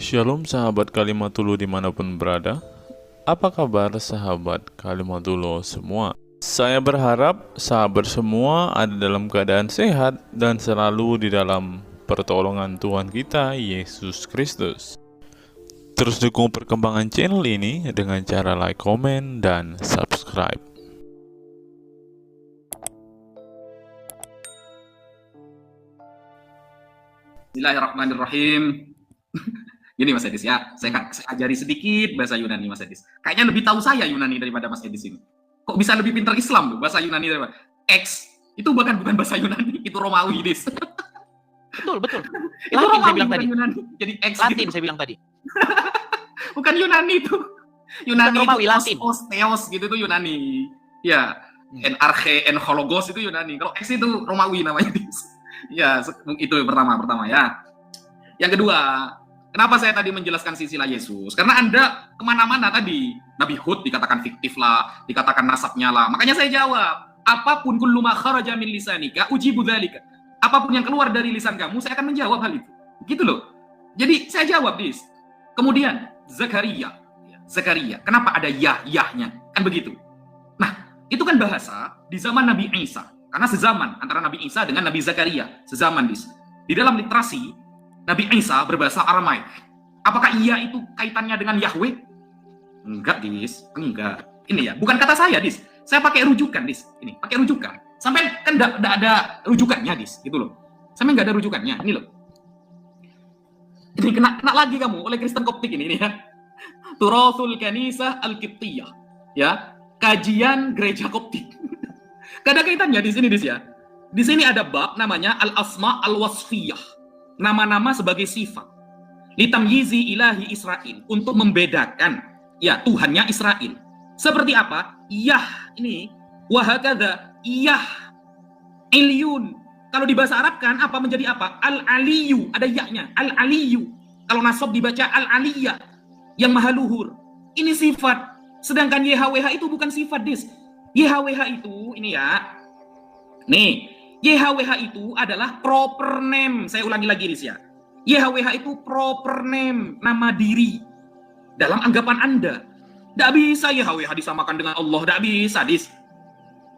Shalom sahabat Kalimatullah dimanapun berada. Apa kabar sahabat Kalimatullah semua? Saya berharap sahabat semua ada dalam keadaan sehat dan selalu di dalam pertolongan Tuhan kita Yesus Kristus. Terus dukung perkembangan channel ini dengan cara like, komen, dan subscribe. Bismillahirrahmanirrahim. Gini Mas Edis ya, saya ajari sedikit bahasa Yunani Mas Edis. Kayaknya lebih tahu saya Yunani daripada Mas Edis ini. Kok bisa lebih pintar Islam tuh bahasa Yunani daripada X itu bukan bahasa Yunani, itu Romawi Dis. Betul. Itu Latin Romawi, saya bilang bukan tadi. Yunani. Jadi X Latin gitu. saya bilang tadi. Bukan Yunani itu. Yunani Bukan Romawi, itu Latin. Theos gitu tuh Yunani. Ya, Arche, Hologos itu Yunani. Kalau X itu Romawi namanya Dis. Ya, itu pertama ya. Yang kedua, kenapa saya tadi menjelaskan silsilah Yesus? Karena Anda kemana-mana tadi, Nabi Hud dikatakan fiktif lah, dikatakan nasabnya lah. Makanya saya jawab, apapun kullu ma kharaja min lisanika ujibu dzalika. Apapun yang keluar dari lisan kamu, saya akan menjawab hal itu. Gitu loh. Jadi saya jawab, Dis. Kemudian Zakaria. Kenapa ada yahnya? Kan begitu. Nah, itu kan bahasa di zaman Nabi Isa. Karena sezaman antara Nabi Isa dengan Nabi Zakaria. Sezaman, Dis. Di dalam literasi, Nabi Isa berbahasa Aramaik. Apakah ia itu kaitannya dengan Yahweh? Enggak, Dis. Enggak. Ini ya, bukan kata saya, Dis. Saya pakai rujukan, Dis. Ini, pakai rujukan. Sampai kan enggak ada rujukannya, Dis. Gitu loh. Sampai enggak ada rujukannya. Ini loh. Ini kena lagi kamu oleh Kristen Koptik ini ya. Turathul Kanisah Al-Qibtiyah. Ya, kajian gereja Koptik. Gak ada kaitannya di sini, Dis ya. Di sini ada bab namanya Al-Asma Al-Wasfiyah. Nama-nama sebagai sifat. Litamyizi ilahi Israel. Untuk membedakan ya Tuhannya Israel. Seperti apa? Yah ini. Wahakadha. Yah. Ilyun. Kalau di bahasa Arab kan apa menjadi apa? Al-Aliyu. Ada yahnya. Al-Aliyu. Kalau nasab dibaca Al-Aliyah. Yang maha luhur. Ini sifat. Sedangkan YHWH itu bukan sifat, Dis. YHWH itu, ini ya. Nih. YHWH itu adalah proper name. Saya ulangi lagi, Dis ya. YHWH itu proper name, nama diri. Dalam anggapan Anda. Tidak bisa YHWH disamakan dengan Allah. Tidak bisa, Dis.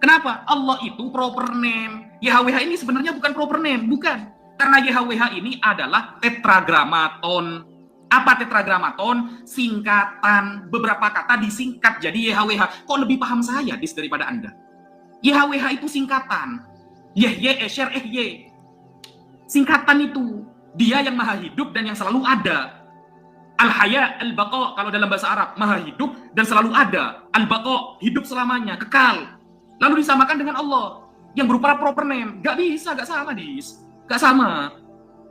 Kenapa? Allah itu proper name. YHWH ini sebenarnya bukan proper name. Bukan. Karena YHWH ini adalah tetragramaton. Apa tetragramaton? Singkatan. Beberapa kata disingkat jadi YHWH. Kok lebih paham saya, Dis, daripada Anda? YHWH itu singkatan. Ye. Singkatan itu. Dia yang maha hidup dan yang selalu ada. Al-Haya, Al-Baqa, kalau dalam bahasa Arab. Maha hidup dan selalu ada. Al-Baqa, hidup selamanya, kekal. Lalu disamakan dengan Allah. Yang berupa proper name. Gak bisa, gak sama, Dis. Gak sama.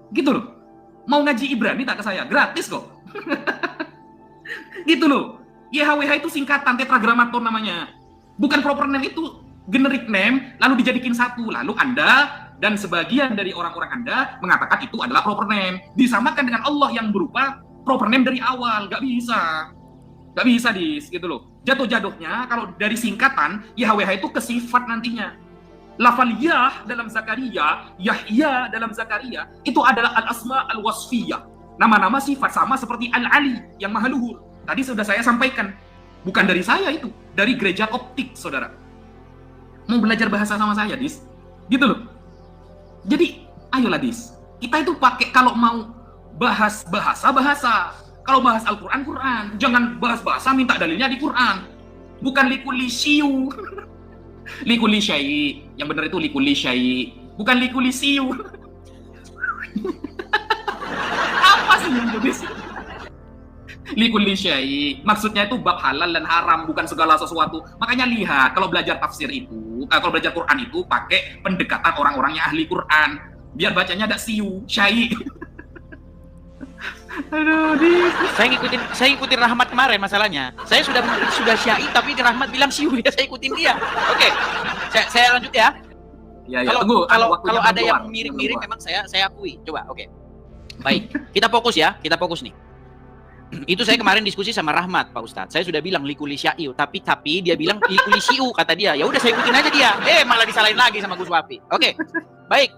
Gitu loh. Mau ngaji Ibrani tak ke saya? Gratis kok. Gitu loh. YHWH itu singkatan, tetragramaton namanya. Bukan proper name itu generic name, lalu dijadikan satu. Lalu Anda dan sebagian dari orang-orang Anda mengatakan itu adalah proper name. Disamakan dengan Allah yang berupa proper name dari awal. Gak bisa. Gak bisa, Dis. Gitu loh. Jatuh-jatuhnya, kalau dari singkatan, YHWH itu ke sifat nantinya. Lafal Yah dalam Zakaria, Yahya dalam Zakaria, itu adalah Al-Asma Al-Wasfiyah. Nama-nama sifat sama seperti Al-Ali, yang maha luhur. Tadi sudah saya sampaikan. Bukan dari saya itu. Dari gereja Koptik, saudara. Mau belajar bahasa sama saya, Dis? Gitu loh. Jadi, ayolah, Dis. Kita itu pakai kalau mau bahas bahasa. Kalau bahas Al-Quran, Quran. Jangan bahas bahasa, minta dalilnya di Quran. Bukan likuli syiu. Likuli syai. Yang benar itu likuli syai. Bukan likuli siu. Apa sih yang Dis? Likuli syai. Maksudnya itu bab halal dan haram, bukan segala sesuatu. Makanya lihat, kalau belajar tafsir itu, kalau belajar Quran itu pakai pendekatan orang-orang yang ahli Quran. Biar bacanya ada siu, syai. Aduh, Dis. Saya ngikutin Rahmat kemarin masalahnya. Saya sudah syai tapi Rahmat bilang siu ya, saya ikutin dia. Oke. Saya lanjut ya. Ya, Kalau ada yang mirip-mirip memang saya akui. Coba, oke. Baik. Kita fokus nih. Itu saya kemarin diskusi sama Rahmat, Pak Ustadz. Saya sudah bilang likuli syai'u, tapi dia bilang likuli syi'u, kata dia. Ya udah saya ikutin aja dia. Malah disalahin lagi sama Gus Wapi. Oke. Baik.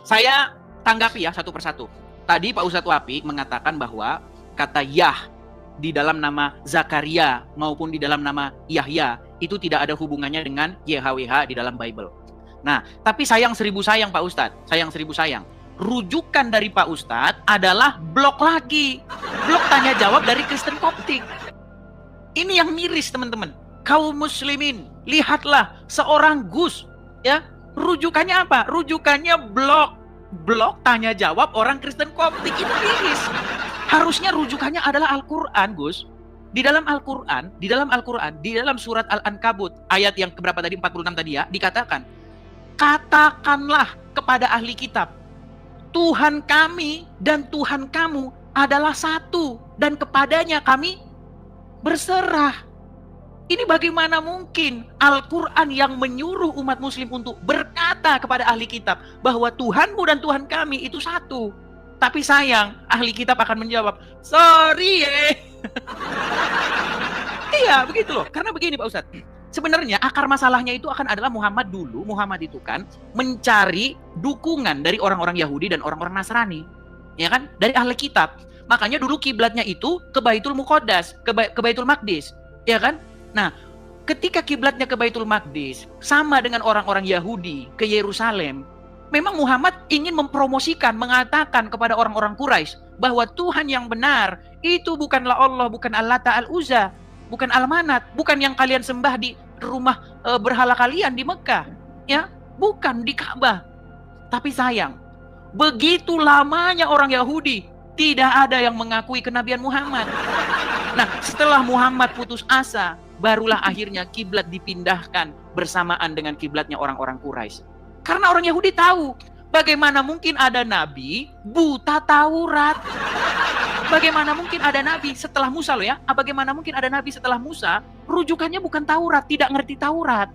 Saya tanggapi ya satu persatu. Tadi Pak Ustadz Wapi mengatakan bahwa kata Yah di dalam nama Zakaria maupun di dalam nama Yahya itu tidak ada hubungannya dengan YHWH di dalam Bible. Nah, tapi sayang seribu sayang Pak Ustadz, sayang seribu sayang. Rujukan dari Pak Ustadz adalah blog lagi. Blog tanya jawab dari Kristen Koptik. Ini yang miris teman-teman. Kaum muslimin, lihatlah seorang Gus, ya. Rujukannya apa? Rujukannya blog. Blog tanya jawab orang Kristen Koptik, itu miris. Harusnya rujukannya adalah Al-Qur'an, Gus. Di dalam Al-Qur'an, di dalam surat Al-Ankabut ayat yang keberapa tadi, 46 tadi ya, dikatakan, katakanlah kepada ahli kitab, Tuhan kami dan Tuhan kamu adalah satu dan kepadanya kami berserah. Ini bagaimana mungkin Al-Quran yang menyuruh umat muslim untuk berkata kepada ahli kitab bahwa Tuhanmu dan Tuhan kami itu satu. Tapi sayang, ahli kitab akan menjawab, sorry Iya, begitu loh. Karena begini Pak Ustadz, sebenarnya akar masalahnya itu akan adalah Muhammad dulu. Muhammad itu kan mencari dukungan dari orang-orang Yahudi dan orang-orang Nasrani, ya kan? Dari ahli kitab. Makanya dulu kiblatnya itu ke Baitul Muqaddas, ke Baitul Maqdis, ya kan? Nah, ketika kiblatnya ke Baitul Maqdis sama dengan orang-orang Yahudi ke Yerusalem, memang Muhammad ingin mempromosikan, mengatakan kepada orang-orang Quraisy bahwa Tuhan yang benar itu bukanlah Allah, bukan Al-Lata Al-Uzza, bukan Al-Manat, bukan yang kalian sembah di rumah berhala kalian di Mekah, ya, bukan di Ka'bah. Tapi sayang, begitu lamanya orang Yahudi tidak ada yang mengakui kenabian Muhammad. Nah, setelah Muhammad putus asa, barulah akhirnya kiblat dipindahkan bersamaan dengan kiblatnya orang-orang Quraisy. Karena orang Yahudi tahu, bagaimana mungkin ada nabi buta Taurat? Bagaimana mungkin ada nabi setelah Musa loh ya? Bagaimana mungkin ada nabi setelah Musa rujukannya bukan Taurat, tidak ngerti Taurat?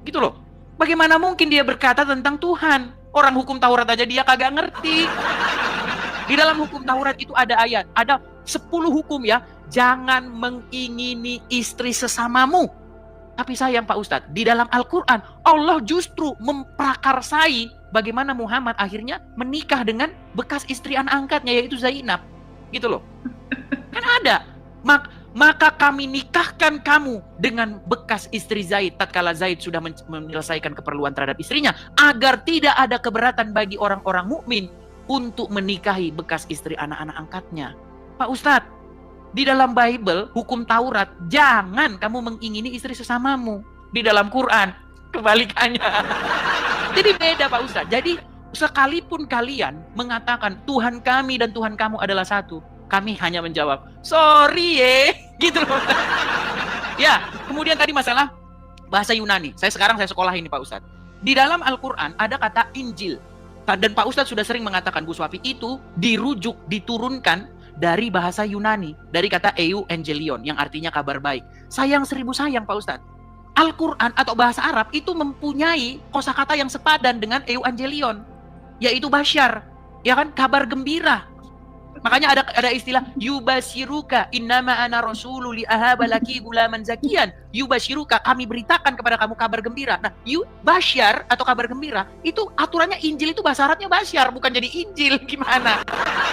Gitu loh. Bagaimana mungkin dia berkata tentang Tuhan? Orang hukum Taurat aja dia kagak ngerti. Di dalam hukum Taurat itu ada ayat, ada 10 hukum ya. Jangan mengingini istri sesamamu. Tapi sayang Pak Ustadz, di dalam Al-Quran Allah justru memprakarsai bagaimana Muhammad akhirnya menikah dengan bekas istri anak angkatnya, yaitu Zainab. Gitu loh. Kan ada. Maka kami nikahkan kamu dengan bekas istri Zaid tatkala Zaid sudah menyelesaikan keperluan terhadap istrinya, agar tidak ada keberatan bagi orang-orang mukmin untuk menikahi bekas istri anak-anak angkatnya. Pak Ustadz, di dalam Bible, hukum Taurat, jangan kamu mengingini istri sesamamu. Di dalam Quran, kebalikannya. Jadi beda Pak Ustadz. Jadi sekalipun kalian mengatakan Tuhan kami dan Tuhan kamu adalah satu, kami hanya menjawab, sorry gitu loh. Ya, kemudian tadi masalah bahasa Yunani. Saya sekolah ini Pak Ustadz. Di dalam Al-Quran ada kata Injil. Dan Pak Ustadz sudah sering mengatakan, Gus Wafi, itu dirujuk, diturunkan dari bahasa Yunani, dari kata Euangelion yang artinya kabar baik. Sayang seribu sayang Pak Ustadz, Al-Quran atau bahasa Arab itu mempunyai kosakata yang sepadan dengan Euangelion, yaitu basyar, ya kan, kabar gembira. Makanya ada istilah yubashiruka innama ana rasulu li ahaba laki gulaman zakian. Yubashiruka, kami beritakan kepada kamu kabar gembira. Nah, basyar atau kabar gembira itu aturannya Injil itu bahasa Arabnya basyar, bukan jadi Injil. Gimana?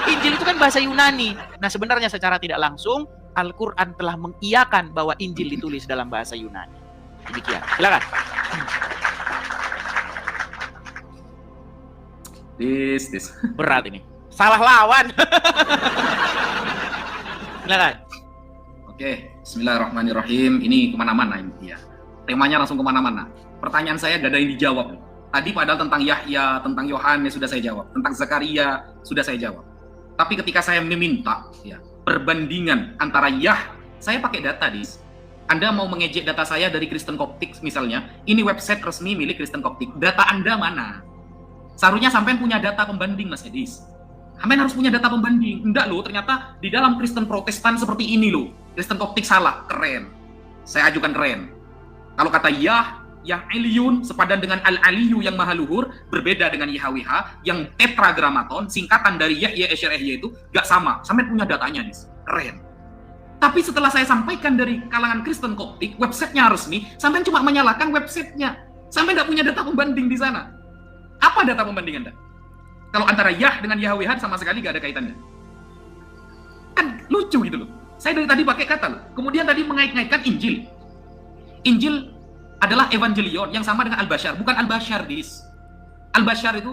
Injil itu kan bahasa Yunani. Nah, sebenarnya secara tidak langsung Al-Quran telah mengiyakan bahwa Injil ditulis dalam bahasa Yunani. Demikian. Silakan. This. Berat ini. Salah lawan. Silakan. Oke, bismillahirrahmanirrahim. Ini kemana-mana ini ya. Temanya langsung kemana-mana. Pertanyaan saya gak ada yang dijawab. Tadi padahal tentang Yahya, tentang Yohanes sudah saya jawab. Tentang Zakaria sudah saya jawab. Tapi ketika saya meminta ya, perbandingan antara saya pakai data dis. Anda mau mengejek data saya dari Kristen Koptik misalnya, ini website resmi milik Kristen Koptik. Data Anda mana? Seharusnya sampai punya data pembanding Mas Edis. Sampai harus punya data pembanding. Enggak loh, ternyata di dalam Kristen Protestan seperti ini loh. Kristen Koptik salah, keren. Saya ajukan keren. Kalau kata yang Eliun sepadan dengan Al-Aliyu yang maha luhur, berbeda dengan YHWH yang tetragramaton, singkatan dari Yahya Esyar Yahya itu gak sama. Sampai punya datanya nih, keren. Tapi setelah saya sampaikan dari kalangan Kristen Koptik, websitenya resmi, sampai cuma menyalahkan websitenya. Sampai gak punya data pembanding di sana. Apa data pembanding Anda? Kalau antara dengan YHWH sama sekali gak ada kaitannya. Kan lucu gitu loh. Saya dari tadi pakai kata loh. Kemudian tadi mengait-ngaitkan Injil. Injil adalah evangelion yang sama dengan Al-Bashar. Bukan Al-Bashar, Dis. Al-Bashar itu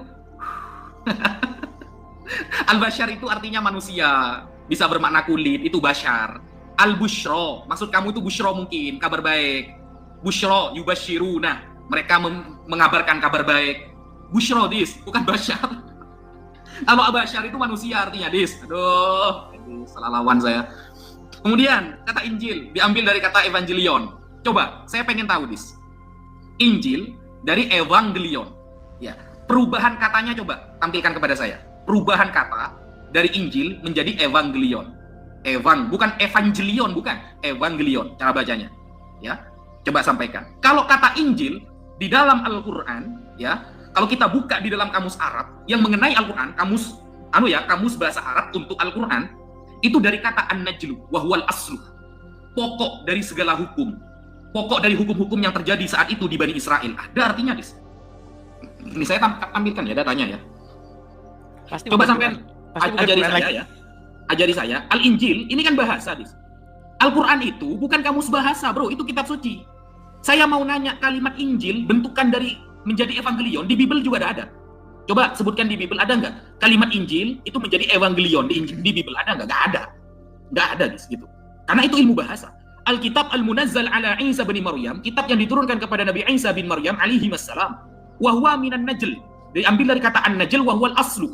Al-Bashar itu artinya manusia, bisa bermakna kulit, itu Bashar. Al-Bushro, maksud kamu itu Bushro mungkin, kabar baik. Bushro, yubashiru, nah mereka mengabarkan kabar baik. Bushro, Dis, bukan Bashar. Kalau Al-Bashar itu manusia artinya, Dis. Aduh, salah lawan saya. Kemudian, kata Injil diambil dari kata evangelion. Coba, saya pengen tahu, Dis. Injil dari evangelion. Ya, perubahan katanya coba tampilkan kepada saya. Perubahan kata dari Injil menjadi evangelion. Bukan evangelion, bukan evangelion cara bacanya. Ya, coba sampaikan. Kalau kata Injil di dalam Al-Qur'an, ya, kalau kita buka di dalam kamus Arab yang mengenai Al-Qur'an, kamus bahasa Arab untuk Al-Qur'an itu dari kata an-najlu wa huwal aslu. Pokok dari segala hukum. Pokok dari hukum-hukum yang terjadi saat itu di Bani Israel. Ada artinya, Dis. Ini saya tampilkan ya datanya ya. Pasti Coba sampean ajari saya ya. Ajari saya. Al-Injil ini kan bahasa, Dis. Al-Qur'an itu bukan kamus bahasa, Bro. Itu kitab suci. Saya mau nanya kalimat Injil bentukan dari menjadi evangelion di Bible juga ada. Coba sebutkan di Bible ada nggak? Kalimat Injil itu menjadi evangelion di Bible ada nggak? Nggak ada. Nggak ada, Dis, gitu. Karena itu ilmu bahasa. Alkitab al-munazzal ala Isa bin Maryam, kitab yang diturunkan kepada Nabi Isa bin Maryam alaihi wassalam. Wa huwa minan najl. Diambil dari kata an-najl wa huwal aslu.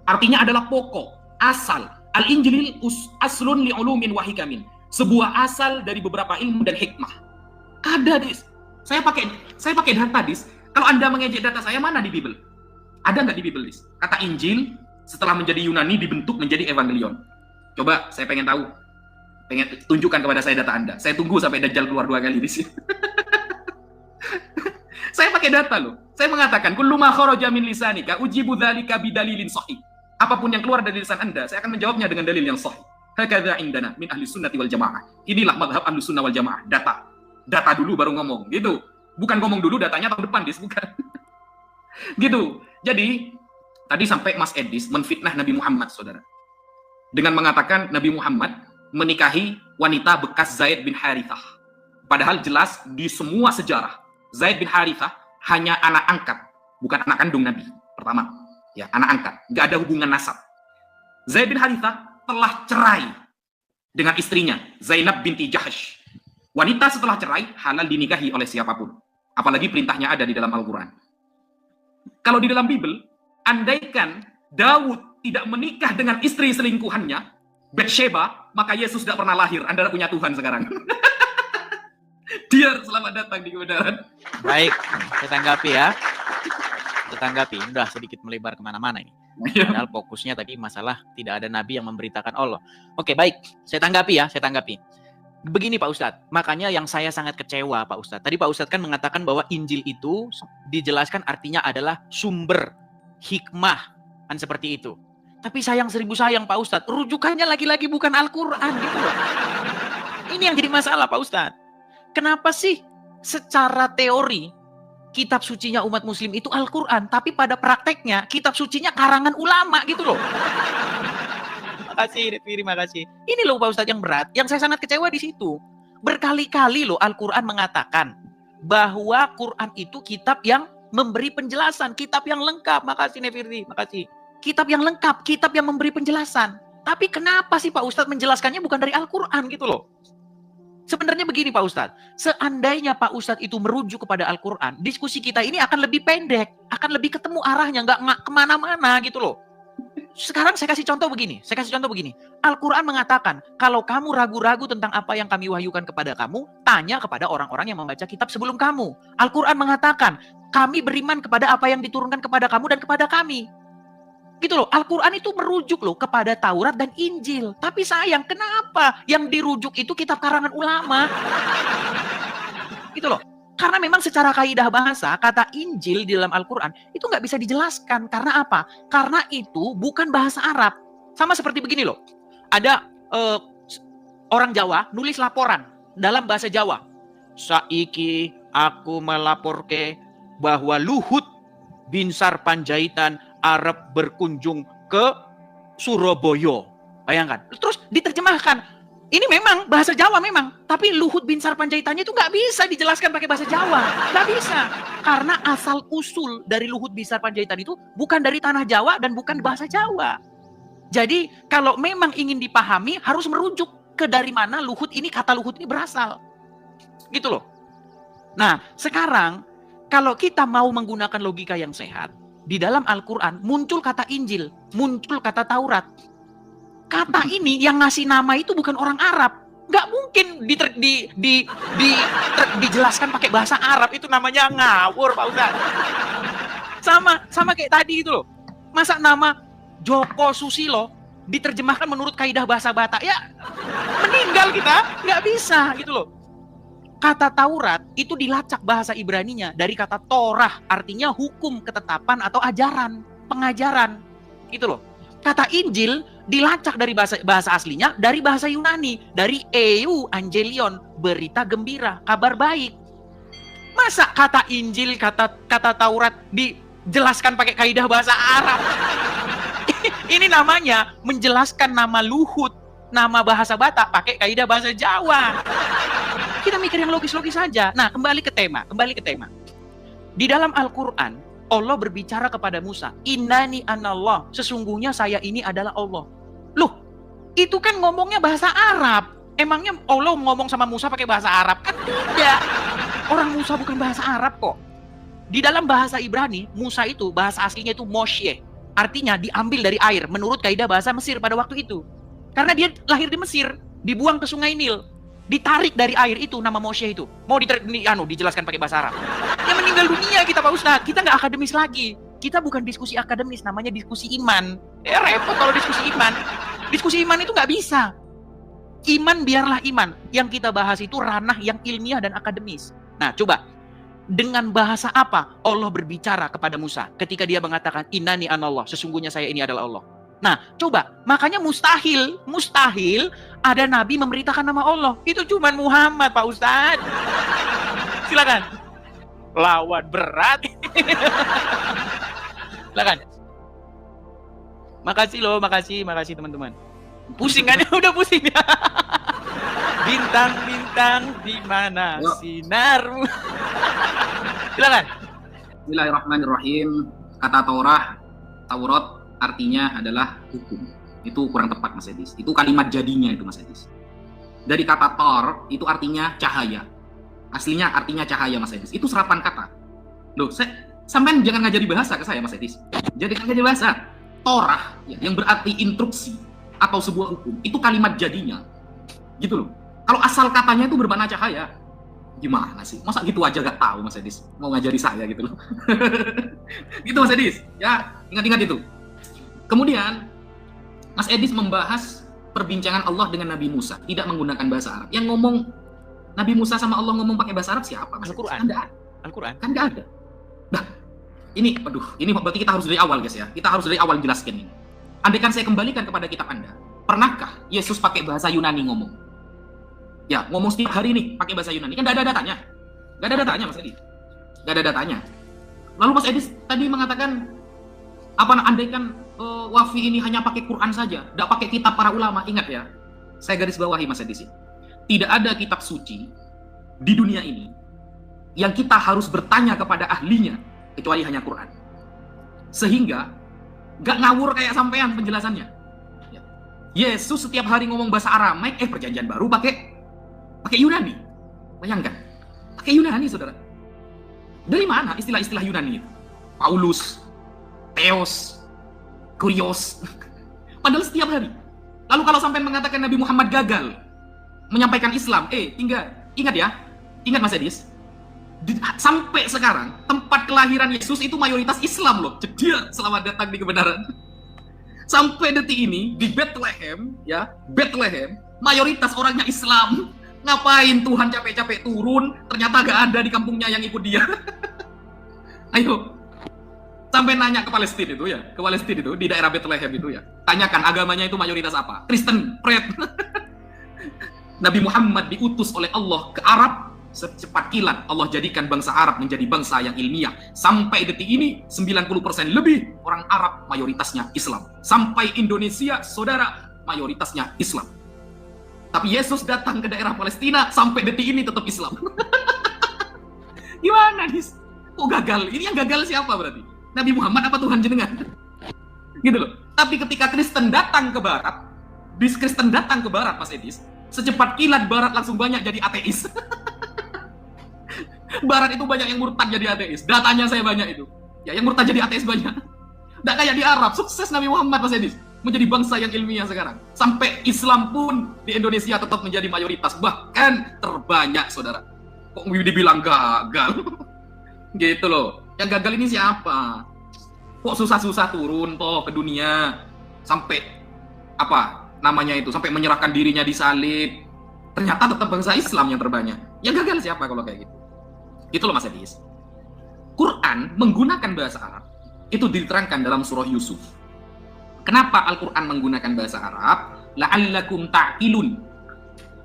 Artinya adalah pokok, asal. Al-Injil aslun li ulumin wa hikamin. Sebuah asal dari beberapa ilmu dan hikmah. Ada, Dis. Saya pakai data, Dis. Kalau Anda mengejek data saya, mana di Bible? Ada nggak di Bible, Dis? Kata Injil setelah menjadi Yunani dibentuk menjadi evangelion. Coba saya pengen tahu. Pengen tunjukkan kepada saya data Anda. Saya tunggu sampai Dajjal keluar 2 kali di sini. Saya pakai data loh. Saya mengatakan kullu ma kharaja min lisanika ujibu dzalika bidalilin sahih. Apapun yang keluar dari lisan Anda, saya akan menjawabnya dengan dalil yang sahih. Hakadza indana min ahli sunnati wal jamaah. Inilah mazhab ahli sunnah wal jamaah. Data dulu baru ngomong. Gitu. Bukan ngomong dulu datanya tahun depan, Dis, bukan. Gitu. Jadi tadi sampai Mas Edis menfitnah Nabi Muhammad, Saudara. Dengan mengatakan Nabi Muhammad menikahi wanita bekas Zaid bin Harithah. Padahal jelas di semua sejarah Zaid bin Harithah hanya anak angkat, bukan anak kandung Nabi. Pertama, ya, anak angkat, nggak ada hubungan nasab. Zaid bin Harithah telah cerai dengan istrinya Zainab binti Jahsh. Wanita setelah cerai halal dinikahi oleh siapapun, apalagi perintahnya ada di dalam Al-Qur'an. Kalau di dalam Bible, andaikan Daud tidak menikah dengan istri selingkuhannya Bathsheba, maka Yesus tidak pernah lahir. Anda punya Tuhan sekarang. Dia selamat datang di kebenaran. Baik, saya tanggapi ya. Saya tanggapi. Udah sedikit melebar kemana-mana ini. Padahal fokusnya tadi masalah tidak ada nabi yang memberitakan Allah. Oke, baik. Saya tanggapi ya, saya tanggapi. Begini Pak Ustadz, makanya yang saya sangat kecewa Pak Ustadz. Tadi Pak Ustadz kan mengatakan bahwa Injil itu dijelaskan artinya adalah sumber hikmah. Kan seperti itu. Tapi sayang seribu sayang Pak Ustadz, rujukannya lagi-lagi bukan Al-Quran gitu loh. Ini yang jadi masalah Pak Ustadz. Kenapa sih secara teori kitab sucinya umat muslim itu Al-Quran, tapi pada prakteknya kitab sucinya karangan ulama gitu loh. Makasih, terima kasih. Ini loh Pak Ustadz yang berat, yang saya sangat kecewa di situ. Berkali-kali loh Al-Quran mengatakan bahwa Quran itu kitab yang memberi penjelasan, kitab yang lengkap. Makasih Nefirdi, makasih. Kitab yang lengkap, kitab yang memberi penjelasan. Tapi kenapa sih Pak Ustadz menjelaskannya bukan dari Al-Quran gitu loh? Sebenarnya begini Pak Ustadz, seandainya Pak Ustadz itu merujuk kepada Al-Quran, diskusi kita ini akan lebih pendek, akan lebih ketemu arahnya, nggak kemana-mana gitu loh. Sekarang saya kasih contoh begini, Al-Quran mengatakan, kalau kamu ragu-ragu tentang apa yang kami wahyukan kepada kamu, tanya kepada orang-orang yang membaca kitab sebelum kamu. Al-Quran mengatakan, kami beriman kepada apa yang diturunkan kepada kamu dan kepada kami. Gitu loh, Al-Quran itu merujuk loh kepada Taurat dan Injil. Tapi sayang, kenapa yang dirujuk itu kitab karangan ulama? Gitu loh. Karena memang secara kaidah bahasa, kata Injil di dalam Al-Quran itu nggak bisa dijelaskan. Karena apa? Karena itu bukan bahasa Arab. Sama seperti begini loh. Ada orang Jawa nulis laporan dalam bahasa Jawa. Saiki aku melaporke bahwa Luhut bin Sarpanjaitan Arab berkunjung ke Surabaya. Bayangkan. Terus diterjemahkan. Ini memang bahasa Jawa memang, tapi Luhut bin Sarpanjaitannya itu nggak bisa dijelaskan pakai bahasa Jawa, nggak bisa. Karena asal usul dari Luhut bin Sarpanjaitan itu bukan dari tanah Jawa dan bukan bahasa Jawa. Jadi kalau memang ingin dipahami harus merujuk ke dari mana Luhut ini, kata Luhut ini berasal, gitu loh. Nah sekarang kalau kita mau menggunakan logika yang sehat, di dalam Al-Quran muncul kata Injil, muncul kata Taurat. Kata ini yang ngasih nama itu bukan orang Arab. Nggak mungkin dijelaskan pakai bahasa Arab. Itu namanya ngawur, Pak Ustaz. Sama kayak tadi itu loh. Masa nama Joko Susilo diterjemahkan menurut kaidah bahasa Batak? Ya meninggal kita. Nggak bisa gitu loh. Kata Taurat itu dilacak bahasa Ibraninya dari kata Torah. Artinya hukum, ketetapan, atau ajaran, pengajaran. Gitu loh. Kata Injil dilacak dari bahasa aslinya dari bahasa Yunani, dari Evangelion, berita gembira, kabar baik. Masa kata Injil, kata Taurat dijelaskan pakai kaidah bahasa Arab? Ini namanya menjelaskan nama Luhut, nama bahasa Batak pakai kaidah bahasa Jawa. Kita mikir yang logis-logis saja. Nah, kembali ke tema. Di dalam Al-Qur'an Allah berbicara kepada Musa, Innani anallah, sesungguhnya saya ini adalah Allah. Loh, itu kan ngomongnya bahasa Arab. Emangnya Allah ngomong sama Musa pakai bahasa Arab? Kan tidak. Orang Musa bukan bahasa Arab kok. Di dalam bahasa Ibrani, Musa itu bahasa aslinya itu Moshe. Artinya diambil dari air, menurut kaidah bahasa Mesir pada waktu itu. Karena dia lahir di Mesir, dibuang ke Sungai Nil. Ditarik dari air itu nama Moshe itu. Mau dijelaskan pakai bahasa Arab. Ya meninggal dunia kita Pak Ustadz. Kita nggak akademis lagi. Kita bukan diskusi akademis, namanya diskusi iman. Ya repot kalau diskusi iman. Diskusi iman itu nggak bisa. Iman biarlah iman. Yang kita bahas itu ranah yang ilmiah dan akademis. Nah coba, dengan bahasa apa Allah berbicara kepada Musa ketika dia mengatakan Innani anallah, sesungguhnya saya ini adalah Allah. Nah, coba, makanya mustahil ada nabi memberitakan nama Allah. Itu cuma Muhammad, Pak Ustadz. Silakan. Lawan berat. Silakan. Makasih teman-teman. Pusing kan? Udah pusing ya. Bintang-bintang di mana sinarmu? Silakan. Bismillahirrahmanirrahim. Kata Taurat artinya adalah hukum. Itu kurang tepat Mas Edis. Itu kalimat jadinya itu Mas Edis. Dari kata tor itu artinya cahaya. Aslinya artinya cahaya Mas Edis. Itu serapan kata. Loh, sampean jangan ngajari bahasa ke saya Mas Edis. Jadi kan ngajari bahasa. Torah ya, yang berarti instruksi atau sebuah hukum. Itu kalimat jadinya. Gitu loh. Kalau asal katanya itu bermakna cahaya. Gimana sih? Masa gitu aja gak tahu Mas Edis? Mau ngajari saya gitu loh. Gitu Mas Edis. Ya, ingat-ingat itu. Kemudian Mas Edis membahas perbincangan Allah dengan Nabi Musa tidak menggunakan bahasa Arab. Yang ngomong Nabi Musa sama Allah ngomong pakai bahasa Arab siapa? Al-Quran. Kan nggak ada. Nah, ini berarti kita harus dari awal guys ya. Kita harus dari awal jelaskan ini. Andaikan saya kembalikan kepada kitab Anda, pernahkah Yesus pakai bahasa Yunani ngomong? Ya, ngomong setiap hari nih pakai bahasa Yunani. Kan nggak ada datanya. Nggak ada datanya Mas Edis. Nggak ada datanya. Lalu Mas Edis tadi mengatakan andaikan Wafi ini hanya pakai Quran saja, tidak pakai kitab para ulama. Ingat ya, saya garis bawahi Mas Edis. Tidak ada kitab suci di dunia ini yang kita harus bertanya kepada ahlinya kecuali hanya Quran. Sehingga gak ngawur kayak sampean penjelasannya. Yesus setiap hari ngomong bahasa Aramaik, perjanjian baru pakai Yunani. Bayangkan, pakai Yunani saudara. Dari mana istilah-istilah Yunani itu? Paulus, Theos, Kurios. Padahal setiap hari. Lalu kalau sampai mengatakan Nabi Muhammad gagal menyampaikan Islam, ingat ya, ingat Mas Edis, sampai sekarang tempat kelahiran Yesus itu mayoritas Islam loh. Cedia, selamat datang di kebenaran. Sampai detik ini di Bethlehem, mayoritas orangnya Islam. Ngapain Tuhan capek-capek turun, ternyata gak ada di kampungnya yang ikut dia. Ayo, sampai nanya ke Palestina itu ya, di daerah Bethlehem itu ya. Tanyakan agamanya itu mayoritas apa? Kristen, Pret. Nabi Muhammad diutus oleh Allah ke Arab, secepat kilat Allah jadikan bangsa Arab menjadi bangsa yang ilmiah. Sampai detik ini 90% lebih orang Arab mayoritasnya Islam. Sampai Indonesia, saudara, mayoritasnya Islam. Tapi Yesus datang ke daerah Palestina, sampai detik ini tetap Islam. Gimana nih? Kok gagal? Ini yang gagal siapa berarti? Nabi Muhammad apa Tuhan jenengan? Gitu loh. Tapi ketika Kristen datang ke Barat, Kristen datang ke Barat, Mas Edis, secepat kilat Barat langsung banyak jadi ateis. Barat itu banyak yang murtad jadi ateis. Datanya saya banyak itu. Ya, yang murtad jadi ateis banyak. Nggak kayak di Arab, sukses Nabi Muhammad, Mas Edis. Menjadi bangsa yang ilmiah sekarang. Sampai Islam pun di Indonesia tetap menjadi mayoritas. Bahkan terbanyak, saudara. Kok dibilang gagal? Gitu loh. Yang gagal ini siapa? Kok susah-susah turun toh ke dunia. Sampai, apa namanya itu, sampai menyerahkan dirinya disalib. Ternyata tetap bangsa Islam yang terbanyak. Yang gagal siapa kalau kayak gitu? Gitu loh Mas Edis. Quran menggunakan bahasa Arab. Itu diterangkan dalam surah Yusuf. Kenapa Al-Quran menggunakan bahasa Arab? La'allakum ta'qilun.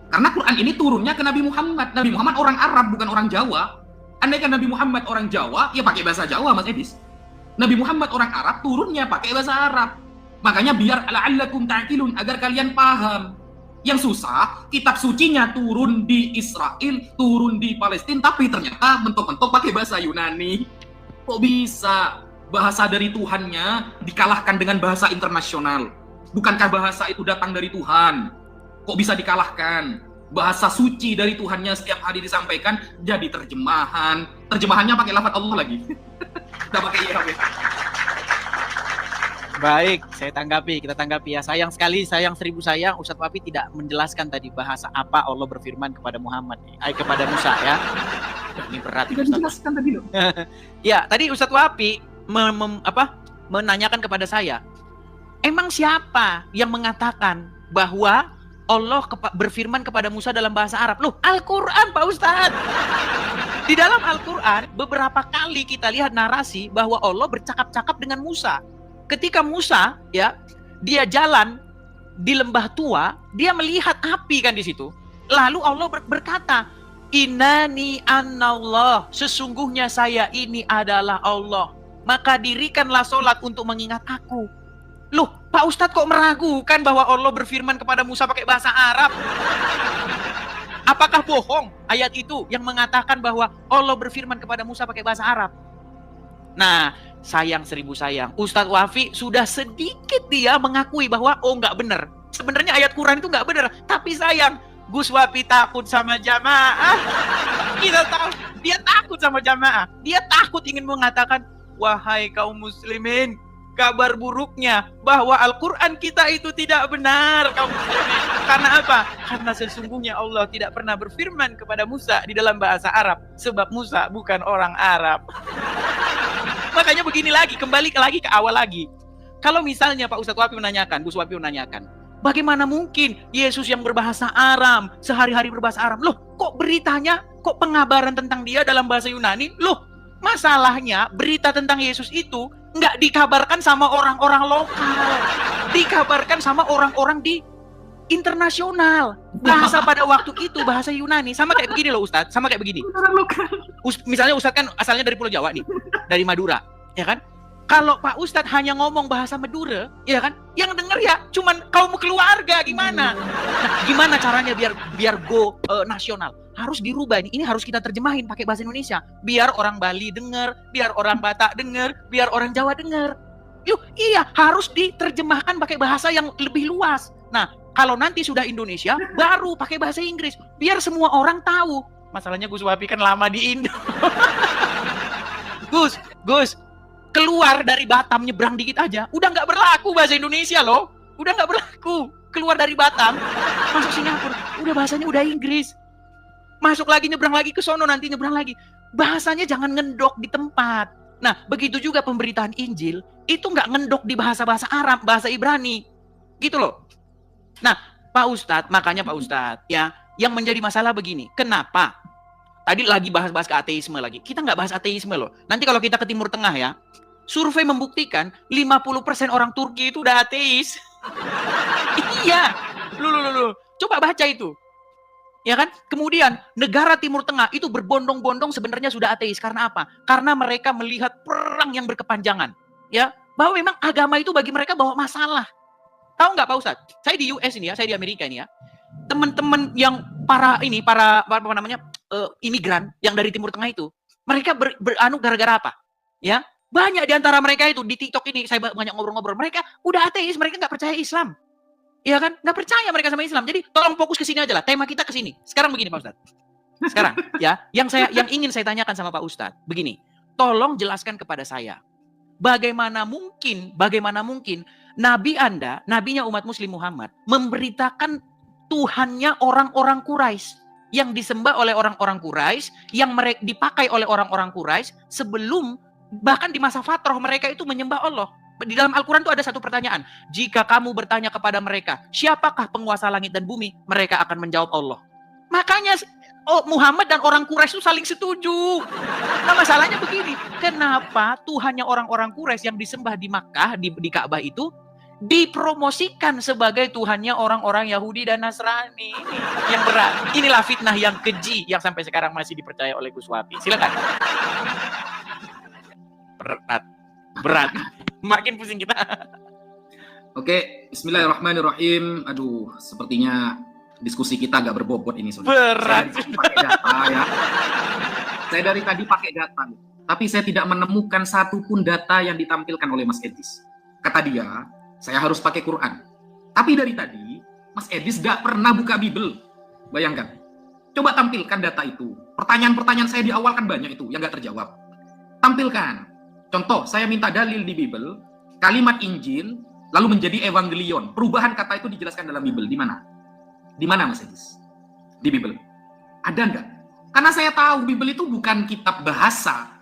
Karena Quran ini turunnya ke Nabi Muhammad. Nabi Muhammad orang Arab, bukan orang Jawa. Andaikan Nabi Muhammad orang Jawa, ya pakai bahasa Jawa, Mas Edis. Nabi Muhammad orang Arab, turunnya pakai bahasa Arab. Makanya biar la'allakum ta'qilun, agar kalian paham. Yang susah, kitab sucinya turun di Israel, turun di Palestina, tapi ternyata mentok-mentok pakai bahasa Yunani. Kok bisa? Bahasa dari Tuhannya dikalahkan dengan bahasa internasional. Bukankah bahasa itu datang dari Tuhan? Kok bisa dikalahkan? Bahasa suci dari Tuhannya setiap hari disampaikan, jadi terjemahan. Terjemahannya pakai lafaz Allah lagi. Udah pakai Yahweh. Baik, kita tanggapi ya. Sayang sekali, sayang seribu sayang, Ustadz Wafi tidak menjelaskan tadi bahasa apa Allah berfirman kepada Muhammad, kepada Musa ya. Ini berat. Tidak dijelaskan tadi loh. Ya, tadi Ustadz Wafi menanyakan kepada saya, emang siapa yang mengatakan bahwa Allah berfirman kepada Musa dalam bahasa Arab? Loh, Al-Quran Pak Ustadz. Di dalam Al-Quran beberapa kali kita lihat narasi bahwa Allah bercakap-cakap dengan Musa. Ketika Musa ya, dia jalan di lembah tua, dia melihat api kan di situ. Lalu Allah berkata, "Innani anallah, sesungguhnya saya ini adalah Allah. Maka dirikanlah sholat untuk mengingat aku." Loh, Pak Ustadz kok meragukan bahwa Allah berfirman kepada Musa pakai bahasa Arab? Apakah bohong ayat itu yang mengatakan bahwa Allah berfirman kepada Musa pakai bahasa Arab? Nah, sayang seribu sayang, Ustadz Wafi sudah sedikit dia mengakui bahwa nggak benar. Sebenarnya ayat Quran itu nggak benar, tapi sayang, Gus Wafi takut sama jamaah. Kita tahu, dia takut sama jamaah. Dia takut ingin mengatakan, wahai kaum muslimin, kabar buruknya bahwa Al-Quran kita itu tidak benar, kaum muslimin. Karena apa? Karena sesungguhnya Allah tidak pernah berfirman kepada Musa di dalam bahasa Arab, sebab Musa bukan orang Arab. Makanya begini lagi, kembali lagi ke awal lagi. Kalau misalnya Pak Ustadz Wafi menanyakan, Gus Wafi menanyakan, bagaimana mungkin Yesus yang berbahasa Aram, sehari-hari berbahasa Aram? Loh, kok beritanya, kok pengabaran tentang dia dalam bahasa Yunani? Loh, masalahnya berita tentang Yesus itu nggak dikabarkan sama orang-orang lokal, dikabarkan sama orang-orang di internasional. Bahasa pada waktu itu bahasa Yunani, sama kayak begini loh Ustadz, sama kayak begini. Misalnya Ustadz kan asalnya dari Pulau Jawa nih, dari Madura, ya kan? Kalau Pak Ustadz hanya ngomong bahasa Madura, ya kan? Yang denger ya cuman kaum keluarga, gimana? Nah, gimana caranya biar go nasional? Harus dirubah ini harus kita terjemahin pakai bahasa Indonesia. Biar orang Bali denger, biar orang Batak denger, biar orang Jawa denger. Yuk, iya, harus diterjemahkan pakai bahasa yang lebih luas. Nah, kalau nanti sudah Indonesia, baru pakai bahasa Inggris. Biar semua orang tahu. Masalahnya Gus Wafi kan lama di Indo. Gus, keluar dari Batam nyebrang dikit aja, udah nggak berlaku bahasa Indonesia loh. Udah nggak berlaku. Keluar dari Batam, masuk Singapura, udah bahasanya udah Inggris. Masuk lagi, nyebrang lagi ke sono, nanti nyebrang lagi. Bahasanya jangan ngendok di tempat. Nah, begitu juga pemberitaan Injil, itu nggak ngendok di bahasa-bahasa Arab, bahasa Ibrani. Gitu loh. Nah, Pak Ustadz, makanya Pak Ustadz, ya, yang menjadi masalah begini. Kenapa? Tadi lagi bahas-bahas ke ateisme lagi. Kita nggak bahas ateisme loh. Nanti kalau kita ke Timur Tengah ya, survei membuktikan 50% orang Turki itu udah ateis. Iya. Lu. Coba baca itu. Ya kan? Kemudian negara Timur Tengah itu berbondong-bondong sebenarnya sudah ateis. Karena apa? Karena mereka melihat perang yang berkepanjangan. Ya, bahwa memang agama itu bagi mereka bawa masalah. Tahu nggak Pak Ustadz? Saya di US ini ya, saya di Amerika ini ya. Teman-teman yang para apa namanya imigran yang dari Timur Tengah itu, mereka beranu gara-gara apa? Ya, banyak di antara mereka itu di TikTok ini saya banyak ngobrol-ngobrol. Mereka udah ateis, mereka nggak percaya Islam. Iya kan? Nggak percaya mereka sama Islam. Jadi tolong fokus ke sini aja lah. Tema kita ke sini. Sekarang begini Pak Ustadz. Sekarang ya, yang ingin saya tanyakan sama Pak Ustadz, begini. Tolong jelaskan kepada saya. Bagaimana mungkin Nabi Anda, nabinya umat Muslim Muhammad, memberitakan Tuhannya orang-orang Quraisy yang disembah oleh orang-orang Quraisy, yang dipakai oleh orang-orang Quraisy sebelum bahkan di masa fatrah mereka itu menyembah Allah. Di dalam Al-Quran itu ada satu pertanyaan. Jika kamu bertanya kepada mereka, siapakah penguasa langit dan bumi? Mereka akan menjawab Allah. Makanya Muhammad dan orang Quraisy itu saling setuju. Nah masalahnya begini, kenapa Tuhannya orang-orang Quraisy yang disembah di Makkah, di Ka'bah itu dipromosikan sebagai Tuhannya orang-orang Yahudi dan Nasrani? Yang berat. Inilah fitnah yang keji yang sampai sekarang masih dipercaya oleh Gus Wafi. Silakan. Berat. Makin pusing kita. Oke, bismillahirrahmanirrahim. Aduh, sepertinya diskusi kita agak berbobot ini, saudara. Berat. Saya dari tadi pakai data, tapi saya tidak menemukan satupun data yang ditampilkan oleh Mas Edis. Kata dia, saya harus pakai Quran. Tapi dari tadi, Mas Edis gak pernah buka Bible. Bayangkan. Coba tampilkan data itu. Pertanyaan-pertanyaan saya di awal kan banyak itu yang gak terjawab. Tampilkan. Contoh, saya minta dalil di Bible, kalimat Injil, lalu menjadi Evangelion. Perubahan kata itu dijelaskan dalam Bible. Di mana? Di mana Mas Edis? Di Bible. Ada nggak? Karena saya tahu Bible itu bukan kitab bahasa.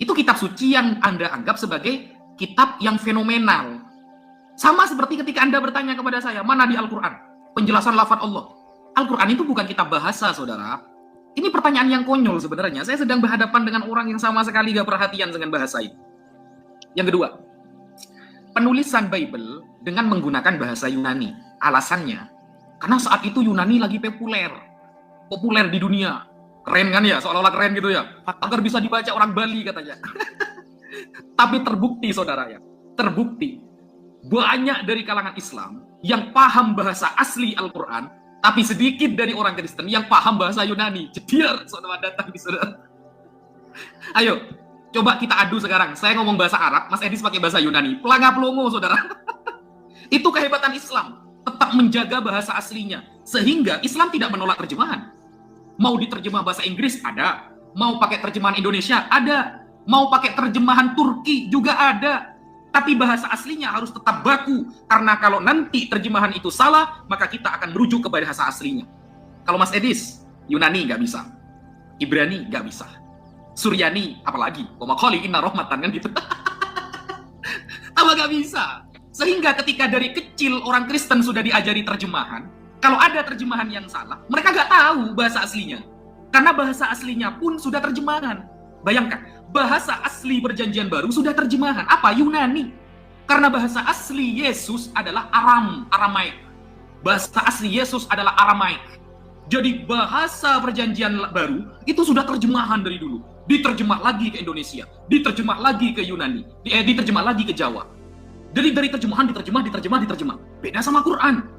Itu kitab suci yang Anda anggap sebagai kitab yang fenomenal. Sama seperti ketika Anda bertanya kepada saya, mana di Al-Quran? Penjelasan lafaz Allah. Al-Quran itu bukan kitab bahasa, saudara. Ini pertanyaan yang konyol sebenarnya. Saya sedang berhadapan dengan orang yang sama sekali gak perhatian dengan bahasa ini. Yang kedua, penulisan Bible dengan menggunakan bahasa Yunani. Alasannya, karena saat itu Yunani lagi populer di dunia. Keren kan ya, seolah-olah keren gitu ya. Agar bisa dibaca orang Bali katanya. Tapi terbukti saudara ya, terbukti banyak dari kalangan Islam yang paham bahasa asli Al-Quran, tapi sedikit dari orang Kristen yang paham bahasa Yunani. Jediar saudara datang di saudara. Ayo, coba kita adu sekarang. Saya ngomong bahasa Arab, Mas Edis pakai bahasa Yunani. Pelangga-pelongo saudara. Itu kehebatan Islam. Tetap menjaga bahasa aslinya. Sehingga Islam tidak menolak terjemahan. Mau diterjemah bahasa Inggris? Ada. Mau pakai terjemahan Indonesia? Ada. Mau pakai terjemahan Turki? Juga ada. Tapi bahasa aslinya harus tetap baku. Karena kalau nanti terjemahan itu salah, maka kita akan merujuk ke bahasa aslinya. Kalau Mas Edis, Yunani nggak bisa. Ibrani nggak bisa. Suryani, apalagi. Wamakoli inna rohmatan, kan gitu. Apa nggak bisa? Sehingga ketika dari kecil orang Kristen sudah diajari terjemahan, kalau ada terjemahan yang salah, mereka nggak tahu bahasa aslinya. Karena bahasa aslinya pun sudah terjemahan. Bayangkan, bahasa asli perjanjian baru sudah terjemahan. Apa? Yunani. Karena bahasa asli Yesus adalah Aramaik. Bahasa asli Yesus adalah Aramaik. Jadi bahasa perjanjian baru itu sudah terjemahan dari dulu. Diterjemah lagi ke Indonesia, diterjemah lagi ke Yunani, diterjemah lagi ke Jawa. Dari terjemahan, diterjemah. Beda sama Quran.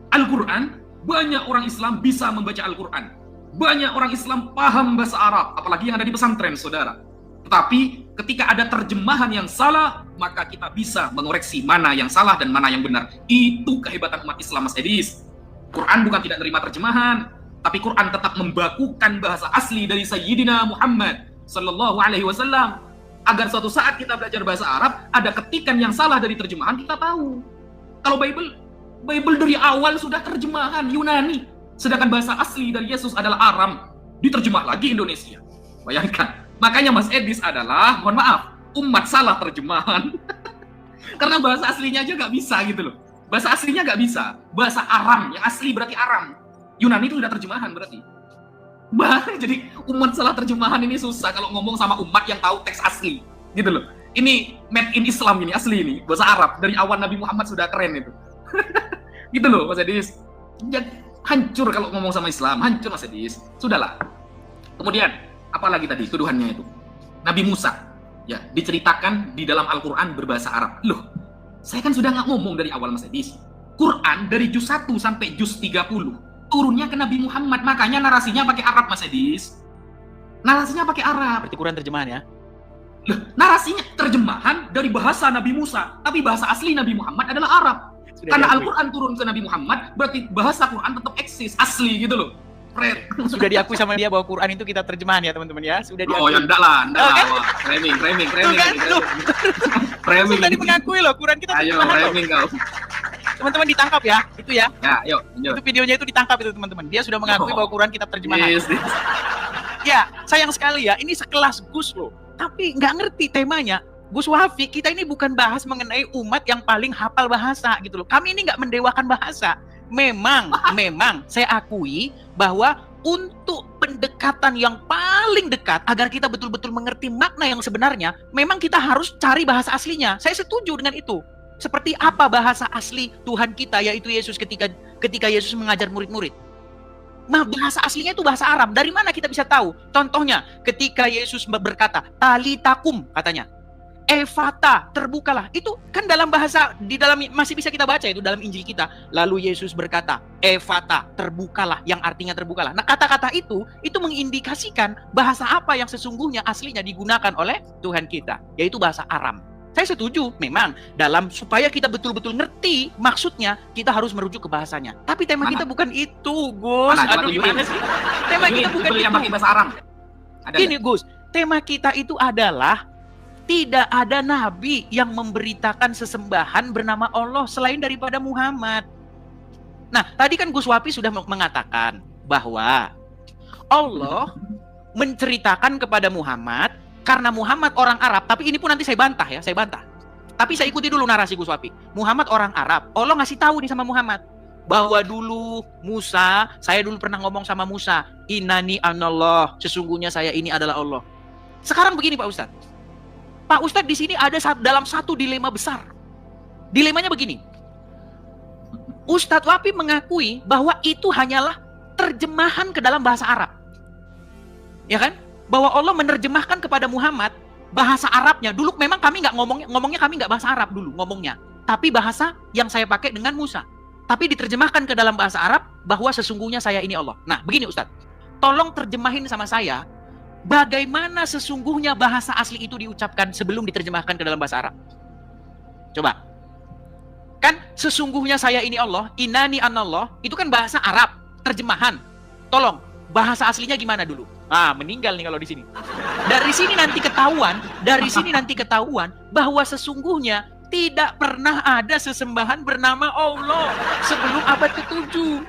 Al-Quran, banyak orang Islam bisa membaca Al-Quran. Banyak orang Islam paham bahasa Arab, apalagi yang ada di pesantren, saudara. Tetapi ketika ada terjemahan yang salah, maka kita bisa mengoreksi mana yang salah dan mana yang benar. Itu kehebatan umat Islam, Mas Edis. Quran bukan tidak menerima terjemahan, tapi Quran tetap membakukan bahasa asli dari Sayyidina Muhammad Sallallahu Alaihi Wasallam. Agar suatu saat kita belajar bahasa Arab, ada ketikan yang salah dari terjemahan, kita tahu. Kalau Bible dari awal sudah terjemahan Yunani, sedangkan bahasa asli dari Yesus adalah Aram, diterjemah lagi Indonesia. Bayangkan. Makanya Mas Edis adalah, mohon maaf, umat salah terjemahan. Karena bahasa aslinya aja nggak bisa gitu loh. Bahasa aslinya nggak bisa. Bahasa Aram, yang asli berarti Aram. Yunani itu sudah terjemahan berarti. Jadi umat salah terjemahan ini susah kalau ngomong sama umat yang tahu teks asli. Gitu loh. Ini made in Islam ini, asli ini. Bahasa Arab. Dari awal Nabi Muhammad sudah keren itu. Gitu loh Mas Edis. Hancur kalau ngomong sama Islam. Hancur Mas Edis. Sudahlah. Kemudian, apalagi tadi tuduhannya itu? Nabi Musa. Ya, diceritakan di dalam Al-Quran berbahasa Arab. Loh, saya kan sudah nggak ngomong dari awal Mas Edis. Quran dari juz 1 sampai juz 30 turunnya ke Nabi Muhammad, makanya narasinya pakai Arab, Mas Edis. Narasinya pakai Arab. Berarti Quran terjemahan ya? Narasinya terjemahan dari bahasa Nabi Musa, tapi bahasa asli Nabi Muhammad adalah Arab. Karena Al-Quran turun ke Nabi Muhammad, berarti bahasa Quran tetap eksis, asli gitu loh. Sudah diakui sama dia bahwa Quran itu kita terjemahan ya teman-teman ya? Sudah diakui. Oh ya enggak lah. Wah, framing. Framing. Tadi mengakui loh, Quran kita terjemahan. Ayo, framing kau. Teman-teman ditangkap ya, itu ya. Ya, yuk. Itu videonya itu ditangkap itu teman-teman. Dia sudah mengakui bahwa Quran kita terjemahan. Yes. Ya, sayang sekali ya, ini sekelas Gus loh. Tapi nggak ngerti temanya. Gus Wafi, kita ini bukan bahas mengenai umat yang paling hafal bahasa gitu loh. Kami ini nggak mendewakan bahasa. Memang saya akui bahwa untuk pendekatan yang paling dekat agar kita betul-betul mengerti makna yang sebenarnya, memang kita harus cari bahasa aslinya. Saya setuju dengan itu. Seperti apa bahasa asli Tuhan kita, yaitu Yesus ketika Yesus mengajar murid-murid. Nah, bahasa aslinya itu bahasa Aram. Dari mana kita bisa tahu? Contohnya, ketika Yesus berkata, talitakum, katanya. Evata, terbukalah. Itu kan dalam bahasa, di dalam masih bisa kita baca itu dalam Injil kita. Lalu Yesus berkata, Evata, terbukalah, yang artinya terbukalah. Nah, kata-kata itu mengindikasikan bahasa apa yang sesungguhnya aslinya digunakan oleh Tuhan kita, yaitu bahasa Aram. Saya setuju, memang dalam supaya kita betul-betul ngerti maksudnya, kita harus merujuk ke bahasanya. Tapi tema kita bukan itu, Gus. Aduh, gimana sih? Tema kita bukan itu. Yang pakai bahasa Aram. Ini, Gus, tema kita itu adalah tidak ada nabi yang memberitakan sesembahan bernama Allah selain daripada Muhammad. Nah, tadi kan Gus Wapi sudah mengatakan bahwa Allah menceritakan kepada Muhammad karena Muhammad orang Arab, tapi ini pun nanti saya bantah ya, saya bantah. Tapi saya ikuti dulu narasi Gus Wapi. Muhammad orang Arab, Allah ngasih tahu nih sama Muhammad bahwa dulu Musa, saya dulu pernah ngomong sama Musa, Innani anallah, sesungguhnya saya ini adalah Allah. Sekarang begini Pak Ustadz. Pak Ustadz di sini ada dalam satu dilema besar. Dilemanya begini. Ustadz Wapi mengakui bahwa itu hanyalah terjemahan ke dalam bahasa Arab. Ya kan? Bahwa Allah menerjemahkan kepada Muhammad bahasa Arabnya. Dulu memang kami nggak ngomongnya kami nggak bahasa Arab dulu ngomongnya. Tapi bahasa yang saya pakai dengan Musa. Tapi diterjemahkan ke dalam bahasa Arab bahwa sesungguhnya saya ini Allah. Nah begini Ustadz. Tolong terjemahin sama saya. Bagaimana sesungguhnya bahasa asli itu diucapkan sebelum diterjemahkan ke dalam bahasa Arab? Coba. Kan sesungguhnya saya ini Allah, inani anallah, itu kan bahasa Arab, terjemahan. Tolong, bahasa aslinya gimana dulu? Ah, meninggal nih kalau di sini. Dari sini nanti ketahuan bahwa sesungguhnya tidak pernah ada sesembahan bernama Allah sebelum abad ke-7.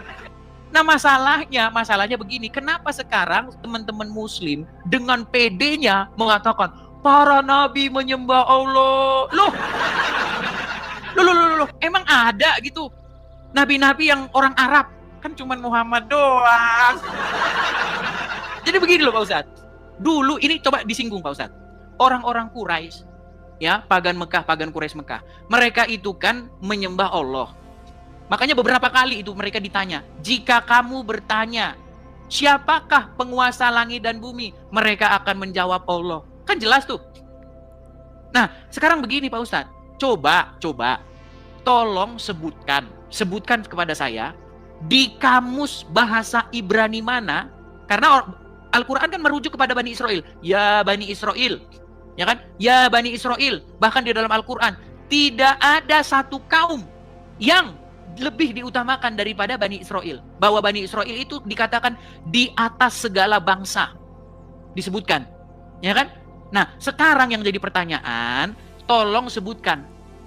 Nah masalahnya begini, kenapa sekarang teman-teman muslim dengan pedenya mengatakan para nabi menyembah Allah? Loh, emang ada gitu nabi-nabi yang orang Arab? Kan cuman Muhammad doang. Jadi begini loh Pak Ustadz, dulu ini coba disinggung Pak Ustadz, orang-orang Quraisy, ya pagan Quraisy Mekah, mereka itu kan menyembah Allah. Makanya beberapa kali itu mereka ditanya, jika kamu bertanya, siapakah penguasa langit dan bumi? Mereka akan menjawab Allah. Kan jelas tuh. Nah, sekarang begini Pak Ustadz, coba, tolong sebutkan kepada saya, di kamus bahasa Ibrani mana, karena Al-Quran kan merujuk kepada Bani Israel. Ya Bani Israel, ya kan? Ya Bani Israel, bahkan di dalam Al-Quran, tidak ada satu kaum yang lebih diutamakan daripada Bani Israel. Bahwa Bani Israel itu dikatakan di atas segala bangsa. Disebutkan. Ya kan? Nah, sekarang yang jadi pertanyaan, tolong sebutkan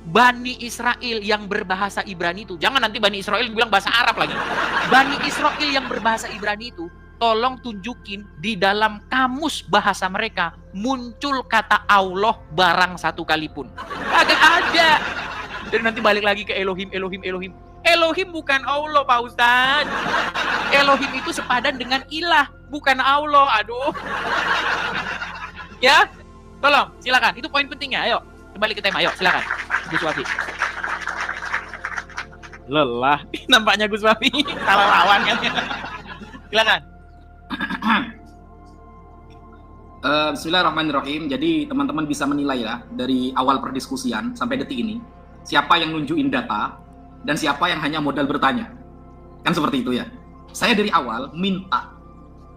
Bani Israel yang berbahasa Ibrani itu. Jangan nanti Bani Israel bilang bahasa Arab lagi. Bani Israel yang berbahasa Ibrani itu, tolong tunjukin di dalam kamus bahasa mereka muncul kata Allah barang satu kali pun. Agak ada. Dan nanti balik lagi ke Elohim. Elohim bukan Allah Pak Ustadz. Elohim itu sepadan dengan ilah, bukan Allah. Aduh. Ya, tolong silakan. Itu poin pentingnya. Ayo kembali ke tema. Ayo silakan Gus Wafi. Lelah nampaknya Gus Wafi. Salah lawan kan. Silakan. Bismillahirrahmanirrahim. Jadi teman-teman bisa menilai ya dari awal perdiskusian sampai detik ini, siapa yang nunjukin data, dan siapa yang hanya modal bertanya. Kan seperti itu ya. Saya dari awal minta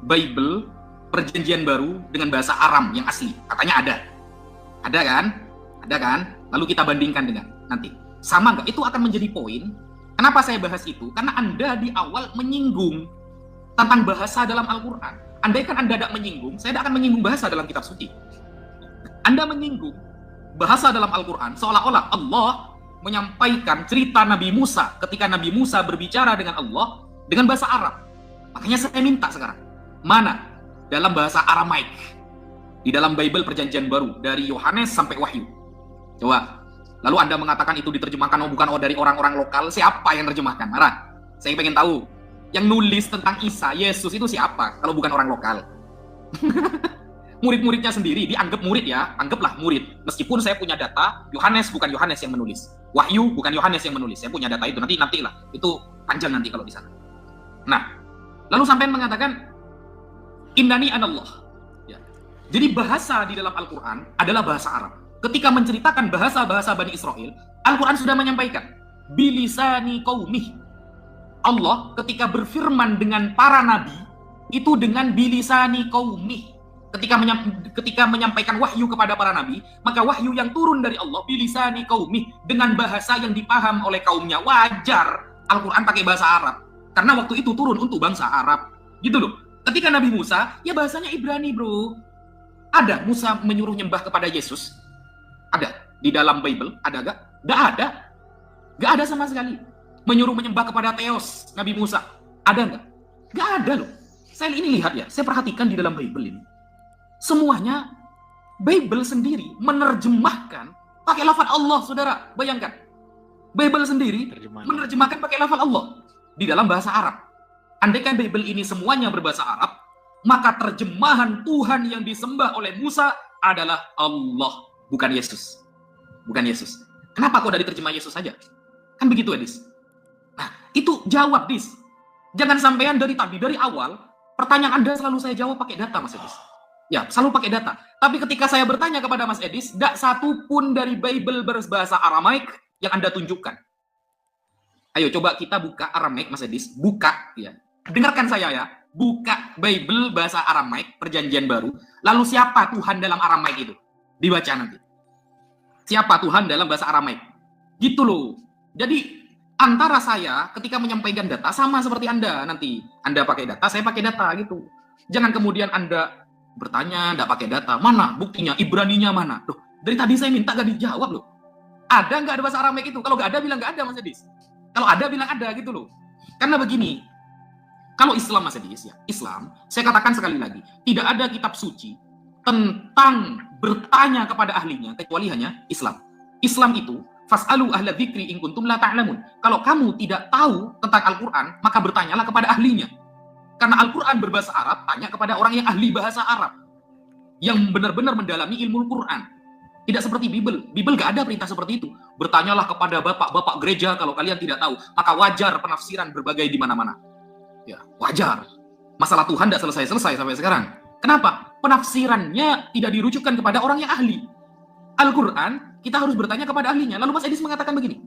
Bible Perjanjian Baru dengan bahasa Aram yang asli. Katanya ada. Ada kan? Ada kan? Lalu kita bandingkan dengan nanti. Sama nggak? Itu akan menjadi poin. Kenapa saya bahas itu? Karena Anda di awal menyinggung tentang bahasa dalam Al-Quran. Andai kan Anda tidak menyinggung, saya tidak akan menyinggung bahasa dalam kitab suci. Anda menyinggung bahasa dalam Al-Quran seolah-olah Allah menyampaikan cerita Nabi Musa ketika Nabi Musa berbicara dengan Allah dengan bahasa Arab. Makanya saya minta sekarang, mana dalam bahasa Aramaik di dalam Bible Perjanjian Baru dari Yohanes sampai Wahyu? Coba. Lalu Anda mengatakan itu diterjemahkan bukan dari orang-orang lokal. Siapa yang terjemahkan? Marah. Saya pengen tahu. Yang nulis tentang Isa, Yesus itu siapa? Kalau bukan orang lokal. Murid-muridnya sendiri, dianggap murid ya. Anggaplah murid. Meskipun saya punya data, Yohanes bukan Yohanes yang menulis. Wahyu bukan Yohanes yang menulis. Saya punya data itu. Nantilah. Itu panjang nanti kalau di sana. Nah, lalu sampai mengatakan, Innani anallah. Ya. Jadi bahasa di dalam Al-Quran adalah bahasa Arab. Ketika menceritakan bahasa-bahasa Bani Israel, Al-Quran sudah menyampaikan bilisani qaumih. Allah ketika berfirman dengan para nabi itu dengan bilisani qaumih. Ketika menyampaikan wahyu kepada para nabi, maka wahyu yang turun dari Allah bilisani qaumih dengan bahasa yang dipaham oleh kaumnya. Wajar Al-Quran pakai bahasa Arab karena waktu itu turun untuk bangsa Arab. Gitu loh. Ketika Nabi Musa, ya bahasanya Ibrani, bro. Ada Musa menyuruh nyembah kepada Yesus? Ada di dalam Bible, ada gak? Gak ada. Gak ada sama sekali. Menyuruh menyembah kepada Theos, Nabi Musa. Ada gak? Gak ada loh. Saya ini lihat ya, saya perhatikan di dalam Bible ini. Semuanya, Bible sendiri menerjemahkan pakai lafaz Allah, saudara. Bayangkan. Bible sendiri menerjemahkan pakai lafaz Allah di dalam bahasa Arab. Andaikan Bible ini semuanya berbahasa Arab, maka terjemahan Tuhan yang disembah oleh Musa adalah Allah. Bukan Yesus. Bukan Yesus. Kenapa kok dari terjemah Yesus saja? Kan begitu, Dis. Nah, itu jawab, Dis. Jangan sampean dari tadi, dari awal, pertanyaan Anda selalu saya jawab pakai data, Mas Edis. Ya, selalu pakai data. Tapi ketika saya bertanya kepada Mas Edis, tidak satu pun dari Bible berbahasa Aramaik yang Anda tunjukkan. Ayo, coba kita buka Aramaik, Mas Edis. Buka, ya. Dengarkan saya ya. Buka Bible bahasa Aramaik, Perjanjian Baru. Lalu siapa Tuhan dalam Aramaik itu? Dibaca nanti. Siapa Tuhan dalam bahasa Aramaik? Gitu loh. Jadi antara saya ketika menyampaikan data sama seperti Anda nanti. Anda pakai data, saya pakai data gitu. Jangan kemudian Anda bertanya, Anda pakai data. Mana buktinya? Ibraninya mana? Loh, dari tadi saya minta gak dijawab loh. Ada nggak ada bahasa Aramaik itu? Kalau nggak ada bilang nggak ada, Mas Edis. Kalau ada bilang ada gitu loh. Karena begini, kalau Islam, Mas Edis ya, Islam, saya katakan sekali lagi, tidak ada kitab suci tentang bertanya kepada ahlinya kecuali hanya Islam. Islam itu fas'alu ahla dzikri in kuntum la ta'lamun. Kalau kamu tidak tahu tentang Al-Qur'an, maka bertanyalah kepada ahlinya. Karena Al-Qur'an berbahasa Arab, tanya kepada orang yang ahli bahasa Arab. Yang benar-benar mendalami ilmu Al-Qur'an. Tidak seperti Bible. Bible gak ada perintah seperti itu. Bertanyalah kepada bapak-bapak gereja kalau kalian tidak tahu. Maka wajar penafsiran berbagai di mana-mana. Ya, wajar. Masalah Tuhan tidak selesai-selesai sampai sekarang. Kenapa? Penafsirannya tidak dirujukan kepada orang yang ahli. Al-Quran, kita harus bertanya kepada ahlinya. Lalu Mas Edis mengatakan begini.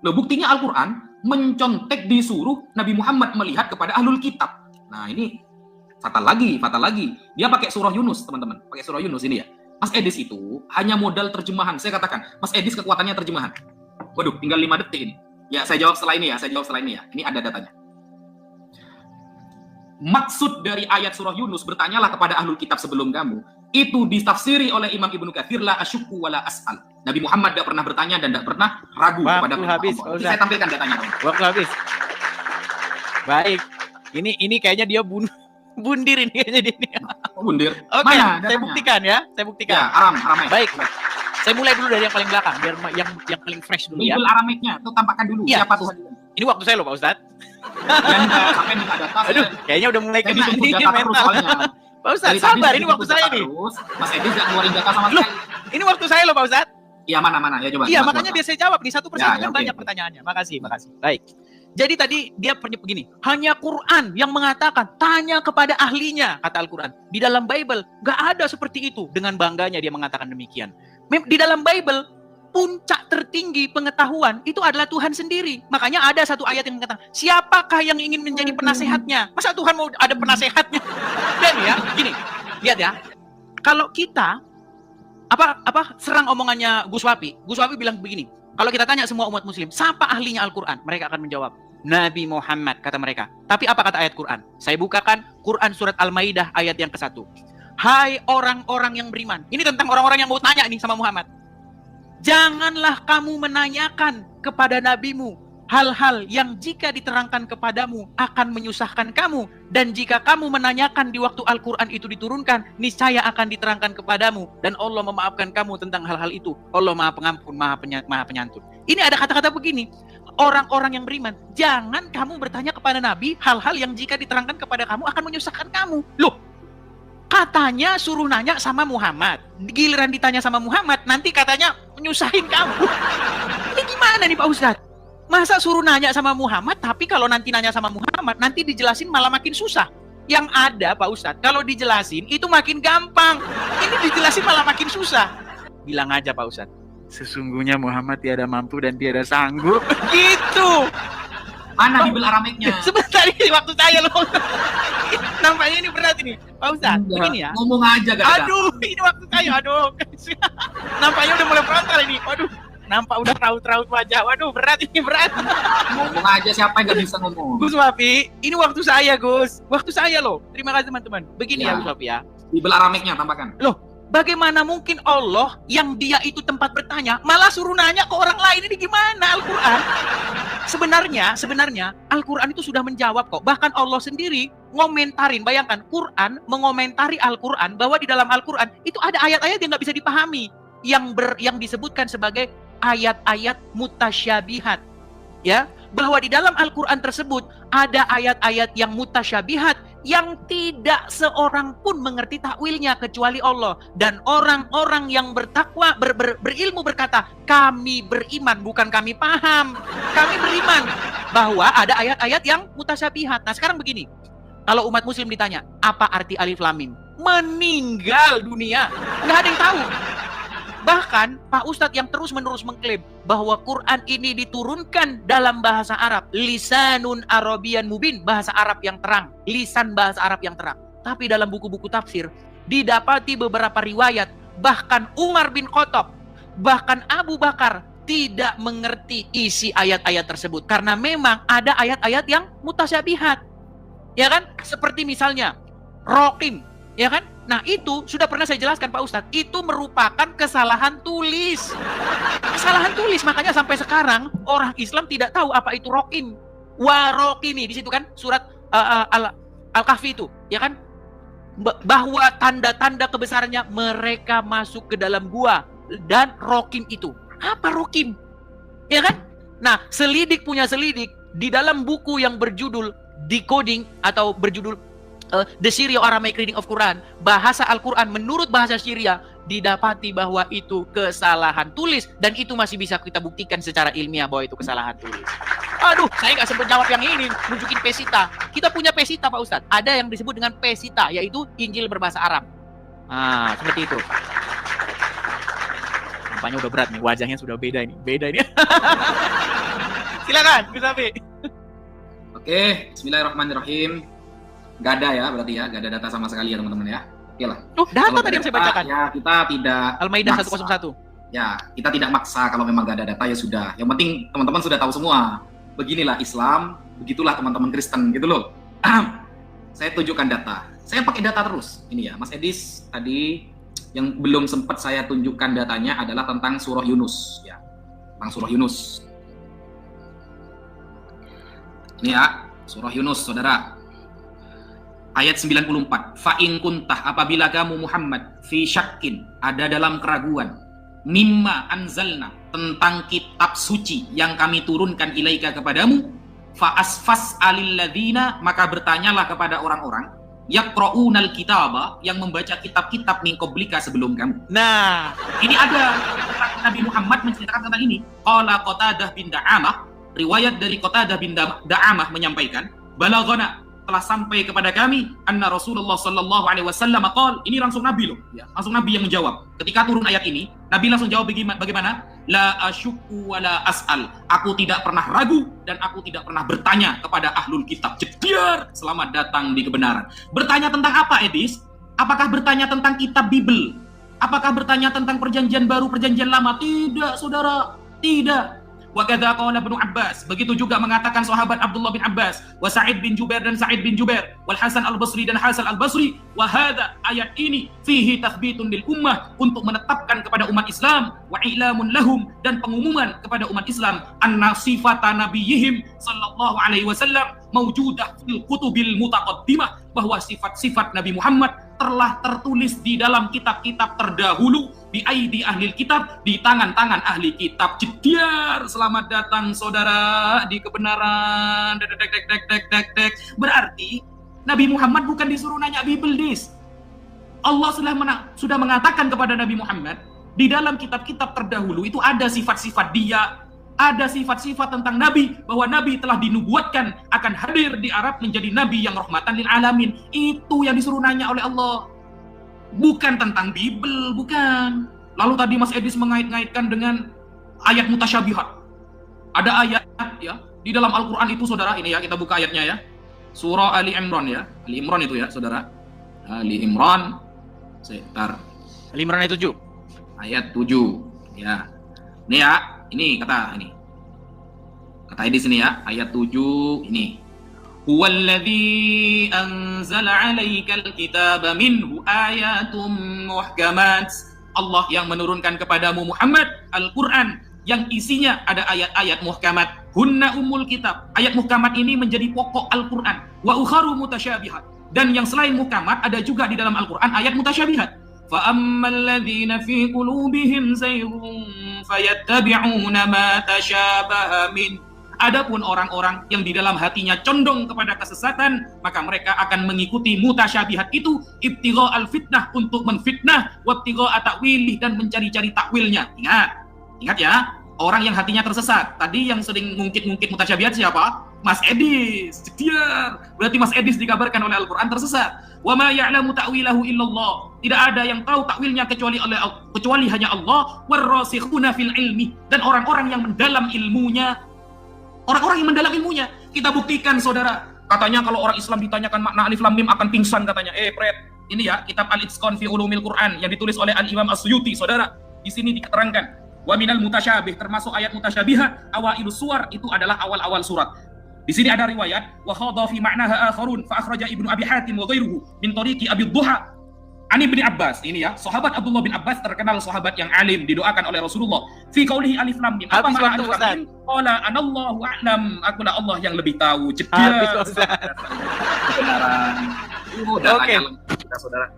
Loh, buktinya Al-Quran mencontek disuruh Nabi Muhammad melihat kepada ahlul kitab. Nah, ini fatal lagi. Dia pakai surah Yunus, teman-teman. Pakai surah Yunus ini ya. Mas Edis itu hanya modal terjemahan. Saya katakan, Mas Edis kekuatannya terjemahan. Waduh, tinggal 5 detik ini. Ya, saya jawab setelah ini ya. Ini ada datanya. Maksud dari ayat surah Yunus, bertanyalah kepada ahlul kitab sebelum kamu, itu ditafsiri oleh Imam Ibnu Katsir, la asyukku wa la as'al. Nabi Muhammad tidak pernah bertanya dan tidak pernah ragu kepada Allah. Saya tampilkan datanya. Waktu habis. Baik. Ini kayaknya dia bundir ini kayaknya dia. Bundir. Oke, saya buktikan ya. Ya, Aramaik. Baik. Saya mulai dulu dari yang paling belakang biar yang paling fresh dulu ya. Bible Aramaiknya, itu tampakkan dulu siapa Tuhan itu. Ini waktu saya loh, Pak Ustadz. Sampai minta data. Aduh, kayaknya udah mulai kena ini mental. Pak Ustadz, sabar, ini waktu saya nih. Mas Edi nggak ngeluarin data sama sekali. Ini waktu saya loh, Pak Ustadz. Iya, mana ya coba. Iya, makanya biar saya jawab di satu persatu kan banyak okay. pertanyaannya. Makasih. Baik. Jadi tadi dia begini, hanya Quran yang mengatakan tanya kepada ahlinya, kata Al-Quran. Di dalam Bible nggak ada seperti itu. Dengan bangganya dia mengatakan demikian. Di dalam Bible puncak tertinggi pengetahuan itu adalah Tuhan sendiri. Makanya ada satu ayat yang mengatakan, siapakah yang ingin menjadi penasehatnya? Masa Tuhan mau ada penasehatnya? Dan ya, gini, lihat ya. Kalau kita serang omongannya Gus Wapi bilang begini, kalau kita tanya semua umat muslim, siapa ahlinya Al-Quran? Mereka akan menjawab, Nabi Muhammad, kata mereka. Tapi apa kata ayat Quran? Saya bukakan Quran surat Al-Maidah ayat yang ke-1. Hai orang-orang yang beriman. Ini tentang orang-orang yang mau tanya nih sama Muhammad. Janganlah kamu menanyakan kepada nabimu hal-hal yang jika diterangkan kepadamu akan menyusahkan kamu, dan jika kamu menanyakan di waktu Al-Quran itu diturunkan, niscaya akan diterangkan kepadamu, dan Allah memaafkan kamu tentang hal-hal itu. Allah Maha Pengampun, Maha Penyantun. Ini ada kata-kata begini, orang-orang yang beriman, jangan kamu bertanya kepada Nabi hal-hal yang jika diterangkan kepada kamu akan menyusahkan kamu. Loh, katanya suruh nanya sama Muhammad, giliran ditanya sama Muhammad, nanti katanya menyusahin kamu. Ini gimana nih Pak Ustadz? Masa suruh nanya sama Muhammad, tapi kalau nanti nanya sama Muhammad, nanti dijelasin malah makin susah. Yang ada Pak Ustadz, kalau dijelasin itu makin gampang. Ini dijelasin malah makin susah. Bilang aja Pak Ustadz, sesungguhnya Muhammad tiada mampu dan tiada sanggup. Gitu. Mana Bible Arameknya? Sebentar, ini waktu saya loh. Nampaknya ini berat ini, Pak Ustadz. Begini ya. Ngomong aja gak ada. Aduh, ini waktu saya. Aduh. Nampaknya udah mulai frontal ini. Waduh. Nampak udah raut-raut wajah. Waduh, berat ini, berat. Ngomong aja, siapa yang gak bisa ngomong? Gus Wapi, ini waktu saya, Gus. Waktu saya loh. Terima kasih teman-teman. Begini ya Gus Wapi ya. Bible Arameknya tambahkan. Loh, bagaimana mungkin Allah yang dia itu tempat bertanya malah suruh nanya ke orang lain? Ini gimana Al-Quran? Sebenarnya Al-Quran itu sudah menjawab kok. Bahkan Allah sendiri ngomentarin, bayangkan Quran mengomentari Al-Quran bahwa di dalam Al-Quran itu ada ayat-ayat yang nggak bisa dipahami, yang disebutkan sebagai ayat-ayat mutasyabihat, ya, bahwa di dalam Al-Quran tersebut ada ayat-ayat yang mutasyabihat yang tidak seorang pun mengerti takwilnya kecuali Allah. Dan orang-orang yang bertakwa, berilmu berkata, kami beriman, bukan kami paham, kami beriman bahwa ada ayat-ayat yang mutasyabihat. Nah sekarang begini, kalau umat muslim ditanya, apa arti alif lam mim? Meninggal dunia, nggak ada yang tahu. Bahkan Pak Ustadz yang terus-menerus mengklaim bahwa Quran ini diturunkan dalam bahasa Arab, lisanun Arabian mubin, bahasa Arab yang terang, lisan bahasa Arab yang terang. Tapi dalam buku-buku tafsir didapati beberapa riwayat, bahkan Umar bin Khattab, bahkan Abu Bakar tidak mengerti isi ayat-ayat tersebut karena memang ada ayat-ayat yang mutasyabihat, ya kan? Seperti misalnya Roqim, ya kan? Nah itu sudah pernah saya jelaskan Pak Ustadz, itu merupakan kesalahan tulis. Kesalahan tulis, makanya sampai sekarang orang Islam tidak tahu apa itu Roqim. Warokimi, di situ kan surat Al-Kahfi itu, ya kan? Bahwa tanda-tanda kebesarannya mereka masuk ke dalam gua, dan Roqim itu. Apa Roqim? Ya kan? Nah, selidik punya selidik, di dalam buku yang berjudul Decoding atau berjudul The Syrio-Aramaic Reading of Quran, bahasa Al-Quran menurut bahasa Syria, didapati bahwa itu kesalahan tulis, dan itu masih bisa kita buktikan secara ilmiah bahwa itu kesalahan tulis. Aduh, saya nggak sempat jawab yang ini, nunjukin Pesita. Kita punya Pesita Pak Ustadz, ada yang disebut dengan Pesita, yaitu Injil berbahasa Arab. Nah, seperti itu. Nampaknya udah berat nih, wajahnya sudah beda ini. Silakan, Gus Afi. Oke, bismillahirrahmanirrahim. Gak ada ya, berarti ya, gak ada data sama sekali ya teman-teman ya. Oke lah. Tuh, data tadi yang saya bacakan. Ya, kita tidak Al-Maidah maksa. 101. Ya, kita tidak maksa kalau memang gak ada data ya sudah. Yang penting teman-teman sudah tahu semua. Beginilah Islam, begitulah teman-teman Kristen gitu loh. Saya tunjukkan data. Saya pakai data terus. Ini ya, Mas Edis tadi yang belum sempat saya tunjukkan datanya adalah tentang surah Yunus ya. Tentang surah Yunus. Ini ya, surah Yunus, Saudara. Ayat 94, fa'in kuntah, apabila kamu Muhammad fi syakkin, ada dalam keraguan, mimma anzalna, tentang kitab suci yang kami turunkan ilaika kepadamu, fa'asfas alilladzina, maka bertanyalah kepada orang-orang yaqra'unal kitaba, yang membaca kitab-kitab min qablika sebelum kamu. Nah, ini ada Nabi Muhammad menceritakan tentang ini. Qala Qatadah bin Da'amah, riwayat dari Qatadah bin Da'amah menyampaikan, balaghana, telah sampai kepada kami anna Rasulullah sallallahu alaihi wasallam qala, ini langsung Nabi loh ya, langsung Nabi yang menjawab. Ketika turun ayat ini, Nabi langsung jawab bagaimana? la asyukku wa la as'al. Aku tidak pernah ragu dan aku tidak pernah bertanya kepada ahlul kitab. Jediar, selamat datang di kebenaran. Bertanya tentang apa, Edis? Apakah bertanya tentang kitab Bible? Apakah bertanya tentang perjanjian baru, perjanjian lama? Tidak, saudara, tidak. Wa kadza qala Ibnu Abbas, begitu juga mengatakan sahabat Abdullah bin Abbas, wa Sa'id bin Jubair dan Sa'id bin Jubair, wal Hasan al-Basri dan Hasan al-Basri, wa hadza, ayat ini fihi tathbitun lil ummah, untuk menetapkan kepada umat Islam, wa i'lamun lahum, dan pengumuman kepada umat Islam, anna sifata nabiyihim sallallahu alaihi wasallam mawjudah fil kutubil mutaqaddimah, bahwa sifat-sifat Nabi Muhammad telah tertulis di dalam kitab-kitab terdahulu, di aidi ahli kitab, di tangan-tangan ahli kitab. Jediar, selamat datang saudara di kebenaran. Berarti Nabi Muhammad bukan disuruh nanya Bible, Dis. Allah sudah mengatakan kepada Nabi Muhammad, di dalam kitab-kitab terdahulu itu ada sifat-sifat dia, ada sifat-sifat tentang Nabi, bahwa Nabi telah dinubuatkan akan hadir di Arab menjadi Nabi yang rahmatan lil alamin. Itu yang disuruh nanya oleh Allah, bukan tentang Bible, bukan. Lalu tadi Mas Edis mengait-ngaitkan dengan ayat mutasyabihat. Ada ayat ya di dalam Al-Quran itu, saudara, ini ya, kita buka ayatnya ya, surah Ali Imran ya, Ali Imran itu ya, saudara, Ali Imran, sebentar, Ali Imran ayat 7 ayat 7 ya. Ini ya, ini kata ini sini ya, ayat 7 ini. Huwallazi anzala 'alaikal kitaba minhu ayatum muhkamat. Allah yang menurunkan kepadamu Muhammad Al-Qur'an yang isinya ada ayat-ayat muhkamat. Hunna ummul kitab. Ayat muhkamat ini menjadi pokok Al-Qur'an. Wa ukharu mutasyabihat. Dan yang selain muhkamat ada juga di dalam Al-Qur'an ayat mutasyabihat. فَأَمَّا الَّذِينَ فِي قُلُوبِهِمْ زَيْغٌ فَيَتَّبِعُونَ مَا تَشَابَهَ مِنْهُ. Adapun orang-orang yang di dalam hatinya condong kepada kesesatan, maka mereka akan mengikuti mutasyabihat itu, ibtigha al-fitnah, untuk menfitnah, wabtigha ta'wilih, dan mencari-cari takwilnya. Ingat ya, orang yang hatinya tersesat. Tadi yang sering ngungkit-ngungkit mutasyabihat siapa? Mas Edis. Jediar. Berarti Mas Edis dikabarkan oleh Al-Quran tersesat. Wa ma ya'lamu ta'wilahu illallah. Tidak ada yang tahu takwilnya kecuali hanya Allah. Warrasikhuna fil ilmi, dan orang-orang yang mendalam ilmunya. Orang-orang yang mendalam ilmunya. Kita buktikan, saudara. Katanya kalau orang Islam ditanyakan makna alif lam mim akan pingsan katanya. Pret. Ini ya, kitab Al-Itqan fi Ulumil Quran yang ditulis oleh Al-Imam As-Suyuti, saudara. Di sini diterangkan, wa minal mutasyabih, termasuk ayat mutasyabihat, awailus suwar, itu adalah awal-awal surat. Di sini ada riwayat, wa khadha fi ma'naha akharun fa akhraja Ibnu Abi Hatim wa ghairuhu min tariqi Abi Dhuha Ani bin Abbas. Ini ya, sahabat Abdullah bin Abbas, terkenal sahabat yang alim, didoakan oleh Rasulullah. Fi qaulihi alif lam mim. Apa makna alif lam mim? Qala anallahu a'lam. Akulah Allah yang lebih tahu. Jediar. Oke. Saudara.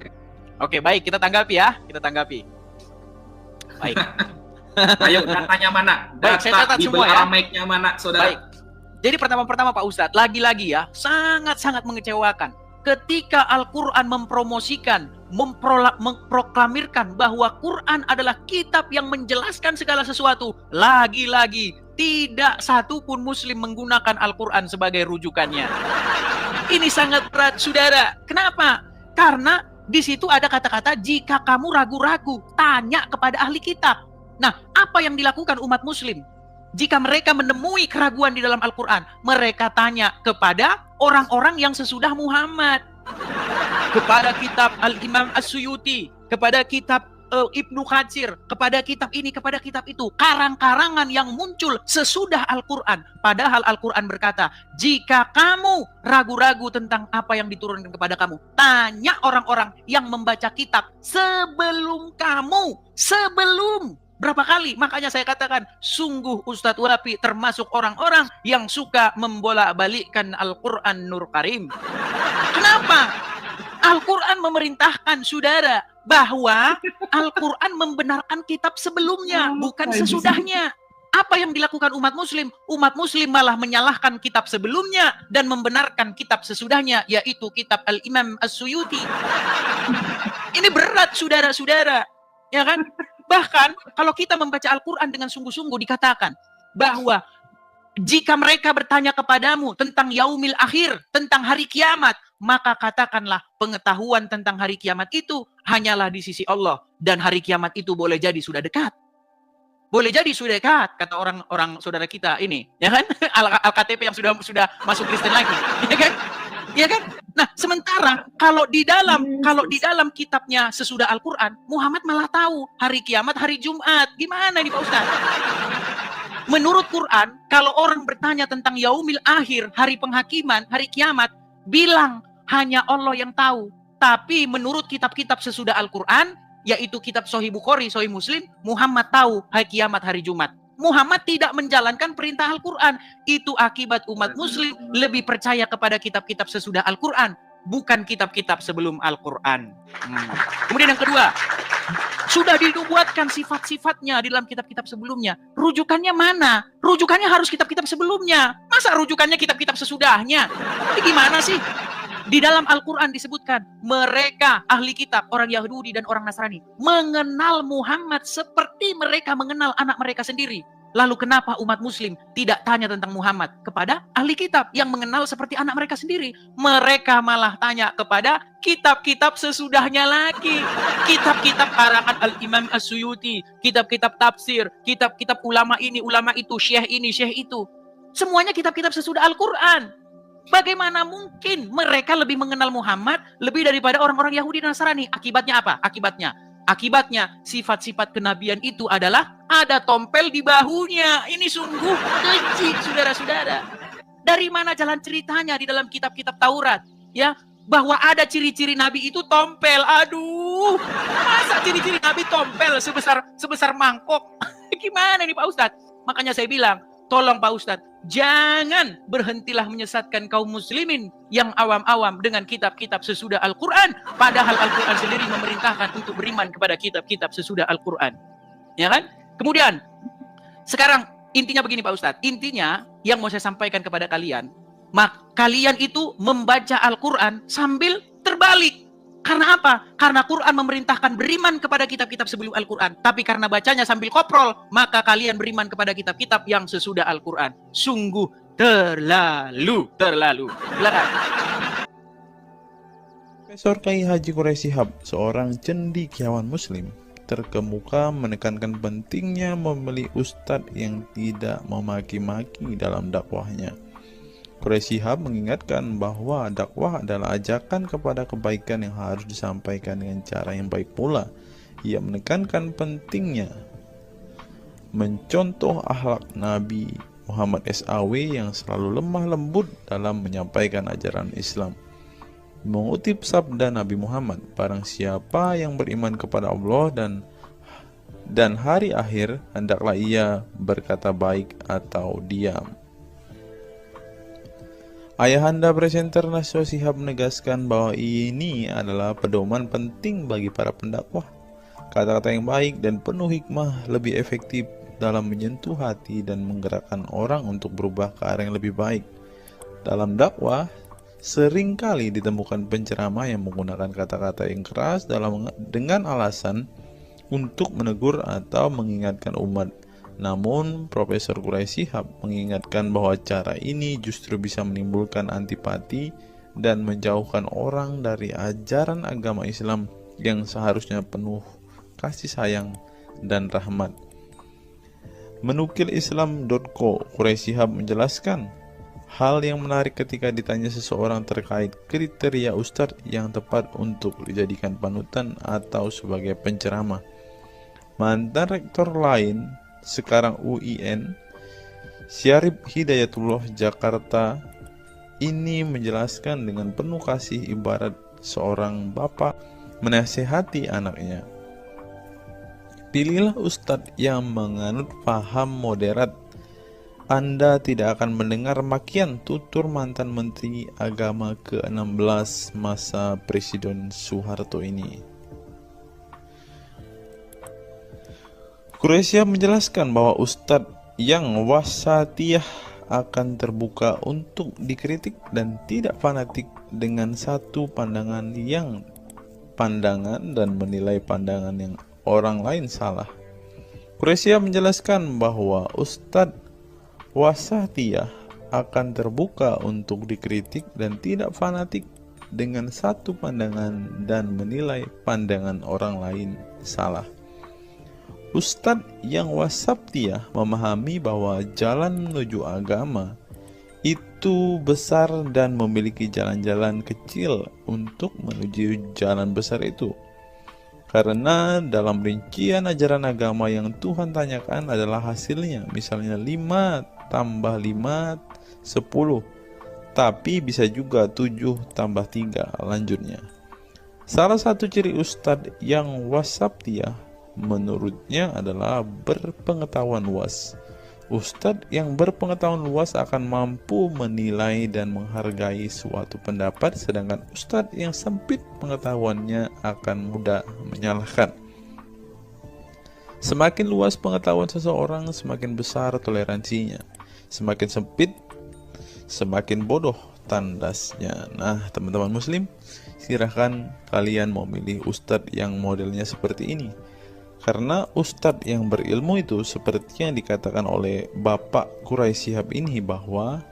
Oke, baik, kita tanggapi ya. Kita tanggapi. Baik. Ayo, datanya mana? Baik, saya catat semua ya. Mic-nya mana, saudara? Baik. Jadi pertama-pertama Pak Ustadz, lagi-lagi ya, sangat-sangat mengecewakan. Ketika Al-Quran mempromosikan, memproklamirkan bahwa Quran adalah kitab yang menjelaskan segala sesuatu, lagi-lagi tidak satu pun muslim menggunakan Al-Quran sebagai rujukannya. Ini sangat berat, saudara. Kenapa? Karena di situ ada kata-kata, jika kamu ragu-ragu, tanya kepada ahli kitab. Nah, apa yang dilakukan umat muslim? Jika mereka menemui keraguan di dalam Al-Quran, mereka tanya kepada orang-orang yang sesudah Muhammad. Kepada kitab Al-Imam As-Suyuti, kepada kitab Ibnu Katsir, kepada kitab ini, kepada kitab itu. Karang-karangan yang muncul sesudah Al-Quran. Padahal Al-Quran berkata, jika kamu ragu-ragu tentang apa yang diturunkan kepada kamu, tanya orang-orang yang membaca kitab sebelum kamu. Sebelum. Berapa kali? Makanya saya katakan, sungguh Ustadz Wafi termasuk orang-orang yang suka membolak-balikkan Al-Quran Nur Karim. Kenapa? Al-Quran memerintahkan, saudara, bahwa Al-Quran membenarkan kitab sebelumnya, bukan sesudahnya. Apa yang dilakukan umat muslim? Umat muslim malah menyalahkan kitab sebelumnya dan membenarkan kitab sesudahnya, yaitu kitab Al-Imam As-Suyuti. Ini berat, saudara-saudara. Ya kan? Bahkan kalau kita membaca Al-Quran dengan sungguh-sungguh dikatakan bahwa jika mereka bertanya kepadamu tentang yaumil akhir, tentang hari kiamat, maka katakanlah pengetahuan tentang hari kiamat itu hanyalah di sisi Allah, dan hari kiamat itu boleh jadi sudah dekat. Boleh jadi sudah dekat, kata orang-orang saudara kita ini, ya kan? Al-KTP yang sudah masuk Kristen lagi, ya kan? Ya kan? Nah, sementara kalau di dalam kitabnya sesudah Al-Qur'an, Muhammad malah tahu hari kiamat hari Jumat. Gimana nih Pak Ustaz? Menurut Quran, kalau orang bertanya tentang yaumil akhir, hari penghakiman, hari kiamat, bilang hanya Allah yang tahu. Tapi menurut kitab-kitab sesudah Al-Quran, yaitu kitab Sahih Bukhari, Sahih Muslim, Muhammad tahu hari kiamat hari Jumat. Muhammad tidak menjalankan perintah Al-Quran. Itu akibat umat Muslim lebih percaya kepada kitab-kitab sesudah Al-Quran, bukan kitab-kitab sebelum Al-Quran. Kemudian yang kedua, sudah dinubuatkan sifat-sifatnya di dalam kitab-kitab sebelumnya. Rujukannya mana? Rujukannya harus kitab-kitab sebelumnya. Masa rujukannya kitab-kitab sesudahnya? Ini gimana sih? Di dalam Al-Quran disebutkan, mereka ahli kitab, orang Yahudi dan orang Nasrani, mengenal Muhammad seperti mereka mengenal anak mereka sendiri. Lalu kenapa umat Muslim tidak tanya tentang Muhammad kepada ahli kitab yang mengenal seperti anak mereka sendiri? Mereka malah tanya kepada kitab-kitab sesudahnya lagi. Kitab-kitab karangan Al-Imam As-Suyuti, kitab-kitab tafsir, kitab-kitab ulama ini, ulama itu, syekh ini, syekh itu. Semuanya kitab-kitab sesudah Al-Quran. Bagaimana mungkin mereka lebih mengenal Muhammad lebih daripada orang-orang Yahudi dan Nasrani? Akibatnya apa? Akibatnya sifat-sifat kenabian itu adalah ada tompel di bahunya. Ini sungguh keji, saudara-saudara. Dari mana jalan ceritanya di dalam kitab-kitab Taurat? Ya, bahwa ada ciri-ciri Nabi itu tompel. Aduh, masa ciri-ciri Nabi tompel sebesar mangkok? Gimana nih Pak Ustadz? Makanya saya bilang, tolong Pak Ustadz, jangan berhentilah menyesatkan kaum muslimin yang awam-awam dengan kitab-kitab sesudah Al-Quran. Padahal Al-Quran sendiri memerintahkan untuk beriman kepada kitab-kitab sesudah Al-Quran. Ya kan? Kemudian, sekarang intinya begini Pak Ustadz. Intinya yang mau saya sampaikan kepada kalian, kalian itu membaca Al-Quran sambil terbalik. Karena apa? Karena Quran memerintahkan beriman kepada kitab-kitab sebelum Al-Quran. Tapi karena bacanya sambil koprol, maka kalian beriman kepada kitab-kitab yang sesudah Al-Quran. Sungguh terlalu. Silakan. Profesor Kiai Haji Quraisy Shihab, seorang cendekiawan muslim, terkemuka menekankan pentingnya memilih ustadz yang tidak memaki-maki dalam dakwahnya. Quraisy Shihab mengingatkan bahwa dakwah adalah ajakan kepada kebaikan yang harus disampaikan dengan cara yang baik pula. Ia menekankan pentingnya mencontoh akhlak Nabi Muhammad SAW yang selalu lemah lembut dalam menyampaikan ajaran Islam. Mengutip sabda Nabi Muhammad, barang siapa yang beriman kepada Allah dan hari akhir, hendaklah ia berkata baik atau diam. Ayahanda presenter Najwa Shihab menegaskan bahwa ini adalah pedoman penting bagi para pendakwah. Kata-kata yang baik dan penuh hikmah lebih efektif dalam menyentuh hati dan menggerakkan orang untuk berubah ke arah yang lebih baik. Dalam dakwah, seringkali ditemukan penceramah yang menggunakan kata-kata yang keras dengan alasan untuk menegur atau mengingatkan umat. Namun, Profesor Quraisy Shihab mengingatkan bahwa cara ini justru bisa menimbulkan antipati dan menjauhkan orang dari ajaran agama Islam yang seharusnya penuh kasih sayang dan rahmat. Menukil Islam.co, Quraisy Shihab menjelaskan hal yang menarik ketika ditanya seseorang terkait kriteria ustadz yang tepat untuk dijadikan panutan atau sebagai penceramah. Mantan rektor lain sekarang UIN, Syarif Hidayatullah Jakarta, ini menjelaskan dengan penuh kasih ibarat seorang bapak menasihati anaknya. Pilihlah ustadz yang menganut paham moderat. Anda tidak akan mendengar makian tutur mantan Menteri Agama ke-16 masa Presiden Soeharto ini. Quraisy Shihab menjelaskan bahwa ustadz yang wasatiyah akan terbuka untuk dikritik dan tidak fanatik dengan satu pandangan dan menilai pandangan yang orang lain salah. Quraisy Shihab menjelaskan bahwa ustadz wasatiyah akan terbuka untuk dikritik dan tidak fanatik dengan satu pandangan dan menilai pandangan orang lain salah. Ustadz yang wasatiyah memahami bahwa jalan menuju agama itu besar dan memiliki jalan-jalan kecil untuk menuju jalan besar itu. Karena dalam rincian ajaran agama yang Tuhan tanyakan adalah hasilnya, misalnya 5 tambah 5, 10, tapi bisa juga 7 tambah 3, lanjutnya. Salah satu ciri Ustadz yang wasatiyah menurutnya adalah berpengetahuan luas. Ustadz yang berpengetahuan luas akan mampu menilai dan menghargai suatu pendapat, sedangkan ustadz yang sempit pengetahuannya akan mudah menyalahkan. Semakin luas pengetahuan seseorang, semakin besar toleransinya. Semakin sempit, semakin bodoh tandasnya. Nah, teman-teman muslim, silahkan kalian mau milih ustadz yang modelnya seperti ini. Karena ustadz yang berilmu itu seperti yang dikatakan oleh Bapak Quraisy Shihab ini, bahwa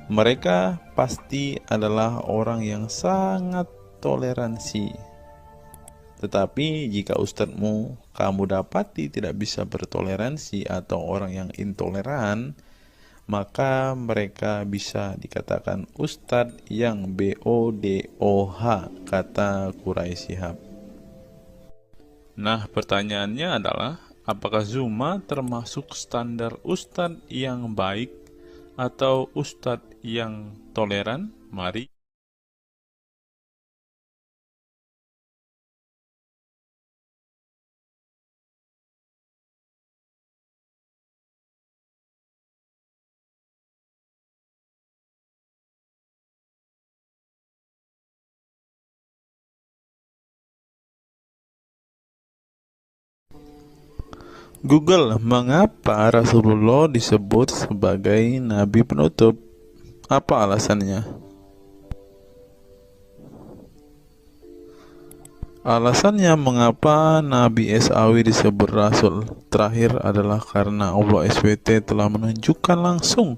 mereka pasti adalah orang yang sangat toleransi. Tetapi jika ustadzmu kamu dapati tidak bisa bertoleransi atau orang yang intoleran, maka mereka bisa dikatakan ustadz yang BODOH, kata Quraisy Shihab. Nah, pertanyaannya adalah, apakah Zuma termasuk standar ustadz yang baik atau ustadz yang toleran? Mari Google, mengapa Rasulullah disebut sebagai nabi penutup? Apa alasannya? Alasannya mengapa Nabi SAW disebut Rasul terakhir adalah karena Allah SWT telah menunjukkan langsung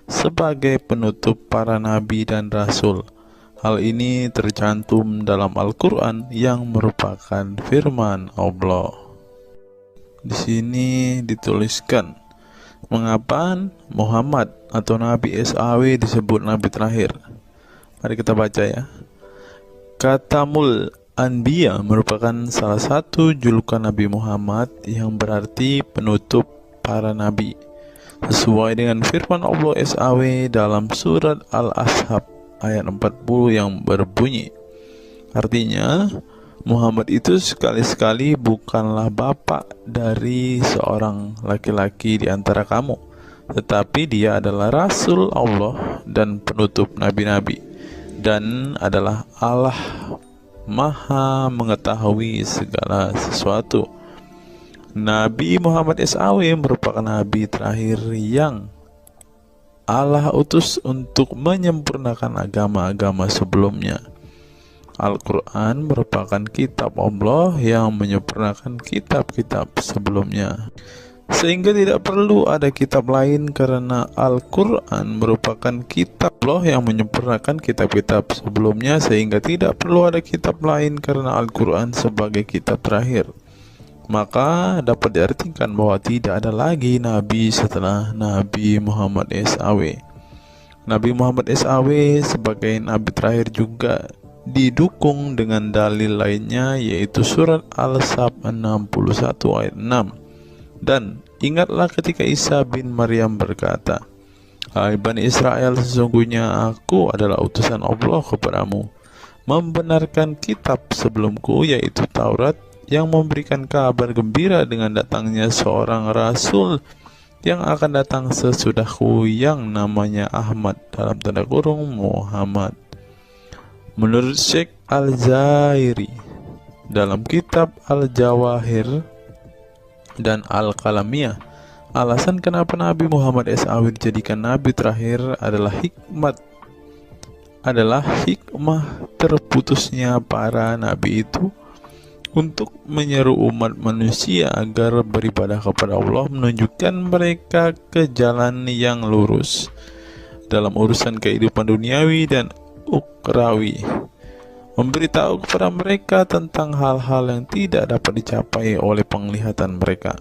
sebagai penutup para nabi dan rasul. Hal ini tercantum dalam Al-Quran yang merupakan firman Allah. Di sini dituliskan, mengapa Muhammad atau Nabi SAW disebut Nabi terakhir? Mari kita baca ya. Katamul Anbiya merupakan salah satu julukan Nabi Muhammad yang berarti penutup para nabi, sesuai dengan firman Allah SAW dalam surat Al-Ashab ayat 40 yang berbunyi, artinya Muhammad itu sekali-sekali bukanlah bapak dari seorang laki-laki di antara kamu, tetapi dia adalah Rasul Allah dan penutup nabi-nabi, dan adalah Allah Maha mengetahui segala sesuatu. Nabi Muhammad SAW merupakan nabi terakhir yang Allah utus untuk menyempurnakan agama-agama sebelumnya. Al-Quran merupakan kitab Allah yang menyempurnakan kitab-kitab sebelumnya, sehingga tidak perlu ada kitab lain karena Al-Quran merupakan kitab Allah yang menyempurnakan kitab-kitab sebelumnya, sehingga tidak perlu ada kitab lain karena Al-Quran sebagai kitab terakhir. Maka dapat diartikan bahwa tidak ada lagi nabi setelah Nabi Muhammad SAW. Nabi Muhammad SAW sebagai nabi terakhir juga didukung dengan dalil lainnya, yaitu surat Al-Sab 61 ayat 6. Dan ingatlah ketika Isa bin Maryam berkata, "Hai Bani Israel, sesungguhnya aku adalah utusan Allah kepadamu, membenarkan kitab sebelumku, yaitu Taurat, yang memberikan kabar gembira dengan datangnya seorang Rasul yang akan datang sesudahku, yang namanya Ahmad, dalam tanda kurung Muhammad." Menurut Syekh Al-Zairi dalam kitab Al-Jawahir dan Al-Qalamiyah, alasan kenapa Nabi Muhammad SAW dijadikan nabi terakhir adalah hikmah terputusnya para nabi itu untuk menyeru umat manusia agar beribadah kepada Allah, menunjukkan mereka ke jalan yang lurus dalam urusan kehidupan duniawi dan ukrawi, memberitahu kepada mereka tentang hal-hal yang tidak dapat dicapai oleh penglihatan mereka.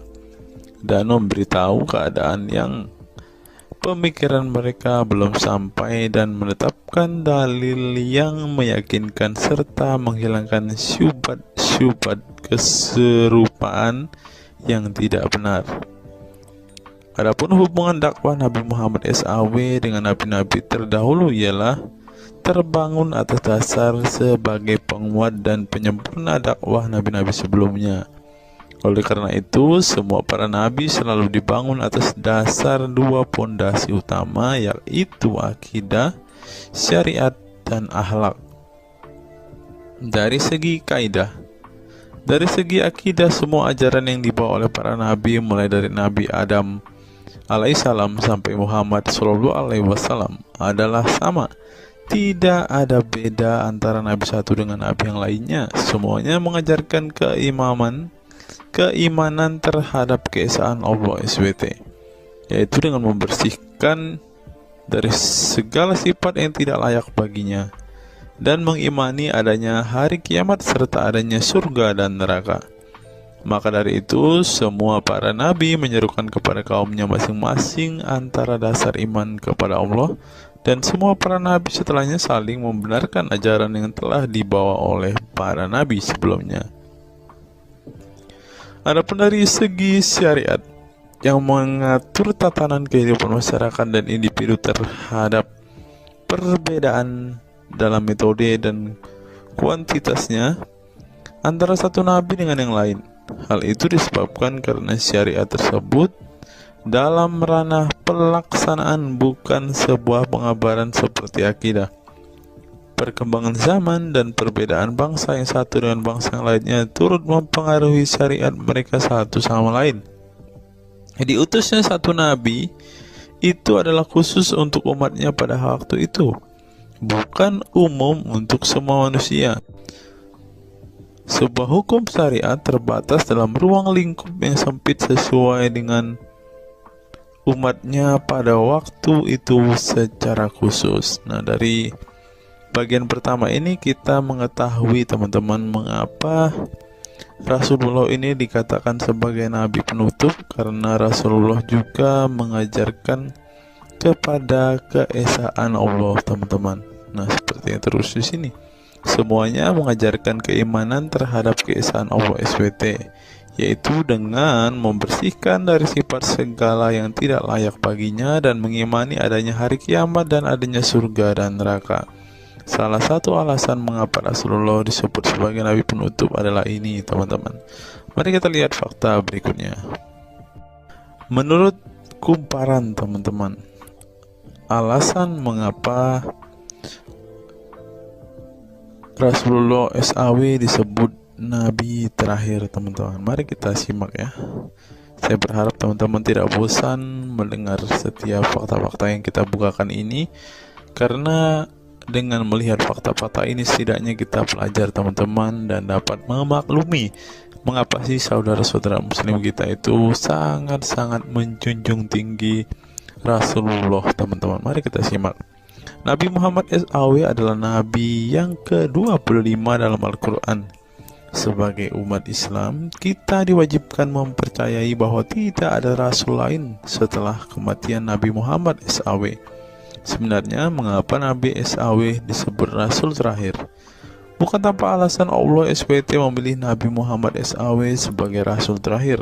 dan memberitahu keadaan yang pemikiran mereka belum sampai dan menetapkan dalil yang meyakinkan serta menghilangkan syubhat keserupaan yang tidak benar. Adapun hubungan dakwah Nabi Muhammad SAW dengan nabi-nabi terdahulu ialah terbangun atas dasar sebagai penguat dan penyempurna dakwah nabi-nabi sebelumnya. Oleh karena itu, semua para nabi selalu dibangun atas dasar dua pondasi utama, yaitu akidah, syariat, dan akhlak. Dari segi kaidah, dari segi akidah, semua ajaran yang dibawa oleh para nabi mulai dari Nabi Adam alaihissalam sampai Muhammad SAW adalah sama. Tidak ada beda antara nabi satu dengan nabi yang lainnya. Semuanya mengajarkan keimanan terhadap keesaan Allah SWT, yaitu dengan membersihkan dari segala sifat yang tidak layak baginya dan mengimani adanya hari kiamat serta adanya surga dan neraka. Maka dari itu, semua para nabi menyerukan kepada kaumnya masing-masing antara dasar iman kepada Allah, dan semua para nabi setelahnya saling membenarkan ajaran yang telah dibawa oleh para nabi sebelumnya. Adapun dari segi syariat yang mengatur tatanan kehidupan masyarakat dan individu terhadap perbedaan dalam metode dan kuantitasnya antara satu nabi dengan yang lain. Hal itu disebabkan karena syariat tersebut dalam ranah pelaksanaan bukan sebuah pengabaran seperti akidah. Perkembangan zaman dan perbedaan bangsa yang satu dengan bangsa yang lainnya turut mempengaruhi syariat mereka satu sama lain. Diutusnya satu nabi itu adalah khusus untuk umatnya pada waktu itu, bukan umum untuk semua manusia. Sebuah hukum syariat terbatas dalam ruang lingkup yang sempit sesuai dengan umatnya pada waktu itu secara khusus. Nah, dari bagian pertama ini kita mengetahui teman-teman mengapa Rasulullah ini dikatakan sebagai nabi penutup, karena Rasulullah juga mengajarkan kepada keesaan Allah, teman-teman. Nah, seperti yang terus di sini. Semuanya mengajarkan keimanan terhadap keesaan Allah SWT, yaitu dengan membersihkan dari sifat segala yang tidak layak baginya dan mengimani adanya hari kiamat dan adanya surga dan neraka. Salah satu alasan mengapa Rasulullah disebut sebagai nabi penutup adalah ini, teman-teman. Mari kita lihat fakta berikutnya. Menurut kumparan, teman-teman, alasan mengapa Rasulullah SAW disebut nabi terakhir, teman-teman. Mari kita simak ya. Saya berharap teman-teman tidak bosan mendengar setiap fakta-fakta yang kita bukakan ini, karena dengan melihat fakta-fakta ini setidaknya kita belajar, teman-teman, dan dapat memaklumi mengapa sih saudara-saudara muslim kita itu sangat-sangat menjunjung tinggi Rasulullah, teman-teman. Mari kita simak. Nabi Muhammad SAW adalah nabi yang ke-25 dalam Al-Quran. Sebagai umat Islam, kita diwajibkan mempercayai bahwa tidak ada rasul lain setelah kematian Nabi Muhammad SAW. Sebenarnya, mengapa Nabi SAW disebut rasul terakhir? Bukan tanpa alasan Allah SWT memilih Nabi Muhammad SAW sebagai rasul terakhir,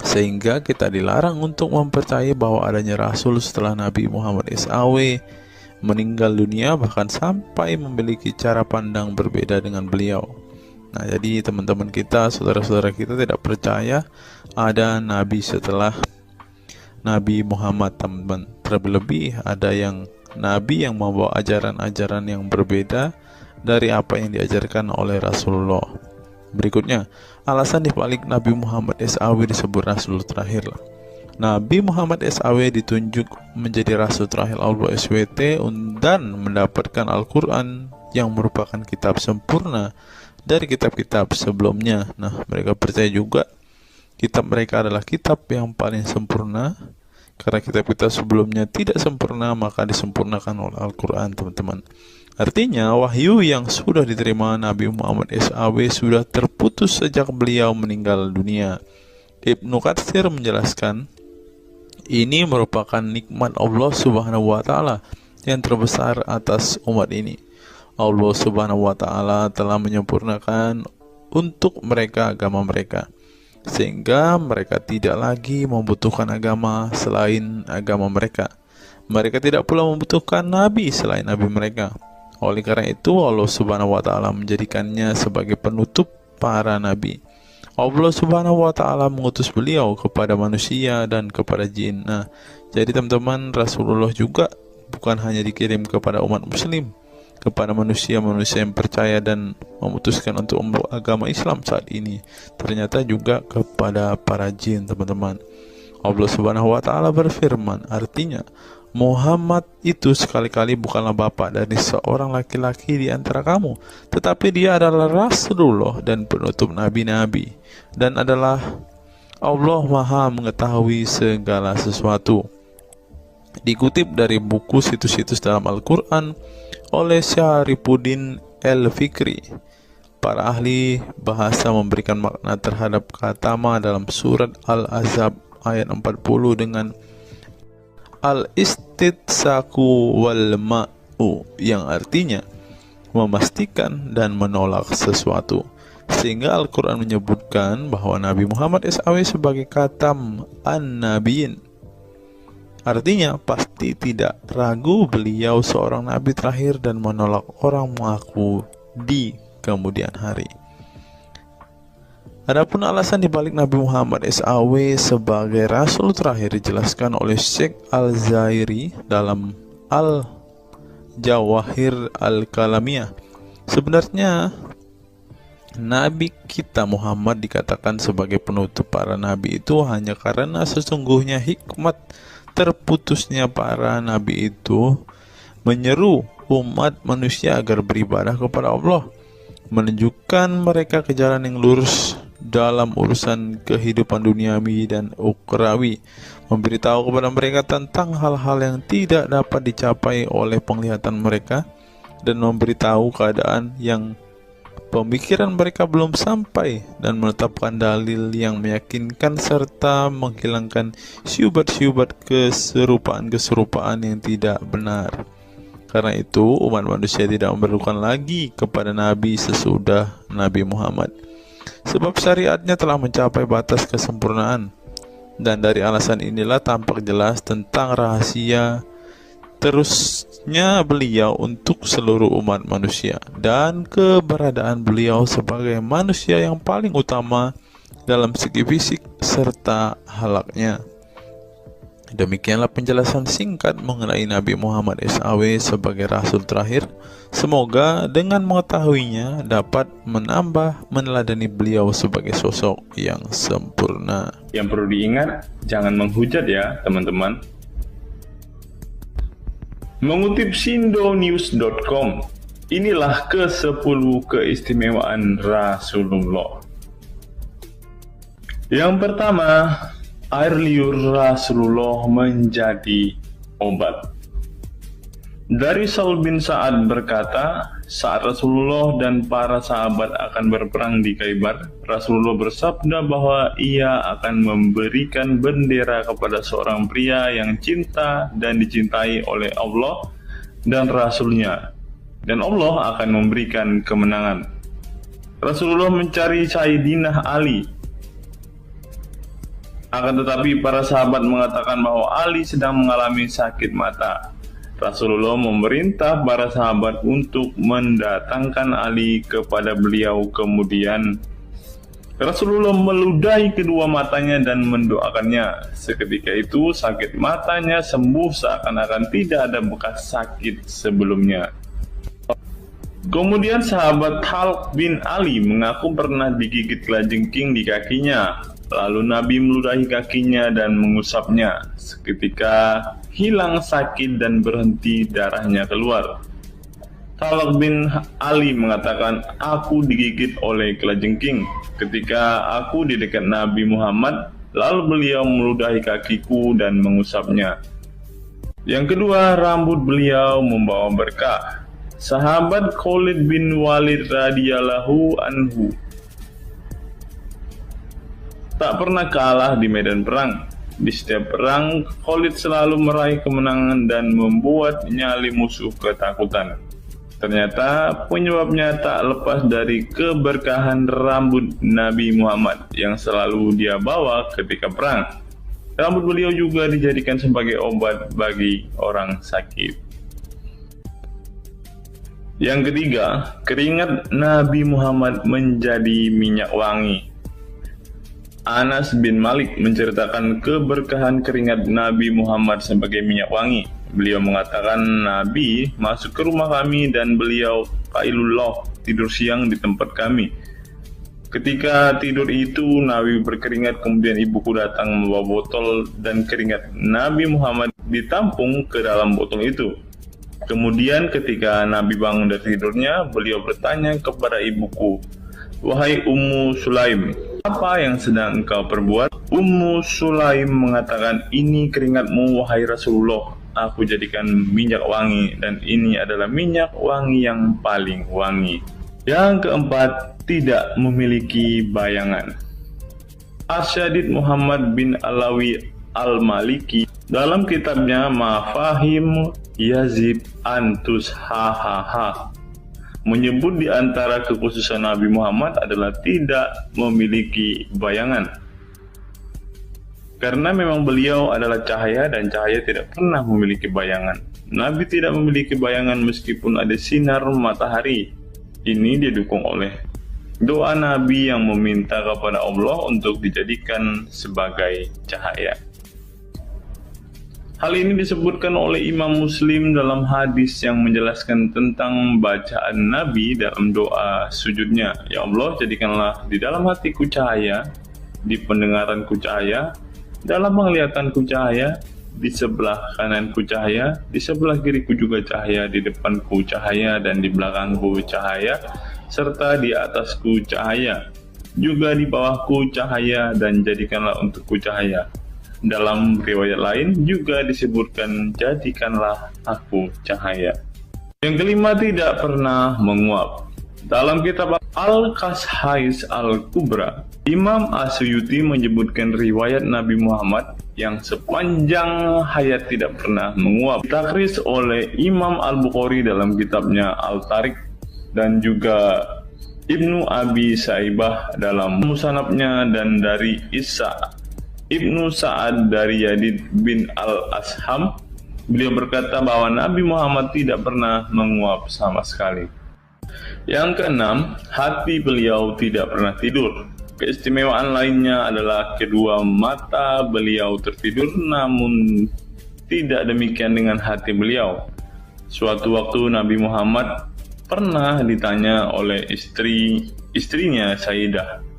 sehingga kita dilarang untuk mempercayai bahwa adanya rasul setelah Nabi Muhammad SAW meninggal dunia, bahkan sampai memiliki cara pandang berbeda dengan beliau. Nah, jadi teman-teman kita, saudara-saudara kita tidak percaya ada nabi setelah Nabi Muhammad, teman-teman. Terlebih ada yang nabi yang membawa ajaran-ajaran yang berbeda dari apa yang diajarkan oleh Rasulullah. Berikutnya, alasan dibalik Nabi Muhammad SAW disebut rasul terakhir. Nabi Muhammad SAW ditunjuk menjadi rasul terakhir Allah SWT dan mendapatkan Al-Quran yang merupakan kitab sempurna dari kitab-kitab sebelumnya. Nah, mereka percaya juga kitab mereka adalah kitab yang paling sempurna, karena kitab-kitab sebelumnya tidak sempurna, maka disempurnakan oleh Al-Quran, teman-teman. Artinya, wahyu yang sudah diterima Nabi Muhammad SAW sudah terputus sejak beliau meninggal dunia. Ibnu Katsir menjelaskan, ini merupakan nikmat Allah Subhanahu wa taala yang terbesar atas umat ini. Allah Subhanahu wa taala telah menyempurnakan untuk mereka agama mereka, sehingga mereka tidak lagi membutuhkan agama selain agama mereka. Mereka tidak pula membutuhkan nabi selain nabi mereka. Oleh karena itu, Allah Subhanahu wa taala menjadikannya sebagai penutup para nabi. Allah Subhanahu wa taala mengutus beliau kepada manusia dan kepada jin. Nah, jadi teman-teman, Rasulullah juga bukan hanya dikirim kepada umat muslim, kepada manusia-manusia yang percaya dan memutuskan untuk memeluk agama Islam saat ini, ternyata juga kepada para jin, teman-teman. Allah Subhanahu wa taala berfirman, artinya Muhammad itu sekali-kali bukanlah bapak dari seorang laki-laki di antara kamu, tetapi dia adalah Rasulullah dan penutup nabi-nabi, dan adalah Allah Maha mengetahui segala sesuatu. Dikutip dari buku situs-situs dalam Al-Quran oleh Syarifuddin El-Fikri, para ahli bahasa memberikan makna terhadap kata ma dalam surat Al-Ahzab ayat 40 dengan al-istitsaku wal ma'u, yang artinya memastikan dan menolak sesuatu. Sehingga Al-Quran menyebutkan bahwa Nabi Muhammad SAW sebagai khatam an-nabiyin, artinya pasti tidak ragu beliau seorang nabi terakhir dan menolak orang mengaku di kemudian hari. Adapun alasan dibalik Nabi Muhammad SAW sebagai Rasul terakhir dijelaskan oleh Syekh Al-Zairi dalam Al-Jawahir Al-Kalamiyah. Sebenarnya Nabi kita Muhammad dikatakan sebagai penutup para nabi itu hanya karena sesungguhnya hikmat terputusnya para nabi itu menyeru umat manusia agar beribadah kepada Allah, menunjukkan mereka ke jalan yang lurus dalam urusan kehidupan duniawi dan ukhrawi, memberitahu kepada mereka tentang hal-hal yang tidak dapat dicapai oleh penglihatan mereka, dan memberitahu keadaan yang pemikiran mereka belum sampai, dan menetapkan dalil yang meyakinkan serta menghilangkan syubhat-syubhat keserupaan-keserupaan yang tidak benar. Karena itu, umat manusia tidak memerlukan lagi kepada nabi sesudah Nabi Muhammad, sebab syariatnya telah mencapai batas kesempurnaan. Dan dari alasan inilah tampak jelas tentang rahasia terusnya beliau untuk seluruh umat manusia, dan keberadaan beliau sebagai manusia yang paling utama dalam segi fisik serta halaknya. Demikianlah penjelasan singkat mengenai Nabi Muhammad SAW sebagai Rasul terakhir. Semoga dengan mengetahuinya dapat menambah meneladani beliau sebagai sosok yang sempurna. Yang perlu diingat, jangan menghujat ya teman-teman. Mengutip sindonews.com, inilah ke-10 keistimewaan Rasulullah. Yang pertama, air liur Rasulullah menjadi obat. Dari Sahl bin Sa'ad berkata, saat Rasulullah dan para sahabat akan berperang di Khaibar, Rasulullah bersabda bahwa ia akan memberikan bendera kepada seorang pria yang cinta dan dicintai oleh Allah dan Rasulnya, dan Allah akan memberikan kemenangan. Rasulullah mencari Sayyidina Ali, akan tetapi para sahabat mengatakan bahwa Ali sedang mengalami sakit mata. Rasulullah memerintah para sahabat untuk mendatangkan Ali kepada beliau. Kemudian Rasulullah meludahi kedua matanya dan mendoakannya. Seketika itu sakit matanya sembuh seakan-akan tidak ada bekas sakit sebelumnya. Kemudian sahabat Khalid bin Ali mengaku pernah digigit kalajengking di kakinya. Lalu Nabi meludahi kakinya dan mengusapnya. Seketika hilang sakit dan berhenti darahnya keluar. Khalid bin Ali mengatakan, aku digigit oleh kalajengking ketika aku di dekat Nabi Muhammad, lalu beliau meludahi kakiku dan mengusapnya. Yang kedua, rambut beliau membawa berkah. Sahabat Khalid bin Walid radhiyallahu anhu tak pernah kalah di medan perang. Di setiap perang, Khalid selalu meraih kemenangan dan membuat nyali musuh ketakutan. Ternyata penyebabnya tak lepas dari keberkahan rambut Nabi Muhammad yang selalu dia bawa ketika perang. Rambut beliau juga dijadikan sebagai obat bagi orang sakit. Yang ketiga, keringat Nabi Muhammad menjadi minyak wangi. Anas bin Malik menceritakan keberkahan keringat Nabi Muhammad sebagai minyak wangi. Beliau mengatakan, Nabi masuk ke rumah kami dan beliau qailullah, tidur siang di tempat kami. Ketika tidur itu, Nabi berkeringat, kemudian ibuku datang membawa botol dan keringat Nabi Muhammad ditampung ke dalam botol itu. Kemudian ketika Nabi bangun dari tidurnya, beliau bertanya kepada ibuku, "Wahai Ummu Sulaim, apa yang sedang engkau perbuat?" Ummu Sulaim mengatakan, "Ini keringatmu wahai Rasulullah, aku jadikan minyak wangi dan ini adalah minyak wangi yang paling wangi." Yang keempat, tidak memiliki bayangan. Asyadid Muhammad bin Alawi Al-Maliki dalam kitabnya Mafahim Yazid Antus Hahaha menyebut di antara kekhususan Nabi Muhammad adalah tidak memiliki bayangan. Karena memang beliau adalah cahaya dan cahaya tidak pernah memiliki bayangan. Nabi tidak memiliki bayangan meskipun ada sinar matahari. Ini didukung oleh doa Nabi yang meminta kepada Allah untuk dijadikan sebagai cahaya. Hal ini disebutkan oleh Imam Muslim dalam hadis yang menjelaskan tentang bacaan Nabi dalam doa sujudnya. Ya Allah, jadikanlah di dalam hatiku cahaya, di pendengaranku cahaya, dalam penglihatanku cahaya, di sebelah kananku cahaya, di sebelah kiriku juga cahaya, di depanku cahaya, dan di belakangku cahaya, serta di atasku cahaya, juga di bawahku cahaya, dan jadikanlah untukku cahaya. Dalam riwayat lain juga disebutkan, jadikanlah aku cahaya. Yang kelima, tidak pernah menguap. Dalam kitab Al-Qashais Al-Kubra, Imam Asyuyuti menyebutkan riwayat Nabi Muhammad yang sepanjang hayat tidak pernah menguap. Ditakris oleh Imam Al-Bukhari dalam kitabnya Al-Tariq dan juga Ibnu Abi Saibah dalam Musannafnya, dan dari Isa Ibnu Sa'ad dari Yazid bin Al-Asham, beliau berkata bahwa Nabi Muhammad tidak pernah menguap sama sekali. Yang keenam, hati beliau tidak pernah tidur. Keistimewaan lainnya adalah kedua mata beliau tertidur, namun tidak demikian dengan hati beliau. Suatu waktu Nabi Muhammad pernah ditanya oleh istrinya Sayyidah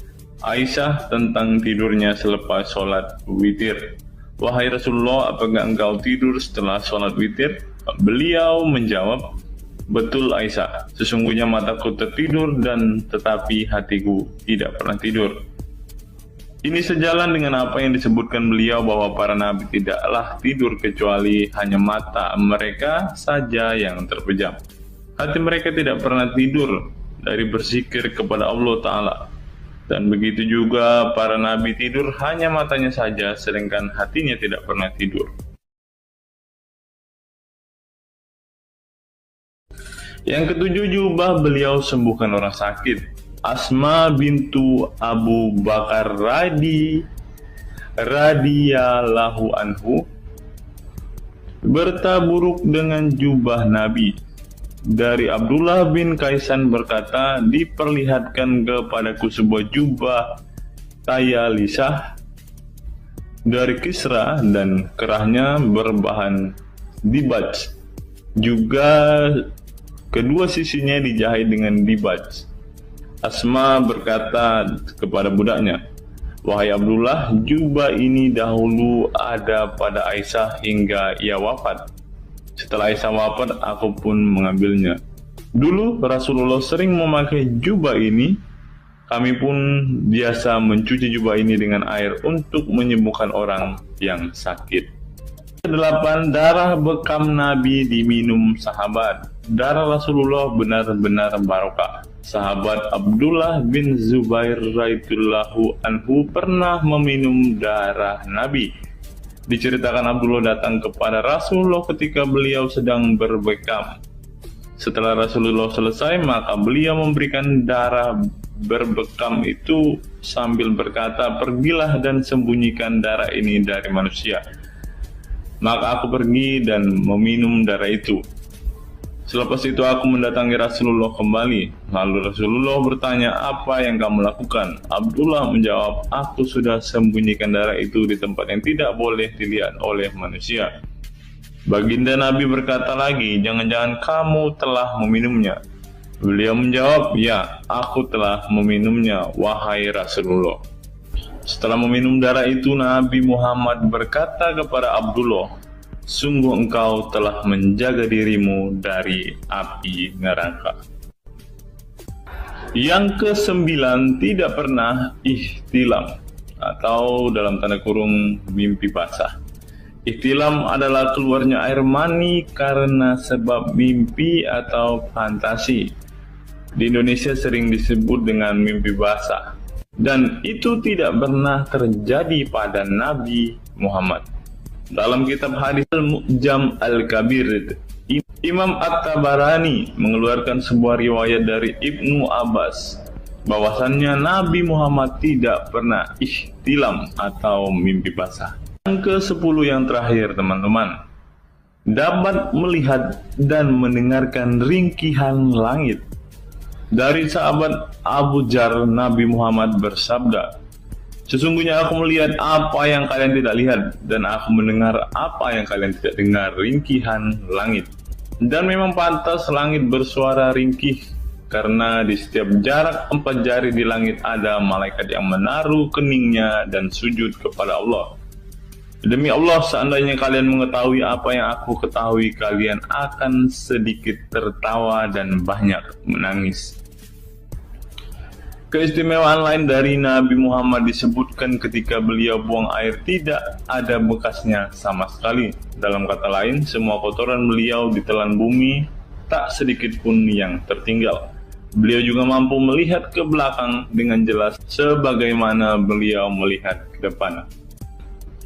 Aisyah tentang tidurnya selepas sholat witir. "Wahai Rasulullah, apakah engkau tidur setelah sholat witir?" Beliau menjawab, "Betul Aisyah, sesungguhnya mataku tertidur dan tetapi hatiku tidak pernah tidur." Ini sejalan dengan apa yang disebutkan beliau bahwa para nabi tidaklah tidur kecuali hanya mata mereka saja yang terpejam. Hati mereka tidak pernah tidur dari berzikir kepada Allah Ta'ala. Dan begitu juga para nabi tidur hanya matanya saja, sedangkan hatinya tidak pernah tidur. Yang ketujuh, jubah beliau sembuhkan orang sakit. Asma bintu Abu Bakar radhiyallahu anhu bertaburuk dengan jubah Nabi. Dari Abdullah bin Kaisan berkata, diperlihatkan kepadaku sebuah jubah tayalisah dari Kisra dan kerahnya berbahan dibaj. Juga kedua sisinya dijahit dengan dibaj. Asma berkata kepada budaknya, "Wahai Abdullah, jubah ini dahulu ada pada Aisyah hingga ia wafat. Setelah Aisyah wafat, aku pun mengambilnya. Dulu Rasulullah sering memakai jubah ini. Kami pun biasa mencuci jubah ini dengan air untuk menyembuhkan orang yang sakit." 8. Darah bekam Nabi diminum sahabat. Darah Rasulullah benar-benar barokah. sahabat Abdullah bin Zubair radhiyallahu anhu pernah meminum darah Nabi. Diceritakan Abdullah datang kepada Rasulullah ketika beliau sedang berbekam. Setelah Rasulullah selesai, maka beliau memberikan darah berbekam itu sambil berkata, "Pergilah dan sembunyikan darah ini dari manusia." Maka aku pergi dan meminum darah itu. Selepas itu aku mendatangi Rasulullah kembali. Lalu Rasulullah bertanya, "Apa yang kamu lakukan?" Abdullah menjawab, "Aku sudah sembunyikan darah itu di tempat yang tidak boleh dilihat oleh manusia." Baginda Nabi berkata lagi, "Jangan-jangan kamu telah meminumnya?" Beliau menjawab, "Ya, aku telah meminumnya, wahai Rasulullah." Setelah meminum darah itu, Nabi Muhammad berkata kepada Abdullah, "Sungguh engkau telah menjaga dirimu dari api neraka." Yang ke-9, tidak pernah ihtilam atau dalam tanda kurung mimpi basah. Ihtilam adalah keluarnya air mani karena sebab mimpi atau fantasi. Di Indonesia sering disebut dengan mimpi basah. Dan itu tidak pernah terjadi pada Nabi Muhammad. Dalam kitab hadis Al-Mu'jam Al-Kabir, Imam At-Tabarani mengeluarkan sebuah riwayat dari Ibnu Abbas bahwasannya Nabi Muhammad tidak pernah ihtilam atau mimpi basah. Yang ke-10 yang terakhir, teman-teman, dapat melihat dan mendengarkan ringkihan langit. Dari sahabat Abu Dzar, Nabi Muhammad bersabda, "Sesungguhnya aku melihat apa yang kalian tidak lihat, dan aku mendengar apa yang kalian tidak dengar, ringkihan langit. Dan memang pantas langit bersuara ringkih, karena di setiap jarak 4 jari di langit ada malaikat yang menaruh keningnya dan sujud kepada Allah. Demi Allah, seandainya kalian mengetahui apa yang aku ketahui, kalian akan sedikit tertawa dan banyak menangis." Keistimewaan lain dari Nabi Muhammad disebutkan ketika beliau buang air tidak ada bekasnya sama sekali. Dalam kata lain, semua kotoran beliau ditelan bumi, tak sedikit pun yang tertinggal. Beliau juga mampu melihat ke belakang dengan jelas sebagaimana beliau melihat ke depan.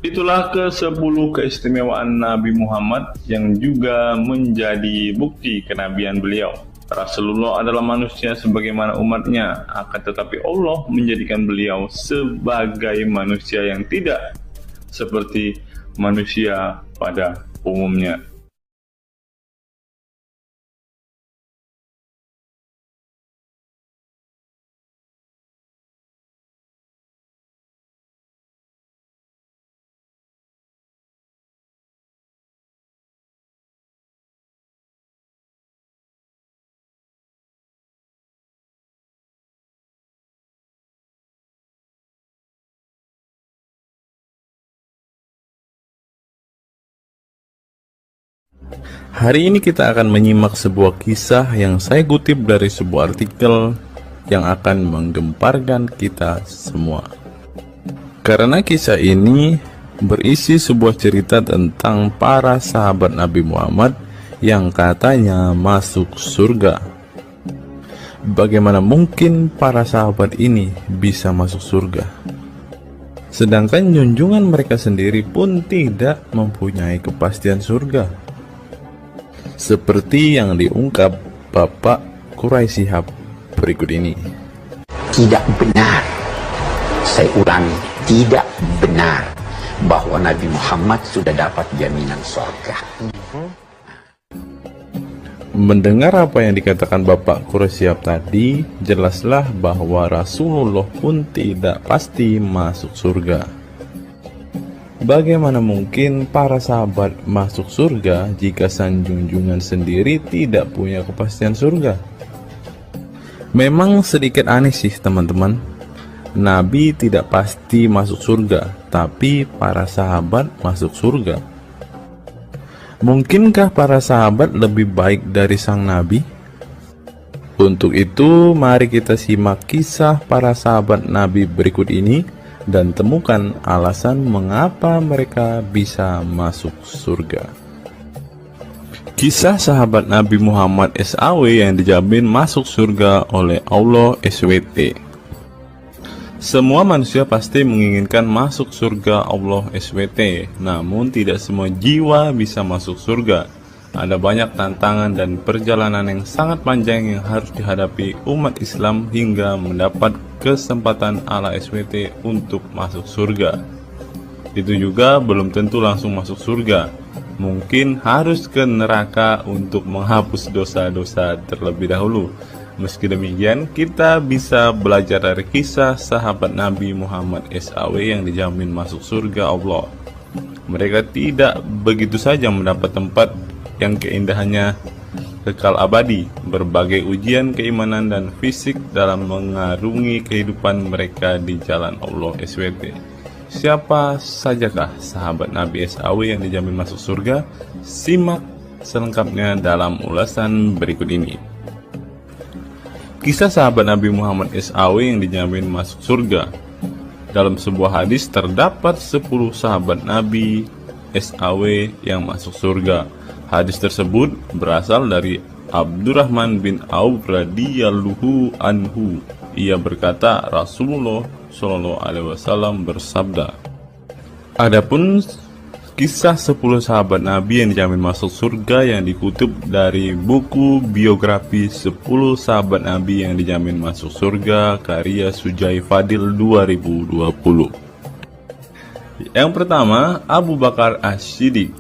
Itulah ke-10 keistimewaan Nabi Muhammad yang juga menjadi bukti kenabian beliau. Rasulullah adalah manusia sebagaimana umatnya, akan tetapi Allah menjadikan beliau sebagai manusia yang tidak seperti manusia pada umumnya. Hari ini kita akan menyimak sebuah kisah yang saya kutip dari sebuah artikel yang akan menggemparkan kita semua. Karena kisah ini berisi sebuah cerita tentang para sahabat Nabi Muhammad yang katanya masuk surga. Bagaimana mungkin para sahabat ini bisa masuk surga? Sedangkan junjungan mereka sendiri pun tidak mempunyai kepastian surga. Seperti yang diungkap Bapak Quraisy Shihab berikut ini. Tidak benar, saya ulangi, tidak benar bahwa Nabi Muhammad sudah dapat jaminan surga. Mendengar apa yang dikatakan Bapak Quraisy Shihab tadi, jelaslah bahwa Rasulullah pun tidak pasti masuk surga. Bagaimana mungkin para sahabat masuk surga jika sang junjungan sendiri tidak punya kepastian surga? Memang sedikit aneh sih teman-teman. Nabi tidak pasti masuk surga, tapi para sahabat masuk surga. Mungkinkah para sahabat lebih baik dari sang Nabi? Untuk itu, mari kita simak kisah para sahabat Nabi berikut ini dan temukan alasan mengapa mereka bisa masuk surga. Kisah sahabat Nabi Muhammad SAW yang dijamin masuk surga oleh Allah SWT. Semua manusia pasti menginginkan masuk surga Allah SWT, namun tidak semua jiwa bisa masuk surga. Ada banyak tantangan dan perjalanan yang sangat panjang yang harus dihadapi umat Islam hingga mendapat kesempatan ala SWT untuk masuk surga. Itu juga belum tentu langsung masuk surga. Mungkin harus ke neraka untuk menghapus dosa-dosa terlebih dahulu. Meski demikian, kita bisa belajar dari kisah sahabat Nabi Muhammad SAW yang dijamin masuk surga Allah. Mereka tidak begitu saja mendapat tempat yang keindahannya kekal abadi. Berbagai ujian keimanan dan fisik dalam mengarungi kehidupan mereka di jalan Allah SWT. Siapa sajakah sahabat Nabi SAW yang dijamin masuk surga? Simak selengkapnya dalam ulasan berikut ini. Kisah sahabat Nabi Muhammad SAW yang dijamin masuk surga. Dalam sebuah hadis terdapat 10 sahabat Nabi SAW yang masuk surga. Hadis tersebut berasal dari Abdurrahman bin Auf radhiyallahu anhu. Ia berkata, Rasulullah Shallallahu Alaihi Wasallam bersabda, adapun kisah 10 sahabat Nabi yang dijamin masuk surga yang dikutip dari buku biografi 10 sahabat Nabi yang dijamin masuk surga karya Sujai Fadil 2020. Yang pertama, Abu Bakar As-Siddiq.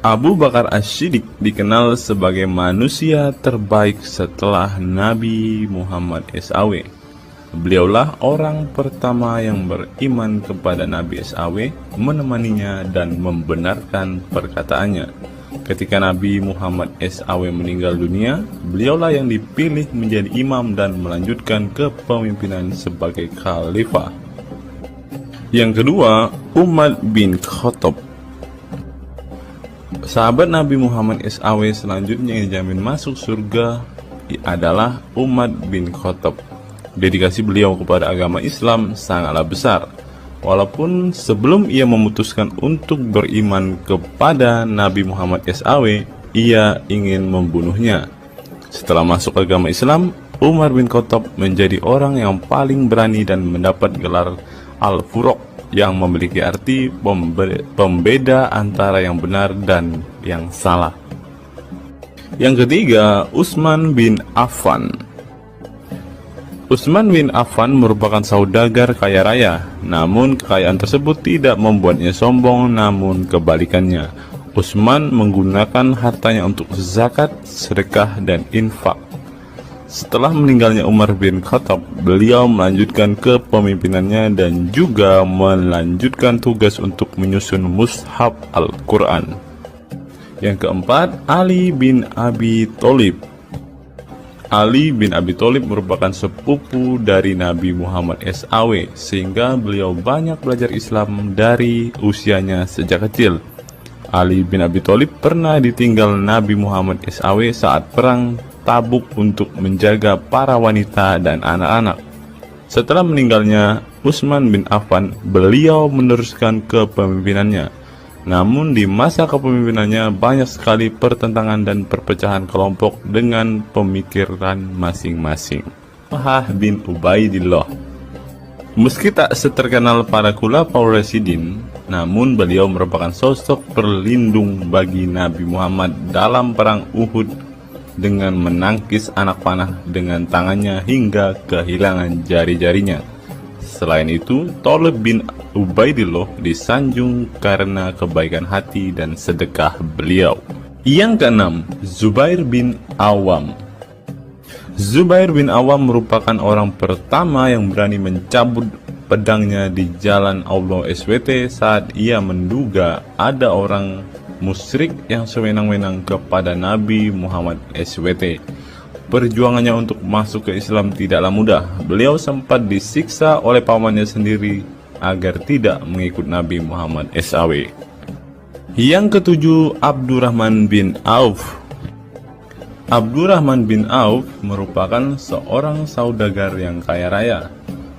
Abu Bakar As-Siddiq dikenal sebagai manusia terbaik setelah Nabi Muhammad SAW. Beliaulah orang pertama yang beriman kepada Nabi SAW, menemaninya dan membenarkan perkataannya. Ketika Nabi Muhammad SAW meninggal dunia, beliaulah yang dipilih menjadi imam dan melanjutkan kepemimpinan sebagai khalifah. Yang kedua, Umar bin Khattab. Sahabat Nabi Muhammad SAW selanjutnya yang dijamin masuk surga adalah Umar bin Khattab. Dedikasi beliau kepada agama Islam sangatlah besar. Walaupun sebelum ia memutuskan untuk beriman kepada Nabi Muhammad SAW, ia ingin membunuhnya. Setelah masuk agama Islam, Umar bin Khattab menjadi orang yang paling berani dan mendapat gelar Al-Furuq yang memiliki arti pembeda antara yang benar dan yang salah. Yang ketiga, Utsman bin Affan. Utsman bin Affan merupakan saudagar kaya raya, namun kekayaan tersebut tidak membuatnya sombong, namun kebalikannya. Utsman menggunakan hartanya untuk zakat, sedekah, dan infak. Setelah meninggalnya Umar bin Khattab, beliau melanjutkan kepemimpinannya dan juga melanjutkan tugas untuk menyusun mushaf Al-Quran. Yang keempat, Ali bin Abi Thalib. Ali bin Abi Thalib merupakan sepupu dari Nabi Muhammad SAW, sehingga beliau banyak belajar Islam dari usianya sejak kecil. Ali bin Abi Thalib pernah ditinggal Nabi Muhammad SAW saat perang Tabuk untuk menjaga para wanita dan anak-anak. Setelah meninggalnya Utsman bin Affan, beliau meneruskan kepemimpinannya. Namun di masa kepemimpinannya banyak sekali pertentangan dan perpecahan kelompok dengan pemikiran masing-masing. Talhah bin Ubaidillah. Meski tak seterkenal para khulafaur rasyidin, namun beliau merupakan sosok perlindung bagi Nabi Muhammad dalam perang Uhud dengan menangkis anak panah dengan tangannya hingga kehilangan jari-jarinya. Selain itu, Talhah bin Ubaidillah disanjung karena kebaikan hati dan sedekah beliau. Yang keenam, Zubair bin Awam. Zubair bin Awam merupakan orang pertama yang berani mencabut pedangnya di jalan Allah SWT saat ia menduga ada orang musyrik yang sewenang-wenang kepada Nabi Muhammad SWT. Perjuangannya untuk masuk ke Islam tidaklah mudah. Beliau sempat disiksa oleh pamannya sendiri agar tidak mengikut Nabi Muhammad SAW. Yang ketujuh, Abdurrahman bin Auf. Abdurrahman bin Auf merupakan seorang saudagar yang kaya raya.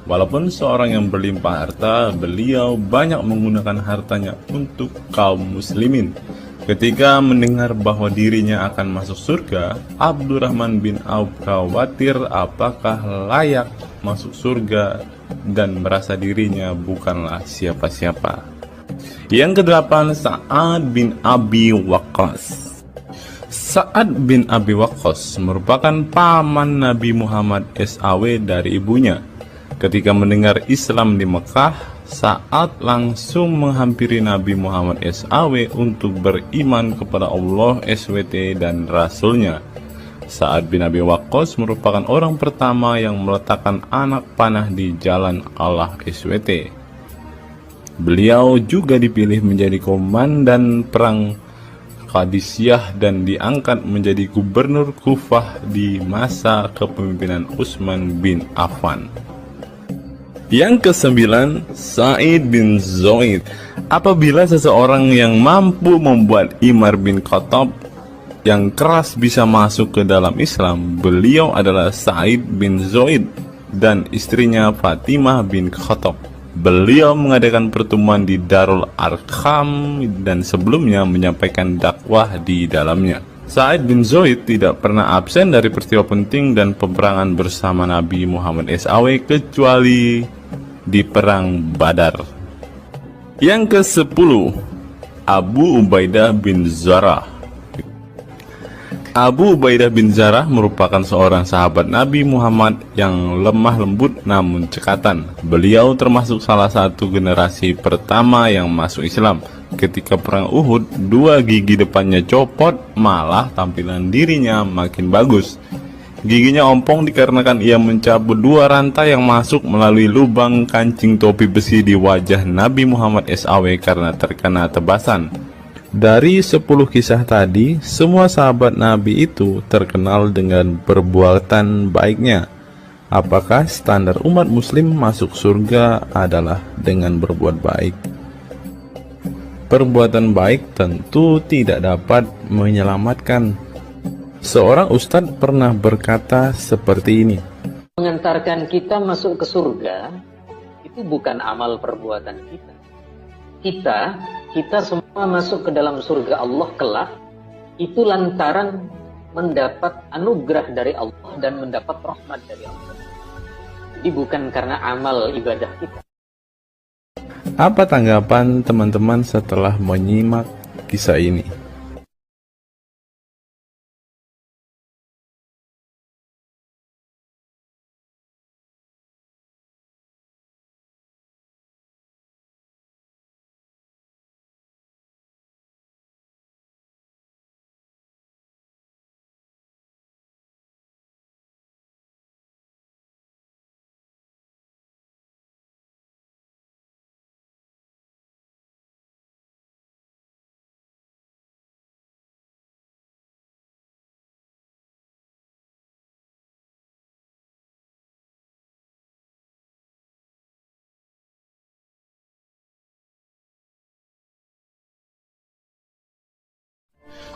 Walaupun seorang yang berlimpah harta, beliau banyak menggunakan hartanya untuk kaum muslimin. Ketika mendengar bahwa dirinya akan masuk surga, Abdurrahman bin Auf khawatir apakah layak masuk surga dan merasa dirinya bukanlah siapa-siapa. Yang kedelapan, Sa'ad bin Abi Waqqas. Sa'ad bin Abi Waqqas merupakan paman Nabi Muhammad SAW dari ibunya. Ketika mendengar Islam di Mekah, Sa'ad langsung menghampiri Nabi Muhammad SAW untuk beriman kepada Allah SWT dan Rasulnya. Sa'ad bin Abi Waqqas merupakan orang pertama yang meletakkan anak panah di jalan Allah SWT. Beliau juga dipilih menjadi komandan perang Qadisiyah dan diangkat menjadi gubernur Kufah di masa kepemimpinan Utsman bin Affan. Yang kesembilan, Sa'id bin Zaid. Apabila seseorang yang mampu membuat Umar bin Khattab yang keras bisa masuk ke dalam Islam, beliau adalah Sa'id bin Zaid dan istrinya Fatimah bin Khattab. Beliau mengadakan pertemuan di Darul Arqam dan sebelumnya menyampaikan dakwah di dalamnya. Sa'id bin Zaid tidak pernah absen dari peristiwa penting dan peperangan bersama Nabi Muhammad SAW kecuali di perang Badar. Yang ke-10, Abu Ubaidah bin Zarah. Abu Ubaidah bin Zarah merupakan seorang sahabat Nabi Muhammad yang lemah lembut namun cekatan. Beliau termasuk salah satu generasi pertama yang masuk Islam. Ketika perang Uhud, 2 gigi depannya copot, malah tampilan dirinya makin bagus. Giginya ompong dikarenakan ia mencabut 2 rantai yang masuk melalui lubang kancing topi besi di wajah Nabi Muhammad SAW karena terkena tebasan. Dari 10 kisah tadi, semua sahabat Nabi itu terkenal dengan perbuatan baiknya. Apakah standar umat muslim masuk surga adalah dengan berbuat baik? Perbuatan baik tentu tidak dapat menyelamatkan. Seorang ustadz pernah berkata seperti ini. Mengantarkan kita masuk ke surga itu bukan amal perbuatan kita. Kita semua masuk ke dalam surga Allah kelak itu lantaran mendapat anugerah dari Allah dan mendapat rahmat dari Allah. Jadi bukan karena amal ibadah kita. Apa tanggapan teman-teman setelah menyimak kisah ini?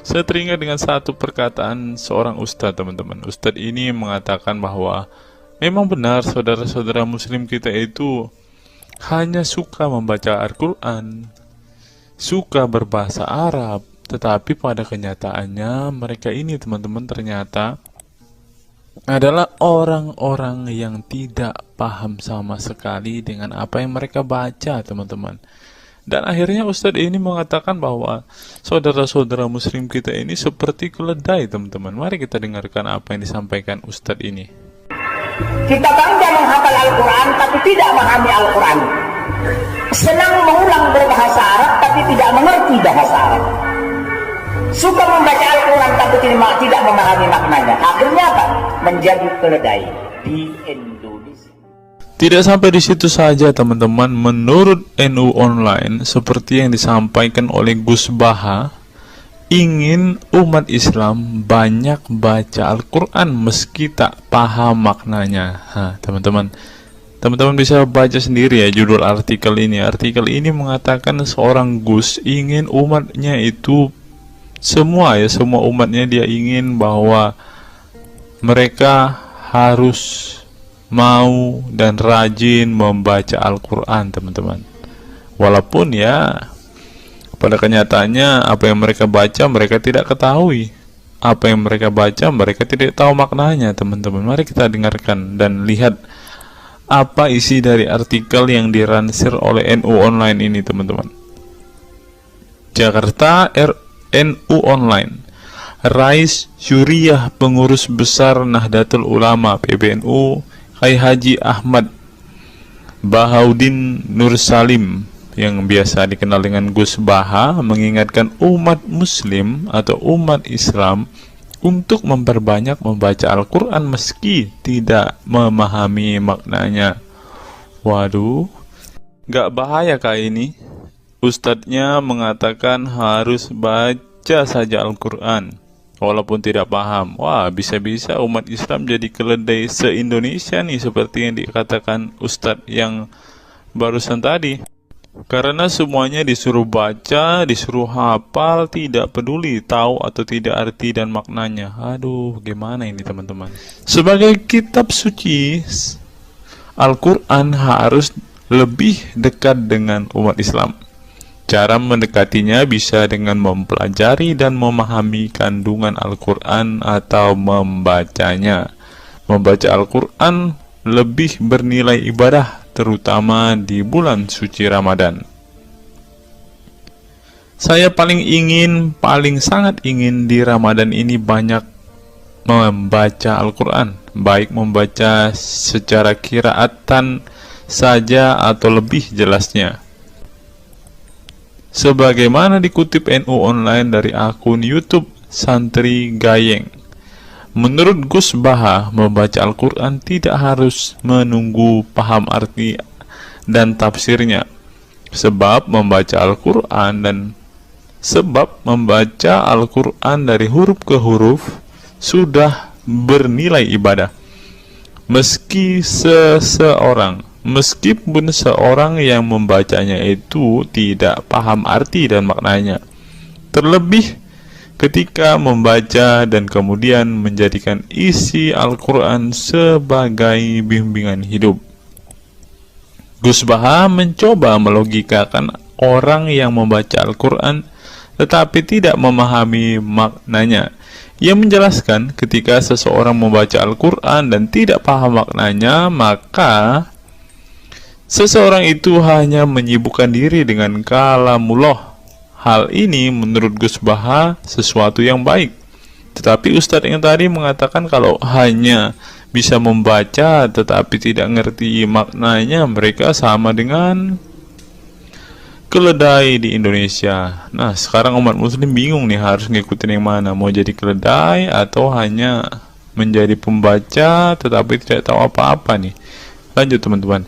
Saya teringat dengan satu perkataan seorang ustadz, teman-teman. Ustadz ini mengatakan bahwa memang benar saudara-saudara muslim kita itu hanya suka membaca Al-Quran, suka berbahasa Arab, tetapi pada kenyataannya mereka ini, teman-teman, ternyata adalah orang-orang yang tidak paham sama sekali dengan apa yang mereka baca, teman-teman. Dan akhirnya Ustadz ini mengatakan bahwa saudara-saudara muslim kita ini seperti keledai, teman-teman. Mari kita dengarkan apa yang disampaikan Ustadz ini. Kita bangga menghafal Al-Quran tapi tidak memahami Al-Quran. Senang mengulang berbahasa Arab tapi tidak mengerti bahasa Arab. Suka membaca Al-Quran tapi tidak memahami maknanya. Akhirnya apa? Menjadi keledai di Indonesia. Tidak sampai di situ saja, teman-teman. Menurut NU Online, seperti yang disampaikan oleh Gus Baha, ingin umat Islam banyak baca Al-Quran meski tak paham maknanya. Teman-teman bisa baca sendiri ya judul artikel ini. Artikel ini mengatakan seorang Gus ingin umatnya itu semua umatnya dia ingin bahwa mereka harus mau dan rajin membaca Al-Quran, teman-teman. Walaupun ya Pada kenyataannya, apa yang mereka baca mereka tidak ketahui. Apa yang mereka baca mereka tidak tahu maknanya, teman-teman. Mari kita dengarkan dan lihat apa isi dari artikel yang diransir oleh NU Online ini, teman-teman. Jakarta NU Online. Rais Syuriah Pengurus Besar Nahdlatul Ulama PBNU Kiai Haji Ahmad Bahaudin Nur Salim yang biasa dikenal dengan Gus Baha mengingatkan umat muslim atau umat Islam untuk memperbanyak membaca Al-Quran meski tidak memahami maknanya. Waduh, gak bahaya kah ini? Ustadznya mengatakan harus baca saja Al-Quran walaupun tidak paham. Wah, bisa-bisa umat Islam jadi keledai se-Indonesia nih, seperti yang dikatakan Ustadz yang barusan tadi. Karena semuanya disuruh baca, disuruh hafal, tidak peduli tahu atau tidak arti dan maknanya. Aduh, gimana ini teman-teman? Sebagai kitab suci, Al-Quran harus lebih dekat dengan umat Islam. Cara mendekatinya bisa dengan mempelajari dan memahami kandungan Al-Quran atau membacanya. Membaca Al-Quran lebih bernilai ibadah, terutama di bulan suci Ramadan. Saya paling sangat ingin di Ramadan ini banyak membaca Al-Quran, baik membaca secara qiraatan saja atau lebih jelasnya. Sebagaimana dikutip NU Online dari akun YouTube Santri Gayeng. Menurut Gus Baha, membaca Al-Quran tidak harus menunggu paham arti dan tafsirnya. Sebab membaca Al-Quran dari huruf ke huruf sudah bernilai ibadah. Meskipun seorang yang membacanya itu tidak paham arti dan maknanya. Terlebih ketika membaca dan kemudian menjadikan isi Al-Quran sebagai bimbingan hidup. Gus Baha mencoba melogikakan orang yang membaca Al-Quran tetapi tidak memahami maknanya. Ia menjelaskan ketika seseorang membaca Al-Quran dan tidak paham maknanya, maka seseorang itu hanya menyibukkan diri dengan kalamullah. Hal ini menurut Gus Baha sesuatu yang baik. Tetapi Ustadz yang tadi mengatakan kalau hanya bisa membaca tetapi tidak ngerti maknanya, mereka sama dengan keledai di Indonesia. Nah, sekarang umat muslim bingung nih harus ngikutin yang mana, mau jadi keledai atau hanya menjadi pembaca tetapi tidak tahu apa-apa nih. Lanjut teman-teman.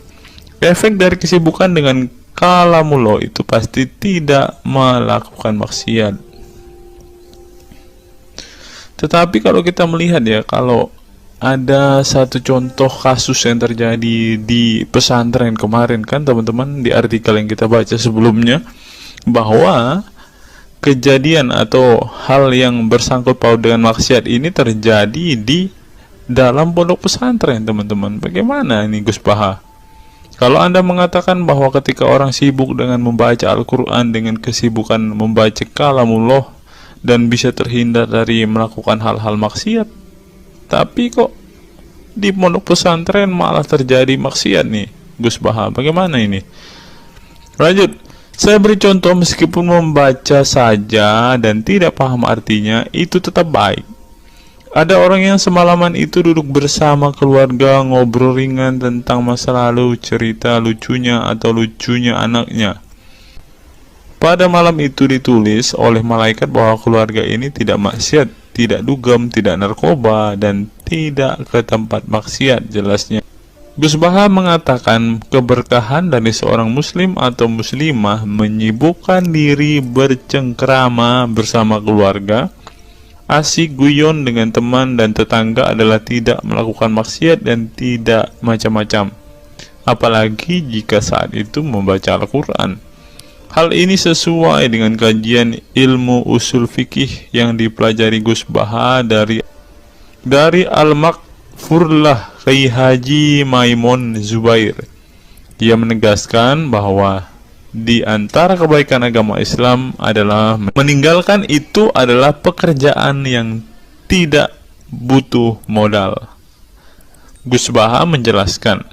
Efek dari kesibukan dengan kalamullah itu pasti tidak melakukan maksiat. Tetapi kalau kita melihat ya, kalau ada satu contoh kasus yang terjadi di pesantren kemarin kan teman-teman, di artikel yang kita baca sebelumnya, bahwa kejadian atau hal yang bersangkut paut dengan maksiat ini terjadi di dalam pondok pesantren teman-teman. Bagaimana ini Gus Baha? Kalau Anda mengatakan bahwa ketika orang sibuk dengan membaca Al-Quran dengan kesibukan membaca kalamullah dan bisa terhindar dari melakukan hal-hal maksiat, tapi kok di pondok pesantren malah terjadi maksiat nih Gus Baha, bagaimana ini? Lanjut, saya beri contoh, meskipun membaca saja dan tidak paham artinya itu tetap baik. Ada orang yang semalaman itu duduk bersama keluarga, ngobrol ringan tentang masa lalu, cerita lucunya atau lucunya anaknya. Pada malam itu ditulis oleh malaikat bahwa keluarga ini tidak maksiat, tidak dugem, tidak narkoba, dan tidak ke tempat maksiat, jelasnya. Gus Baha mengatakan keberkahan dari seorang muslim atau muslimah menyibukkan diri bercengkrama bersama keluarga, asik guyon dengan teman dan tetangga adalah tidak melakukan maksiat dan tidak macam-macam, apalagi jika saat itu membaca Al-Quran. Hal ini sesuai dengan kajian ilmu usul fikih yang dipelajari Gus Baha dari Al-Makfurlah Kiai Haji Maimun Zubair. Ia menegaskan bahwa di antara kebaikan agama Islam adalah meninggalkan itu adalah pekerjaan yang tidak butuh modal. Gus Baha menjelaskan,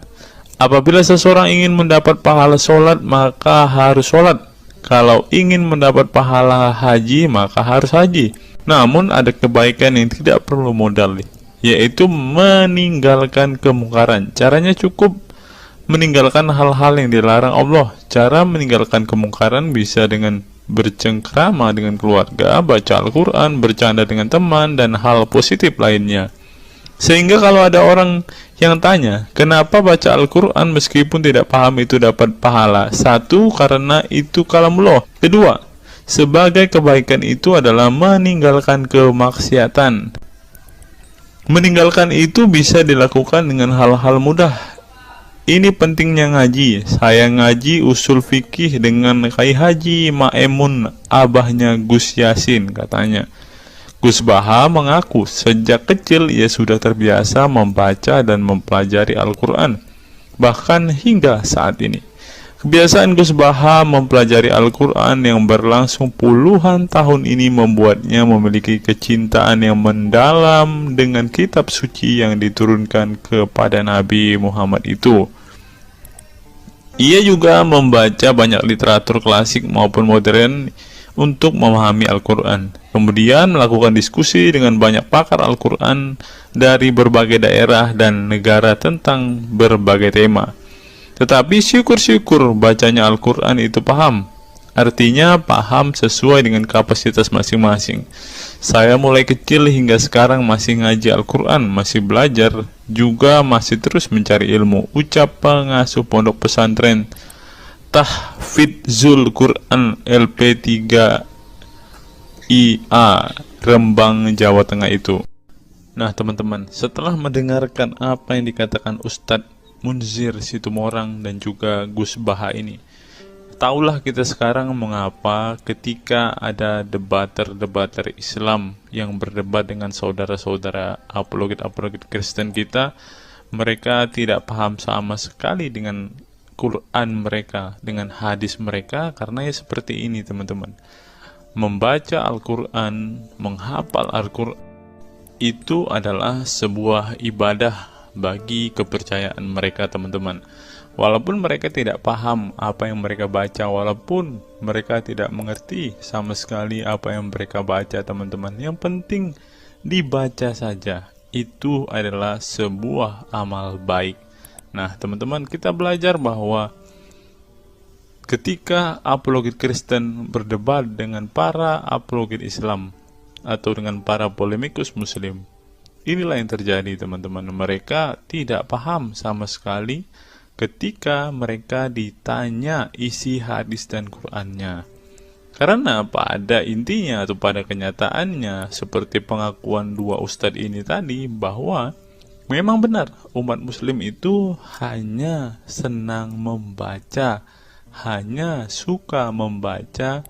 apabila seseorang ingin mendapat pahala sholat, maka harus sholat. Kalau ingin mendapat pahala haji, maka harus haji. Namun ada kebaikan yang tidak perlu modal, yaitu meninggalkan kemungkaran. Caranya cukup meninggalkan hal-hal yang dilarang Allah. Cara meninggalkan kemungkaran bisa dengan bercengkrama dengan keluarga, baca Al-Quran, bercanda dengan teman, dan hal positif lainnya. Sehingga kalau ada orang yang tanya, kenapa baca Al-Quran meskipun tidak paham itu dapat pahala? Satu, karena itu kalamullah. Kedua, sebagai kebaikan itu adalah meninggalkan kemaksiatan. Meninggalkan itu bisa dilakukan dengan hal-hal mudah. Ini pentingnya ngaji. Saya ngaji usul fikih dengan Kai Haji Maemun, abahnya Gus Yasin, katanya. Gus Baha mengaku sejak kecil ia sudah terbiasa membaca dan mempelajari Al-Quran, bahkan hingga saat ini. Kebiasaan Gus Baha mempelajari Al-Quran yang berlangsung puluhan tahun ini membuatnya memiliki kecintaan yang mendalam dengan kitab suci yang diturunkan kepada Nabi Muhammad itu. Ia juga membaca banyak literatur klasik maupun modern untuk memahami Al-Quran. Kemudian melakukan diskusi dengan banyak pakar Al-Quran dari berbagai daerah dan negara tentang berbagai tema. Tetapi syukur-syukur bacanya Al-Quran itu paham. Artinya paham sesuai dengan kapasitas masing-masing. Saya mulai kecil hingga sekarang masih ngaji Al-Quran, masih belajar, juga masih terus mencari ilmu. Ucap pengasuh pondok pesantren Tahfidzul Quran LP3 IA Rembang, Jawa Tengah itu. Nah teman-teman, setelah mendengarkan apa yang dikatakan Ustadz Munzir Situmorang dan juga Gus Baha ini, taulah kita sekarang mengapa ketika ada debater-debater Islam yang berdebat dengan saudara-saudara apologet-apologet Kristen kita, mereka tidak paham sama sekali dengan Quran mereka, dengan hadis mereka, karena ya seperti ini teman-teman. Membaca Al-Quran, menghafal Al-Quran itu adalah sebuah ibadah bagi kepercayaan mereka teman-teman. Walaupun mereka tidak paham apa yang mereka baca, walaupun mereka tidak mengerti sama sekali apa yang mereka baca teman-teman, yang penting dibaca saja, itu adalah sebuah amal baik. Nah teman-teman, kita belajar bahwa ketika apologet Kristen berdebat dengan para apologet Islam atau dengan para polemikus Muslim, inilah yang terjadi teman-teman. Mereka tidak paham sama sekali ketika mereka ditanya isi hadis dan Qur'annya. Karena pada intinya atau pada kenyataannya, seperti pengakuan dua ustadz ini tadi, bahwa memang benar umat muslim itu hanya senang membaca, hanya suka membaca,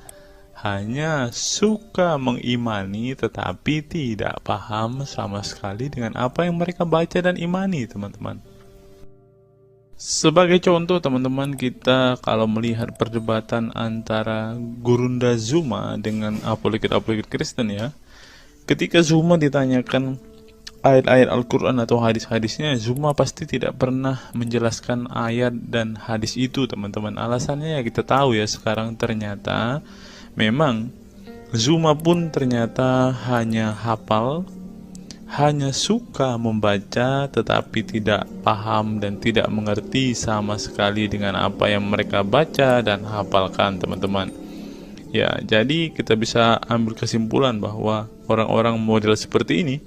hanya suka mengimani, tetapi tidak paham sama sekali dengan apa yang mereka baca dan imani teman-teman. Sebagai contoh teman-teman, kita kalau melihat perdebatan antara Gurunda Zuma dengan apologet-apologet Kristen ya, ketika Zuma ditanyakan ayat-ayat Al-Quran atau hadis-hadisnya, Zuma pasti tidak pernah menjelaskan ayat dan hadis itu teman-teman. Alasannya ya kita tahu ya, sekarang ternyata memang Zuma pun ternyata hanya hafal, hanya suka membaca, tetapi tidak paham dan tidak mengerti sama sekali dengan apa yang mereka baca dan hafalkan teman-teman. Ya, jadi kita bisa ambil kesimpulan bahwa orang-orang model seperti ini